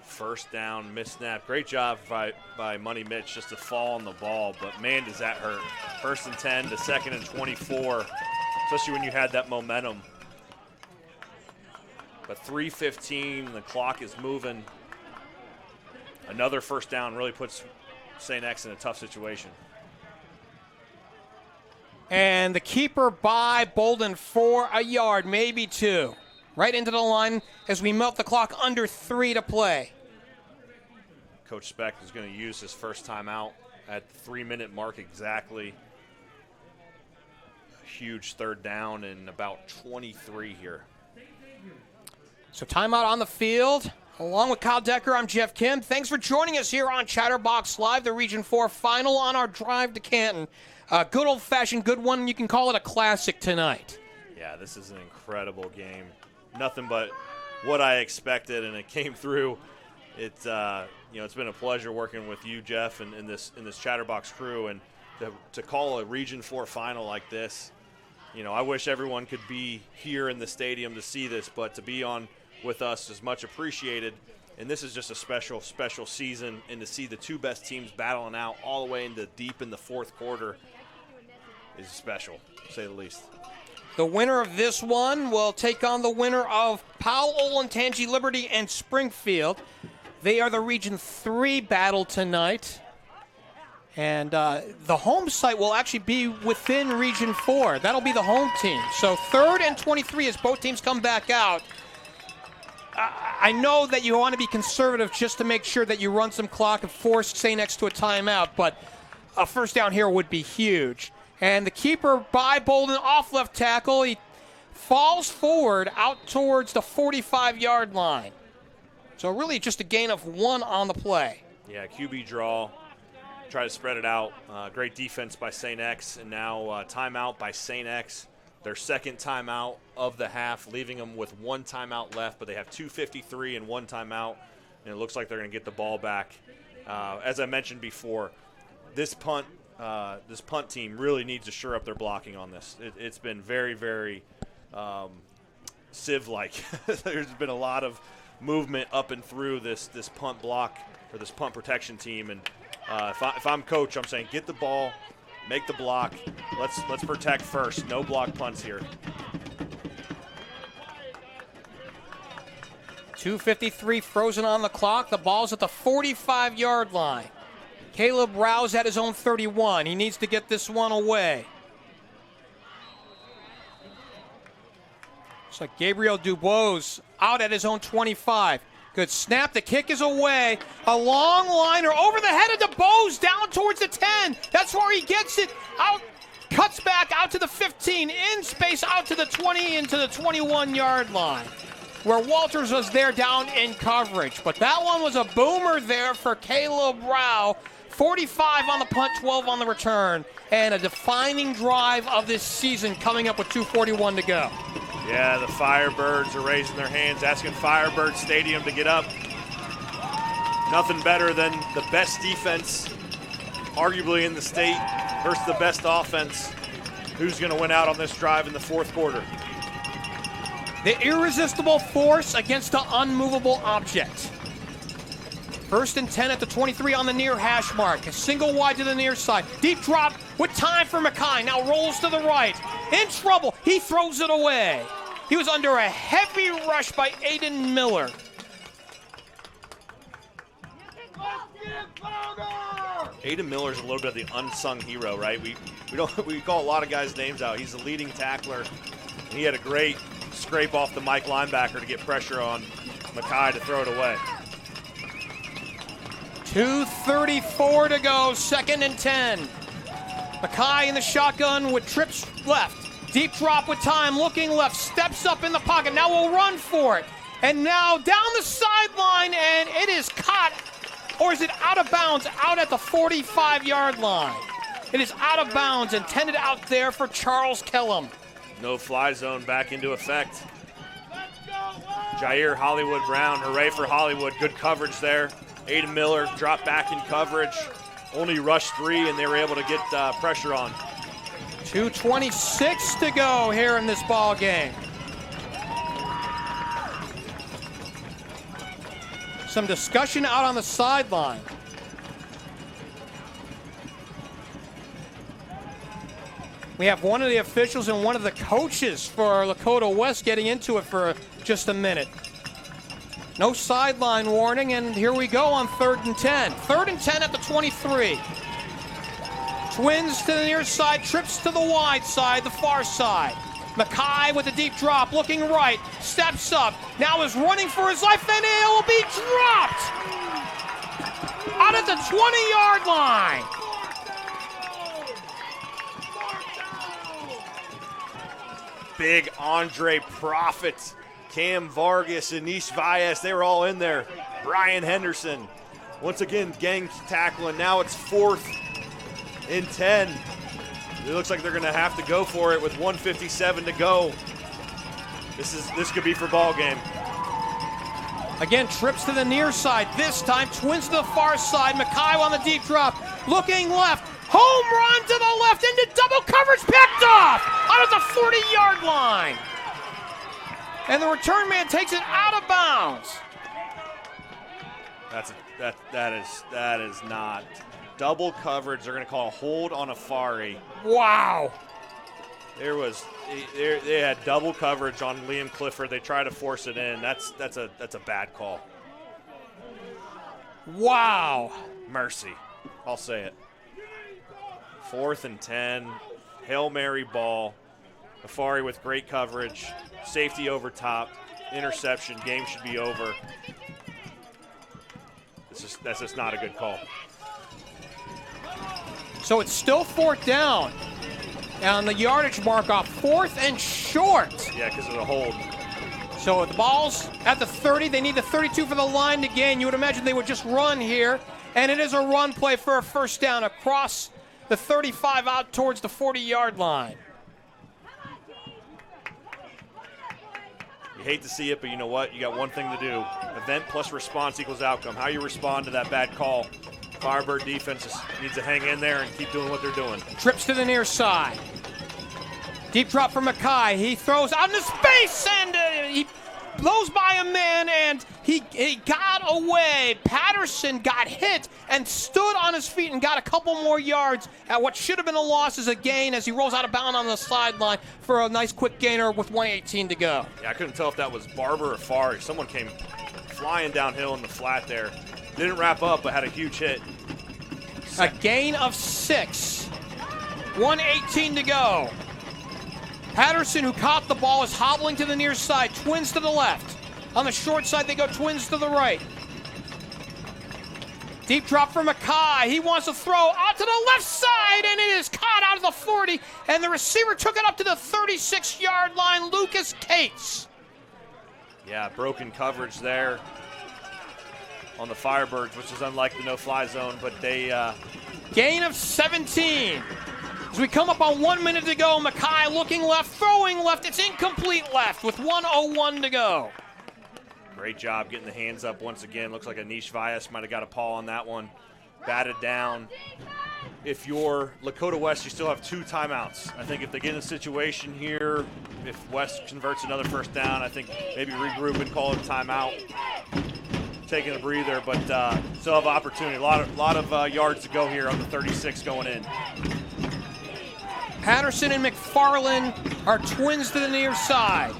First down, missed snap. Great job by Money Mitch just to fall on the ball, but man, does that hurt. 1st and 10 to 2nd and 24, especially when you had that momentum. But 3:15, the clock is moving. Another first down really puts St. X in a tough situation. And the keeper by Bolden for a yard, maybe 2. Right into the line as we melt the clock under 3 to play. Coach Speck is going to use his first timeout at the 3-minute mark exactly. A huge 3rd down and about 23 here. So timeout on the field. Along with Kyle Decker, I'm Geoff Kim. Thanks for joining us here on Chatterbox Live, the Region 4 final on our drive to Canton. Good old-fashioned, good one. You can call it a classic tonight. Yeah, this is an incredible game. Nothing but what I expected, and it came through. It's it's been a pleasure working with you, Jeff, and this Chatterbox crew, and to call a Region 4 final like this. I wish everyone could be here in the stadium to see this, but to be on with us is much appreciated. And this is just a special, special season, and to see the 2 best teams battling out all the way into deep in the 4th quarter is special, to say the least. The winner of this one will take on the winner of Powell, Olentangy, Liberty, and Springfield. They are the Region 3 battle tonight. And the home site will actually be within Region 4. That'll be the home team. So 3rd and 23 as both teams come back out. I know that you want to be conservative just to make sure that you run some clock and force St. X to a timeout, but a first down here would be huge. And the keeper by Bolden off left tackle. He falls forward out towards the 45-yard line. So really just a gain of 1 on the play. Yeah, QB draw. Try to spread it out. Great defense by St. X, and now timeout by St. X. Their 2nd timeout of the half, leaving them with 1 timeout left, but they have 2:53 and 1 timeout, and it looks like they're going to get the ball back. As I mentioned before, this punt team really needs to shore up their blocking on this. It's been very, very sieve-like. There's been a lot of movement up and through this punt block or this punt protection team, and if I'm coach, I'm saying get the ball, make the block. Let's protect first. No block punts here. 2:53 frozen on the clock. The ball's at the 45-yard line. Caleb Rouse at his own 31. He needs to get this one away. Looks like Gabriel Dubois out at his own 25. Good snap. The kick is away. A long liner over the head of DeBose down towards the 10. That's where he gets it. Out, cuts back out to the 15. In space out to the 20 and to the 21-yard line, where Walters was there down in coverage. But that one was a boomer there for Caleb Rao. 45 on the punt, 12 on the return. And a defining drive of this season coming up with 2:41 to go. Yeah, the Firebirds are raising their hands, asking Firebird Stadium to get up. Nothing better than the best defense, arguably in the state, versus the best offense. Who's going to win out on this drive in the 4th quarter? The irresistible force against the unmovable object. 1st and 10 at the 23 on the near hash mark. A single wide to the near side. Deep drop with time for McCaughey. Now rolls to the right. In trouble. He throws it away. He was under a heavy rush by Aiden Miller. Aiden Miller's a little bit of the unsung hero, right? We call a lot of guys' names out. He's the leading tackler. He had a great scrape off the Mike linebacker to get pressure on McCaughey to throw it away. 2:34 to go, 2nd and 10. McCaughey in the shotgun with trips left. Deep drop with time, looking left, steps up in the pocket. Now we'll run for it. And now down the sideline, and it is caught or is it out of bounds out at the 45-yard line? It is out of bounds, intended out there for Charles Kellum. No-fly zone back into effect. Jair Hollywood Brown, hooray for Hollywood. Good coverage there. Aiden Miller dropped back in coverage. Only rushed 3, and they were able to get pressure on. 2:26 to go here in this ball game. Some discussion out on the sideline. We have one of the officials and one of the coaches for Lakota West getting into it for just a minute. No sideline warning, and here we go on 3rd and 10. 3rd and 10 at the 23. Twins to the near side, trips to the wide side, the far side. McCaughey with a deep drop, looking right, steps up, now is running for his life, and it will be dropped out at the 20-yard line. Big Andre Prophet, Cam Vargas, Anish Valles, they were all in there. Brian Henderson, once again, gang tackling. Now it's 4th and 10. It looks like they're going to have to go for it with 1:57 to go. This could be for ball game. Again, trips to the near side. This time, twins to the far side. McCaughey on the deep drop, looking left. Home run to the left into double coverage, picked off out of the 40-yard line. And the return man takes it out of bounds. That is not double coverage. They're going to call a hold on Afari. Wow. They had double coverage on Liam Clifford. They tried to force it in. That's a bad call. Wow. Mercy. I'll say it. 4th and 10. Hail Mary ball. Afari with great coverage. Safety over top. Interception. Game should be over. That's just not a good call. So it's still 4th down. And the yardage mark off 4th and short. Yeah, because of the hold. So the ball's at the 30. They need the 32 for the line to gain. You would imagine they would just run here. And it is a run play for a first down across the 35 out towards the 40-yard line. You hate to see it, but you know what? You got one thing to do. Event plus response equals outcome. How you respond to that bad call. Firebird defense needs to hang in there and keep doing what they're doing. Trips to the near side. Deep drop for McCaughey. He throws out into space, and he blows by a man, and he got away. Patterson got hit and stood on his feet and got a couple more yards at what should have been a loss as a gain as he rolls out of bounds on the sideline for a nice quick gainer with 1:18 to go. Yeah, I couldn't tell if that was Barber or Fari. Someone came flying downhill in the flat there. Didn't wrap up, but had a huge hit. A gain of 6. 1:18 to go. Patterson, who caught the ball, is hobbling to the near side. Twins to the left. On the short side, they go twins to the right. Deep drop for McCaughey. He wants to throw out to the left side, and it is caught out of the 40, and the receiver took it up to the 36-yard line, Lucas Cates. Yeah, broken coverage there on the Firebirds, which is unlike the no-fly zone, but they... Gain of 17. As we come up on 1 minute to go, McCaughey looking left, throwing left. It's incomplete left with 1:01 to go. Great job getting the hands up once again. Looks like Anish Valles might have got a paw on that one. Batted down. If you're Lakota West, you still have 2 timeouts. I think if they get in a situation here, if West converts another first down, I think maybe regroup and call it a timeout. Taking a breather, but still have opportunity. A lot of yards to go here on the 36 going in. Patterson and McFarland are twins to the near side.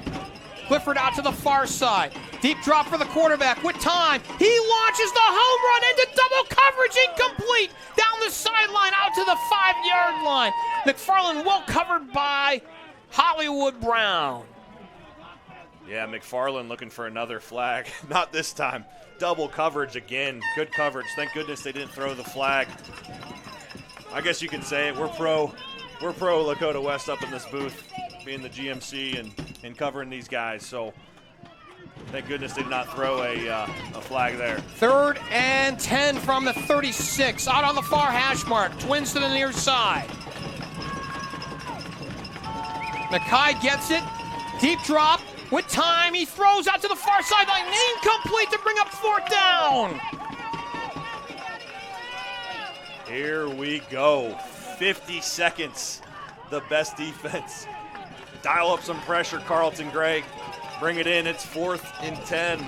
Clifford out to the far side. Deep drop for the quarterback with time. He launches the home run into double coverage, incomplete. Down the sideline out to the 5-yard line. McFarland well covered by Hollywood Brown. Yeah, McFarland looking for another flag. Not this time. Double coverage again. Good coverage. Thank goodness they didn't throw the flag. I guess you can say it. We're pro Lakota West up in this booth, being the GMC and covering these guys. So Thank goodness they did not throw a flag there. 3rd and 10 from the 36. Out on the far hash mark. Twins to the near side. McCaughey gets it. Deep drop with time. He throws out to the far sideline. Incomplete to bring up 4th down. Here we go. 50 seconds. The best defense. Dial up some pressure, Carlton Gray. Bring it in. It's 4th and 10.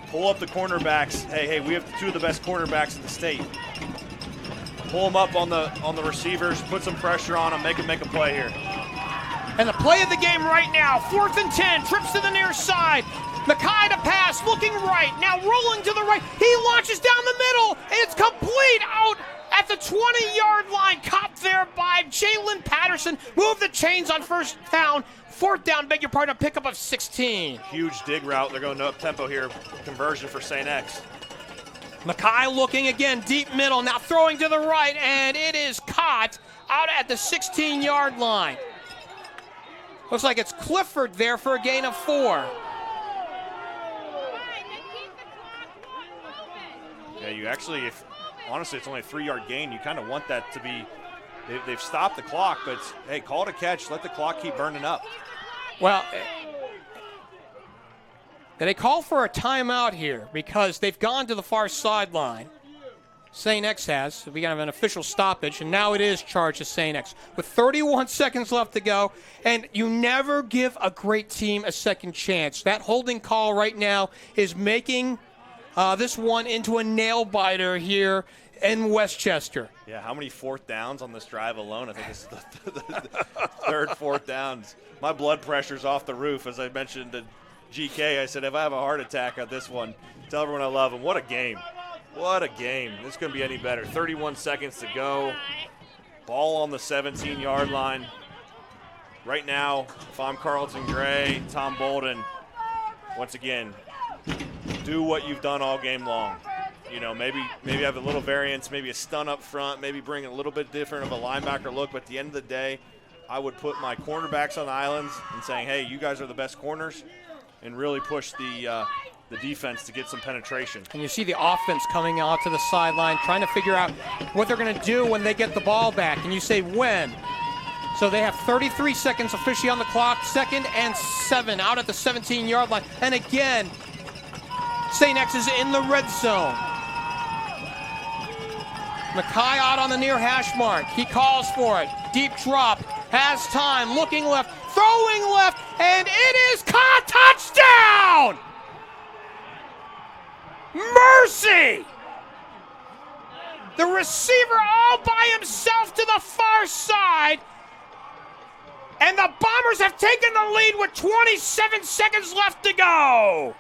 Pull up the cornerbacks. Hey, we have 2 of the best cornerbacks in the state. Pull them up on the receivers. Put some pressure on them. Make them make a play here. And the play of the game right now. 4th and 10. Trips to the near side. McCaughey to pass. Looking right. Now rolling to the right. He launches down the middle. And it's complete out at the 20-yard line. Caught there by Jalen Patterson. Move the chains on 1st down. 4th down, beg your pardon, a pickup of 16. Huge dig route. They're going up tempo here. Conversion for St. X. McCaughey looking again, deep middle, now throwing to the right, and it is caught out at the 16-yard line. Looks like it's Clifford there for a gain of 4. Yeah, you actually, honestly, it's only a 3-yard gain. You kind of want that to be, they've stopped the clock, but hey, call it a catch. Let the clock keep burning up. Well, they call for a timeout here because they've gone to the far sideline. St. X has. We have an official stoppage, and now it is charged to St. X with 31 seconds left to go. And you never give a great team a second chance. That holding call right now is making this one into a nail-biter here in Westchester. Yeah, how many 4th downs on this drive alone? I think it's the 3rd, 4th downs. My blood pressure's off the roof. As I mentioned to GK, I said, if I have a heart attack on this one, tell everyone I love them. What a game. What a game. This couldn't be any better. 31 seconds to go. Ball on the 17-yard line. Right now, if I'm Carlton Gray, Tom Bolden, once again, do what you've done all game long. You know, maybe have a little variance, maybe a stun up front, maybe bring a little bit different of a linebacker look. But at the end of the day, I would put my cornerbacks on the islands and saying, hey, you guys are the best corners, and really push the defense to get some penetration. And you see the offense coming out to the sideline, trying to figure out what they're going to do when they get the ball back. And you say when. So they have 33 seconds officially on the clock, 2nd and 7 out at the 17-yard line. And again, St. X is in the red zone. McCaughey out on the near hash mark. He calls for it. Deep drop. Has time. Looking left. Throwing left. And it is caught. Touchdown! Mercy! The receiver all by himself to the far side. And the Bombers have taken the lead with 27 seconds left to go.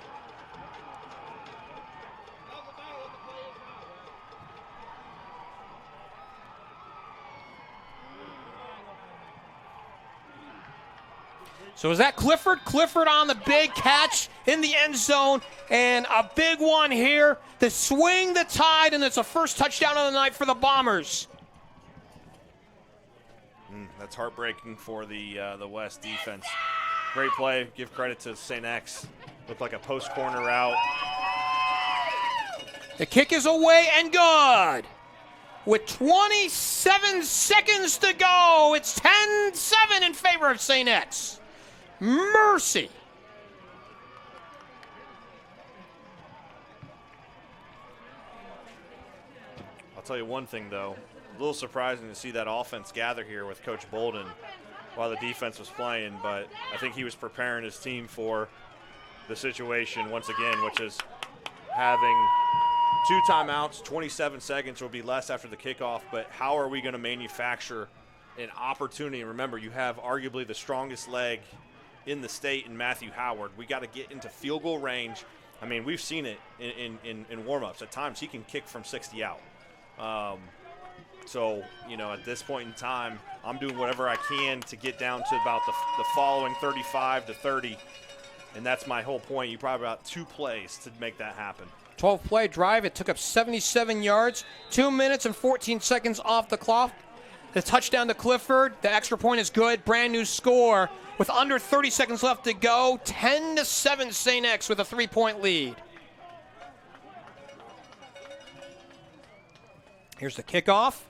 So is that Clifford? Clifford on the big catch in the end zone, and a big one here to swing the tide, and it's a first touchdown of the night for the Bombers. That's heartbreaking for the West defense. Great play. Give credit to St. X. Looked like a post corner route. The kick is away and good. With 27 seconds to go, it's 10-7 in favor of St. X. Mercy. I'll tell you one thing, though. A little surprising to see that offense gather here with Coach Bolden while the defense was playing, but I think he was preparing his team for the situation once again, which is having 2 timeouts, 27 seconds will be less after the kickoff, but how are we going to manufacture an opportunity? And remember, you have arguably the strongest leg in the state in Matthew Howard. We got to get into field goal range. I mean, we've seen it in warm-ups. At times, he can kick from 60 out. So, you know, at this point in time, I'm doing whatever I can to get down to about the following 35 to 30, and that's my whole point. You probably about 2 plays to make that happen. 12-play drive. It took up 77 yards, 2 minutes and 14 seconds off the clock. The touchdown to Clifford. The extra point is good. Brand new score. with under 30 seconds left to go. 10-7 St. X with a 3-point lead. Here's the kickoff.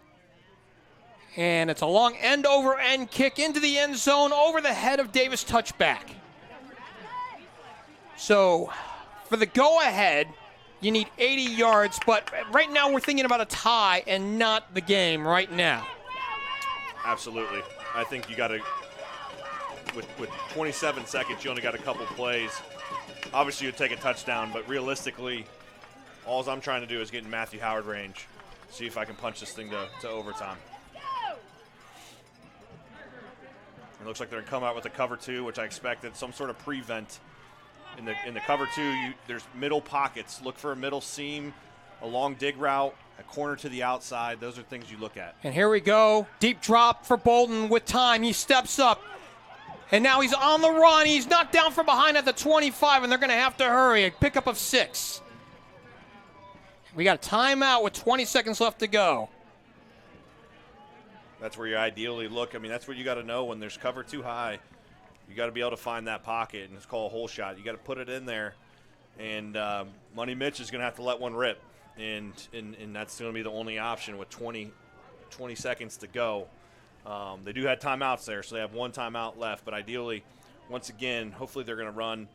And it's a long end-over-end kick into the end zone over the head of Davis, touchback. So for the go-ahead, you need 80 yards, but right now we're thinking about a tie and not the game right now. Absolutely. I think you got to, with 27 seconds, you only got a couple plays. Obviously, you'd take a touchdown, but realistically, all I'm trying to do is get in Matthew Howard range, see if I can punch this thing to overtime. It looks like they're going to come out with a cover 2, which I expected, some sort of prevent. In the cover 2, there's middle pockets. Look for a middle seam, a long dig route, a corner to the outside. Those are things you look at. And here we go. Deep drop for Bolden with time. He steps up. And now he's on the run. He's knocked down from behind at the 25, and they're going to have to hurry. A pickup of 6. We got a timeout with 20 seconds left to go. That's where you ideally look. I mean, that's what you got to know when there's cover too high. You got to be able to find that pocket, and it's called a hole shot. You got to put it in there, and Money Mitch is going to have to let one rip, and that's going to be the only option with 20 seconds to go. They do have timeouts there, so they have one timeout left, but ideally, once again, hopefully they're going to run,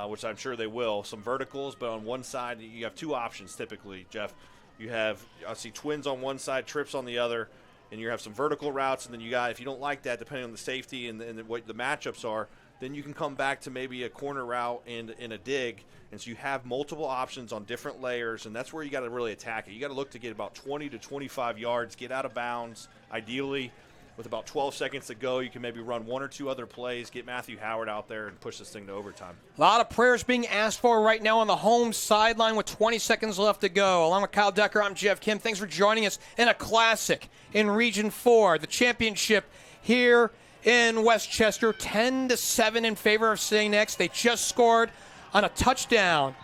which I'm sure they will, some verticals, but on one side, you have 2 options typically, Jeff. You have, I see twins on one side, trips on the other, and you have some vertical routes, and then you got, if you don't like that, depending on the safety and what the matchups are, then you can come back to maybe a corner route and a dig, and so you have multiple options on different layers, and that's where you got to really attack it. You got to look to get about 20 to 25 yards, get out of bounds. Ideally, with about 12 seconds to go, you can maybe run 1 or 2 other plays, get Matthew Howard out there, and push this thing to overtime. A lot of prayers being asked for right now on the home sideline with 20 seconds left to go. Along with Kyle Decker, I'm Geoff Kim. Thanks for joining us in a classic in Region 4, the championship here in Westchester. 10-7 in favor of St. X. They just scored on a touchdown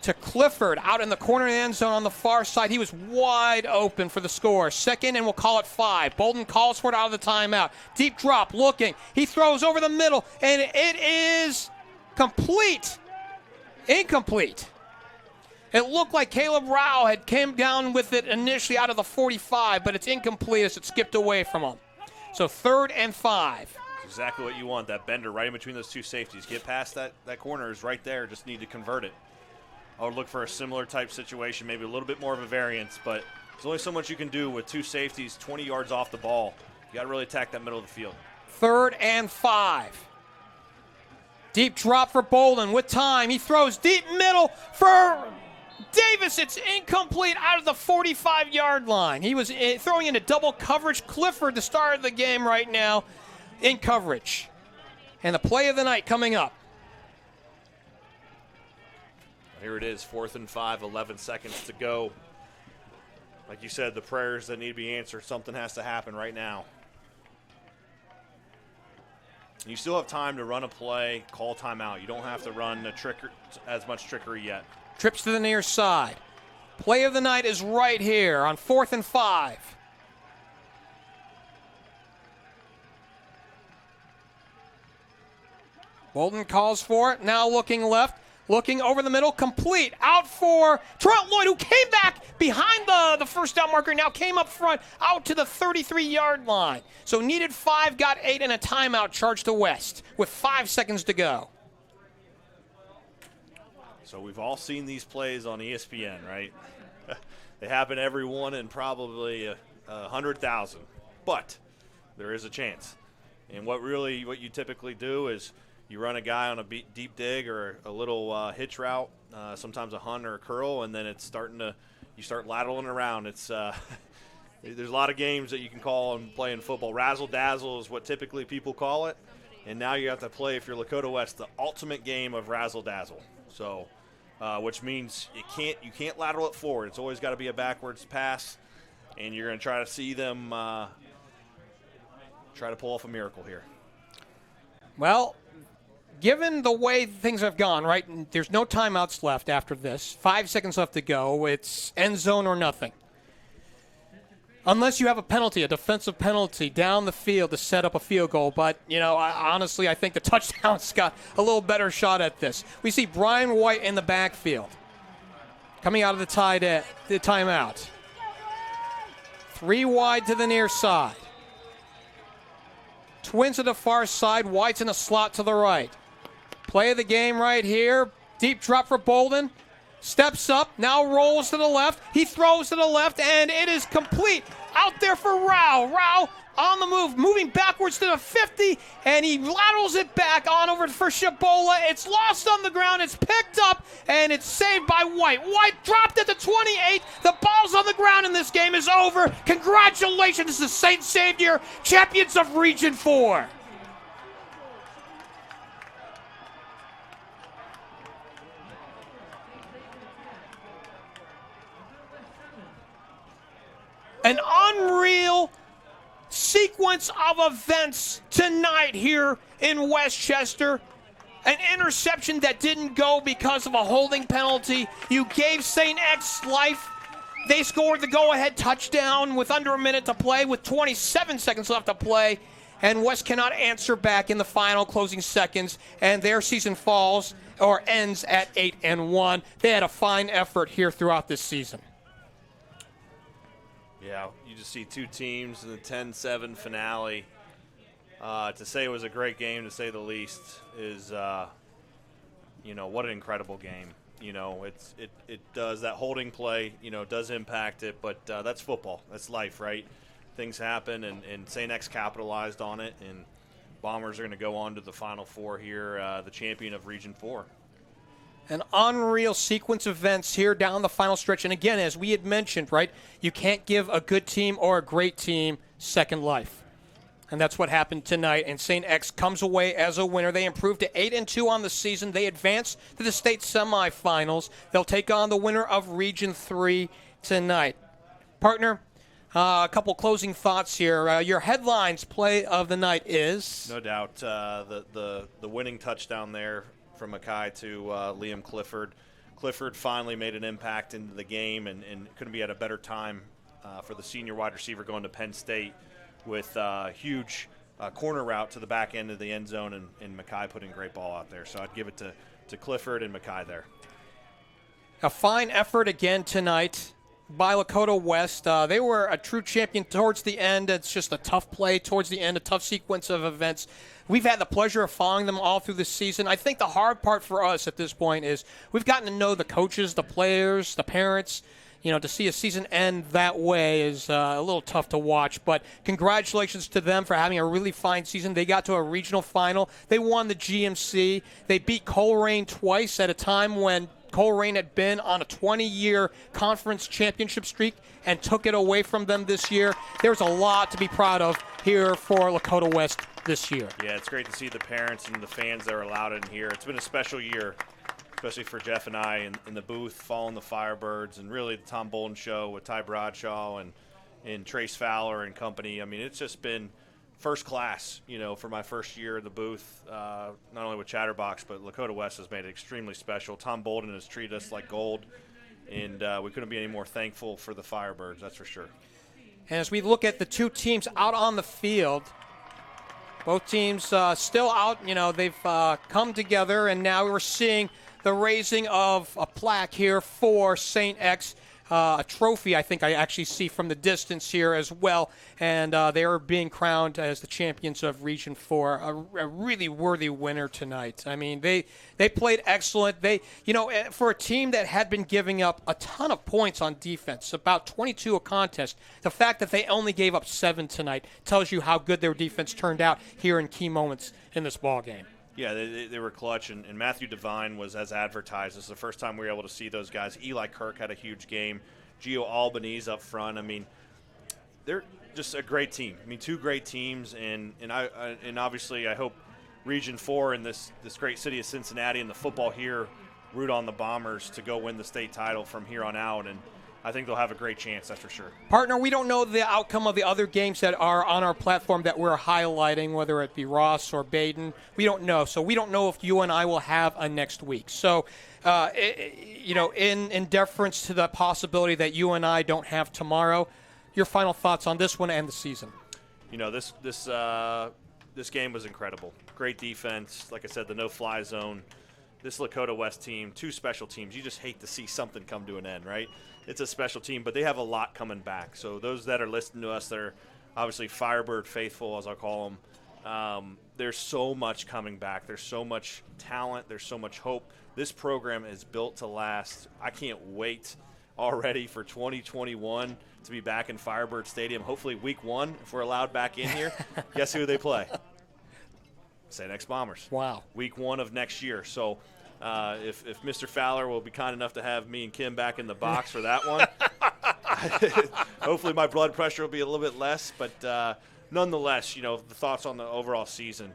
to Clifford out in the corner of the end zone on the far side. He was wide open for the score. Second, and we'll call it 5. Bolden calls for it out of the timeout. Deep drop, looking. He throws over the middle, and it is complete. Incomplete. It looked like Caleb Rao had came down with it initially out of the 45, but it's incomplete as it skipped away from him. So 3rd and 5. Exactly what you want, that bender right in between those 2 safeties. Get past that corner is right there, just need to convert it. I would look for a similar type situation, maybe a little bit more of a variance, but there's only so much you can do with 2 safeties 20 yards off the ball. You got to really attack that middle of the field. 3rd and 5. Deep drop for Bolden with time. He throws deep middle for Davis. It's incomplete out of the 45-yard line. He was throwing into double coverage. Clifford, the star of the game right now, in coverage. And the play of the night coming up. Here it is, 4th and 5, 11 seconds to go. Like you said, the prayers that need to be answered, something has to happen right now. You still have time to run a play, call timeout. You don't have to run as much trickery yet. Trips to the near side. Play of the night is right here on 4th and 5. Bolden calls for it, now looking left. Looking over the middle, complete, out for Trent Lloyd, who came back behind the first down marker, now came up front, out to the 33-yard line. So needed 5, got 8, and a timeout charged to West with 5 seconds to go. So we've all seen these plays on ESPN, right? They happen every one in probably 100,000, but there is a chance. And what you typically do is you run a guy on a deep dig or a little hitch route, sometimes a hunt or a curl, and then it's you start lateraling around. It's there's a lot of games that you can call and play in football. Razzle-dazzle is what typically people call it, and now you have to play, if you're Lakota West, the ultimate game of razzle-dazzle. So, which means you can't lateral it forward. It's always got to be a backwards pass, and you're going to try to see them try to pull off a miracle here. Well, given the way things have gone, right, there's no timeouts left after this. 5 seconds left to go. It's end zone or nothing. Unless you have a penalty, a defensive penalty down the field to set up a field goal. But, honestly, I think the touchdown's got a little better shot at this. We see Brian White in the backfield coming out of the timeout. 3 wide to the near side. Twins to the far side. White's in the slot to the right. Play of the game right here. Deep drop for Bolden. Steps up, now rolls to the left. He throws to the left, and it is complete. Out there for Rao. Rao on the move, moving backwards to the 50, and he laterals it back on over for Shabola. It's lost on the ground. It's picked up, and it's saved by White. White dropped at the 28. The ball's on the ground, and this game is over. Congratulations to St. Xavier, champions of Region 4. An unreal sequence of events tonight here in Westchester. An interception that didn't go because of a holding penalty. You gave St. X life. They scored the go-ahead touchdown with under a minute to play, with 27 seconds left to play. And West cannot answer back in the final closing seconds, and their season ends at 8-1. They had a fine effort here throughout this season. Yeah, you just see two teams in the 10-7 finale. To say it was a great game, to say the least, is, what an incredible game. It does, that holding play, does impact it, but that's football. That's life, right? Things happen, and St. X capitalized on it, and Bombers are going to go on to the Final Four here, the champion of Region 4. An unreal sequence of events here down the final stretch. And again, as we had mentioned, right, you can't give a good team or a great team second life. And that's what happened tonight. And St. X comes away as a winner. They improved to 8-2 on the season. They advance to the state semifinals. They'll take on the winner of Region 3 tonight. Partner, a couple closing thoughts here. Your headlines play of the night is? No doubt the winning touchdown there from McCaughey to Liam Clifford. Clifford finally made an impact into the game and couldn't be at a better time for the senior wide receiver going to Penn State with a huge corner route to the back end of the end zone, and McCaughey putting a great ball out there. So I'd give it to Clifford and McCaughey there. A fine effort again tonight by Lakota West. They were a true champion towards the end. It's just a tough play towards the end, a tough sequence of events. We've had the pleasure of following them all through the season. I think the hard part for us at this point is we've gotten to know the coaches, the players, the parents. To see a season end that way is a little tough to watch. But congratulations to them for having a really fine season. They got to a regional final. They won the GMC. They beat Coleraine twice at a time when Coleraine had been on a 20-year conference championship streak and took it away from them this year. There's a lot to be proud of here for Lakota West this year. Yeah, it's great to see the parents and the fans that are allowed in here. It's been a special year, especially for Geoff and I in the booth, following the Firebirds, and really the Tom Bolden show with Ty Bradshaw and Trace Fowler and company. I mean, it's just been first class, for my first year in the booth, not only with Chatterbox, but Lakota West has made it extremely special. Tom Bolden has treated us like gold, and we couldn't be any more thankful for the Firebirds, that's for sure. And as we look at the two teams out on the field, both teams still out. They've come together, and now we're seeing the raising of a plaque here for St. X. A trophy, I think I actually see from the distance here as well. And they are being crowned as the champions of Region 4. A really worthy winner tonight. I mean, they played excellent. They, for a team that had been giving up a ton of points on defense, about 22 a contest, the fact that they only gave up 7 tonight tells you how good their defense turned out here in key moments in this ball game. Yeah, they were clutch, and Matthew Devine was as advertised. This is the first time we were able to see those guys. Eli Kirk had a huge game. Gio Albanese up front. I mean, they're just a great team. I mean, two great teams, and obviously I hope Region 4 in this great city of Cincinnati and the football here root on the Bombers to go win the state title from here on out, and I think they'll have a great chance, that's for sure. Partner, we don't know the outcome of the other games that are on our platform that we're highlighting, whether it be Ross or Baden. We don't know. So we don't know if you and I will have a next week. So, in deference to the possibility that you and I don't have tomorrow, your final thoughts on this one and the season. You know, this game was incredible. Great defense. Like I said, the no-fly zone. This Lakota West team, 2 special teams. You just hate to see something come to an end, right? It's a special team, but they have a lot coming back. So those that are listening to us, they're obviously Firebird faithful, as I call them. There's so much coming back. There's so much talent. There's so much hope. This program is built to last. I can't wait already for 2021 to be back in Firebird Stadium. Hopefully week 1, if we're allowed back in here. Guess who they play? St. X Bombers. Wow. Week 1 of next year. So if Mr. Fowler will be kind enough to have me and Kim back in the box for that one, hopefully my blood pressure will be a little bit less. But nonetheless, you know, the thoughts on the overall season.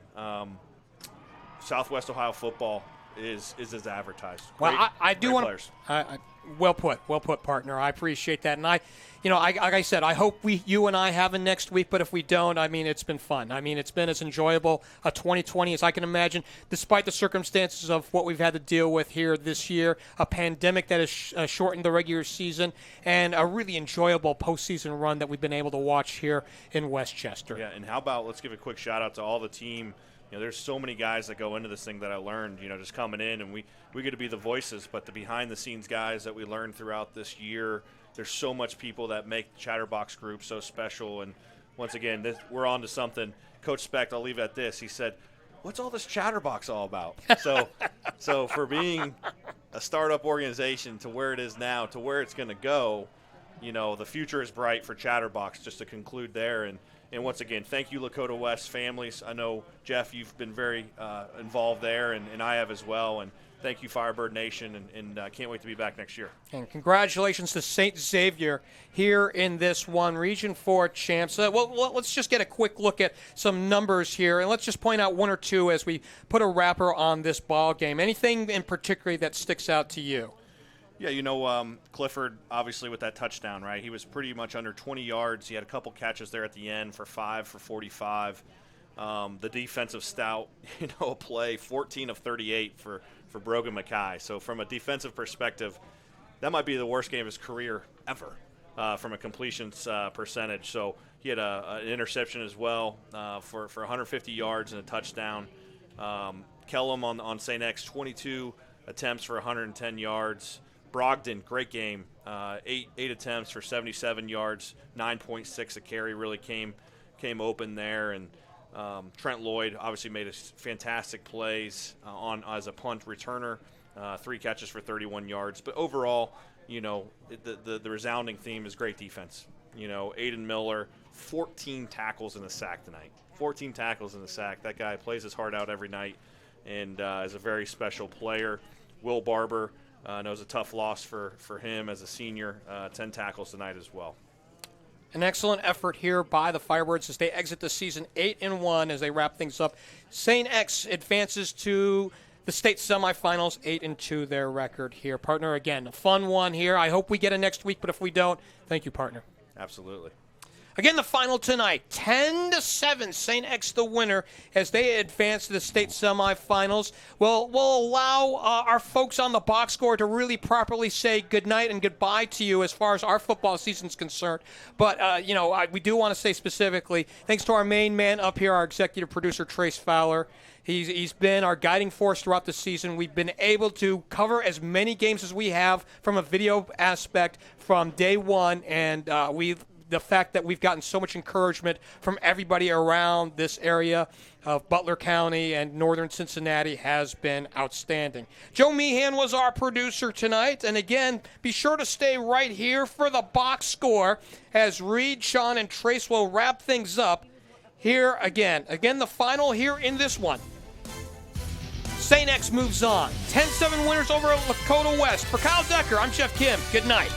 Southwest Ohio football is as advertised. Well, I do want to. Well put, partner. I appreciate that, and like I said, I hope you and I have a next week. But if we don't, I mean, it's been fun. I mean, it's been as enjoyable a 2020 as I can imagine, despite the circumstances of what we've had to deal with here this year, a pandemic that has shortened the regular season, and a really enjoyable postseason run that we've been able to watch here in Westchester. Yeah, and how about let's give a quick shout out to all the team. You know, there's so many guys that go into this thing that I learned, you know, just coming in, and we get to be the voices, but the behind-the-scenes guys that we learned throughout this year, there's so much people that make the Chatterbox Group so special. And once again, we're on to something. Coach Specht, I'll leave it at this. He said, what's all this Chatterbox all about? So for being a startup organization to where it is now, to where it's going to go, you know, the future is bright for Chatterbox, just to conclude there. And once again, thank you, Lakota West families. I know, Geoff, you've been very involved there, and I have as well. And thank you, Firebird Nation, and can't wait to be back next year. And congratulations to St. Xavier here in this one, Region 4 champs. Well, let's just get a quick look at some numbers here, and let's just point out one or two as we put a wrapper on this ball game. Anything in particular that sticks out to you? Yeah, you know, Clifford, obviously, with that touchdown, right? He was pretty much under 20 yards. He had a couple catches there at the end for 5 for 45. The defensive stout, you know, play 14 of 38 for Brogan McCaughey. So from a defensive perspective, that might be the worst game of his career ever from a completions percentage. So he had an interception as well for 150 yards and a touchdown. Kellum on St. X, 22 attempts for 110 yards. Brogdon, great game, 8 attempts for 77 yards, 9.6 a carry, really came open there. And Trent Lloyd obviously made fantastic plays as a punt returner, 3 catches for 31 yards. But overall, you know, the resounding theme is great defense. You know, Aiden Miller, 14 tackles and a sack tonight. 14 tackles and a sack. That guy plays his heart out every night and is a very special player. Will Barber, knows a tough loss for him as a senior, 10 tackles tonight as well. An excellent effort here by the Firebirds as they exit the season 8-1 as they wrap things up. St. X advances to the state semifinals, 8-2 their record here. Partner, again, a fun one here. I hope we get it next week, but if we don't, thank you, partner. Absolutely. Again, the final tonight, 10-7, St. X the winner as they advance to the state semifinals. We'll allow our folks on the box score to really properly say goodnight and goodbye to you as far as our football season's concerned. But, we do want to say specifically, thanks to our main man up here, our executive producer, Trace Fowler. He's been our guiding force throughout the season. We've been able to cover as many games as we have from a video aspect from day one, and the fact that we've gotten so much encouragement from everybody around this area of Butler County and northern Cincinnati has been outstanding. Joe Meehan was our producer tonight, and again, be sure to stay right here for the box score as Reed, Sean, and Trace will wrap things up here again. Again, the final here in this one. St. X moves on. 10-7 winners over Lakota West. For Kyle Decker, I'm Geoff Kim. Good night.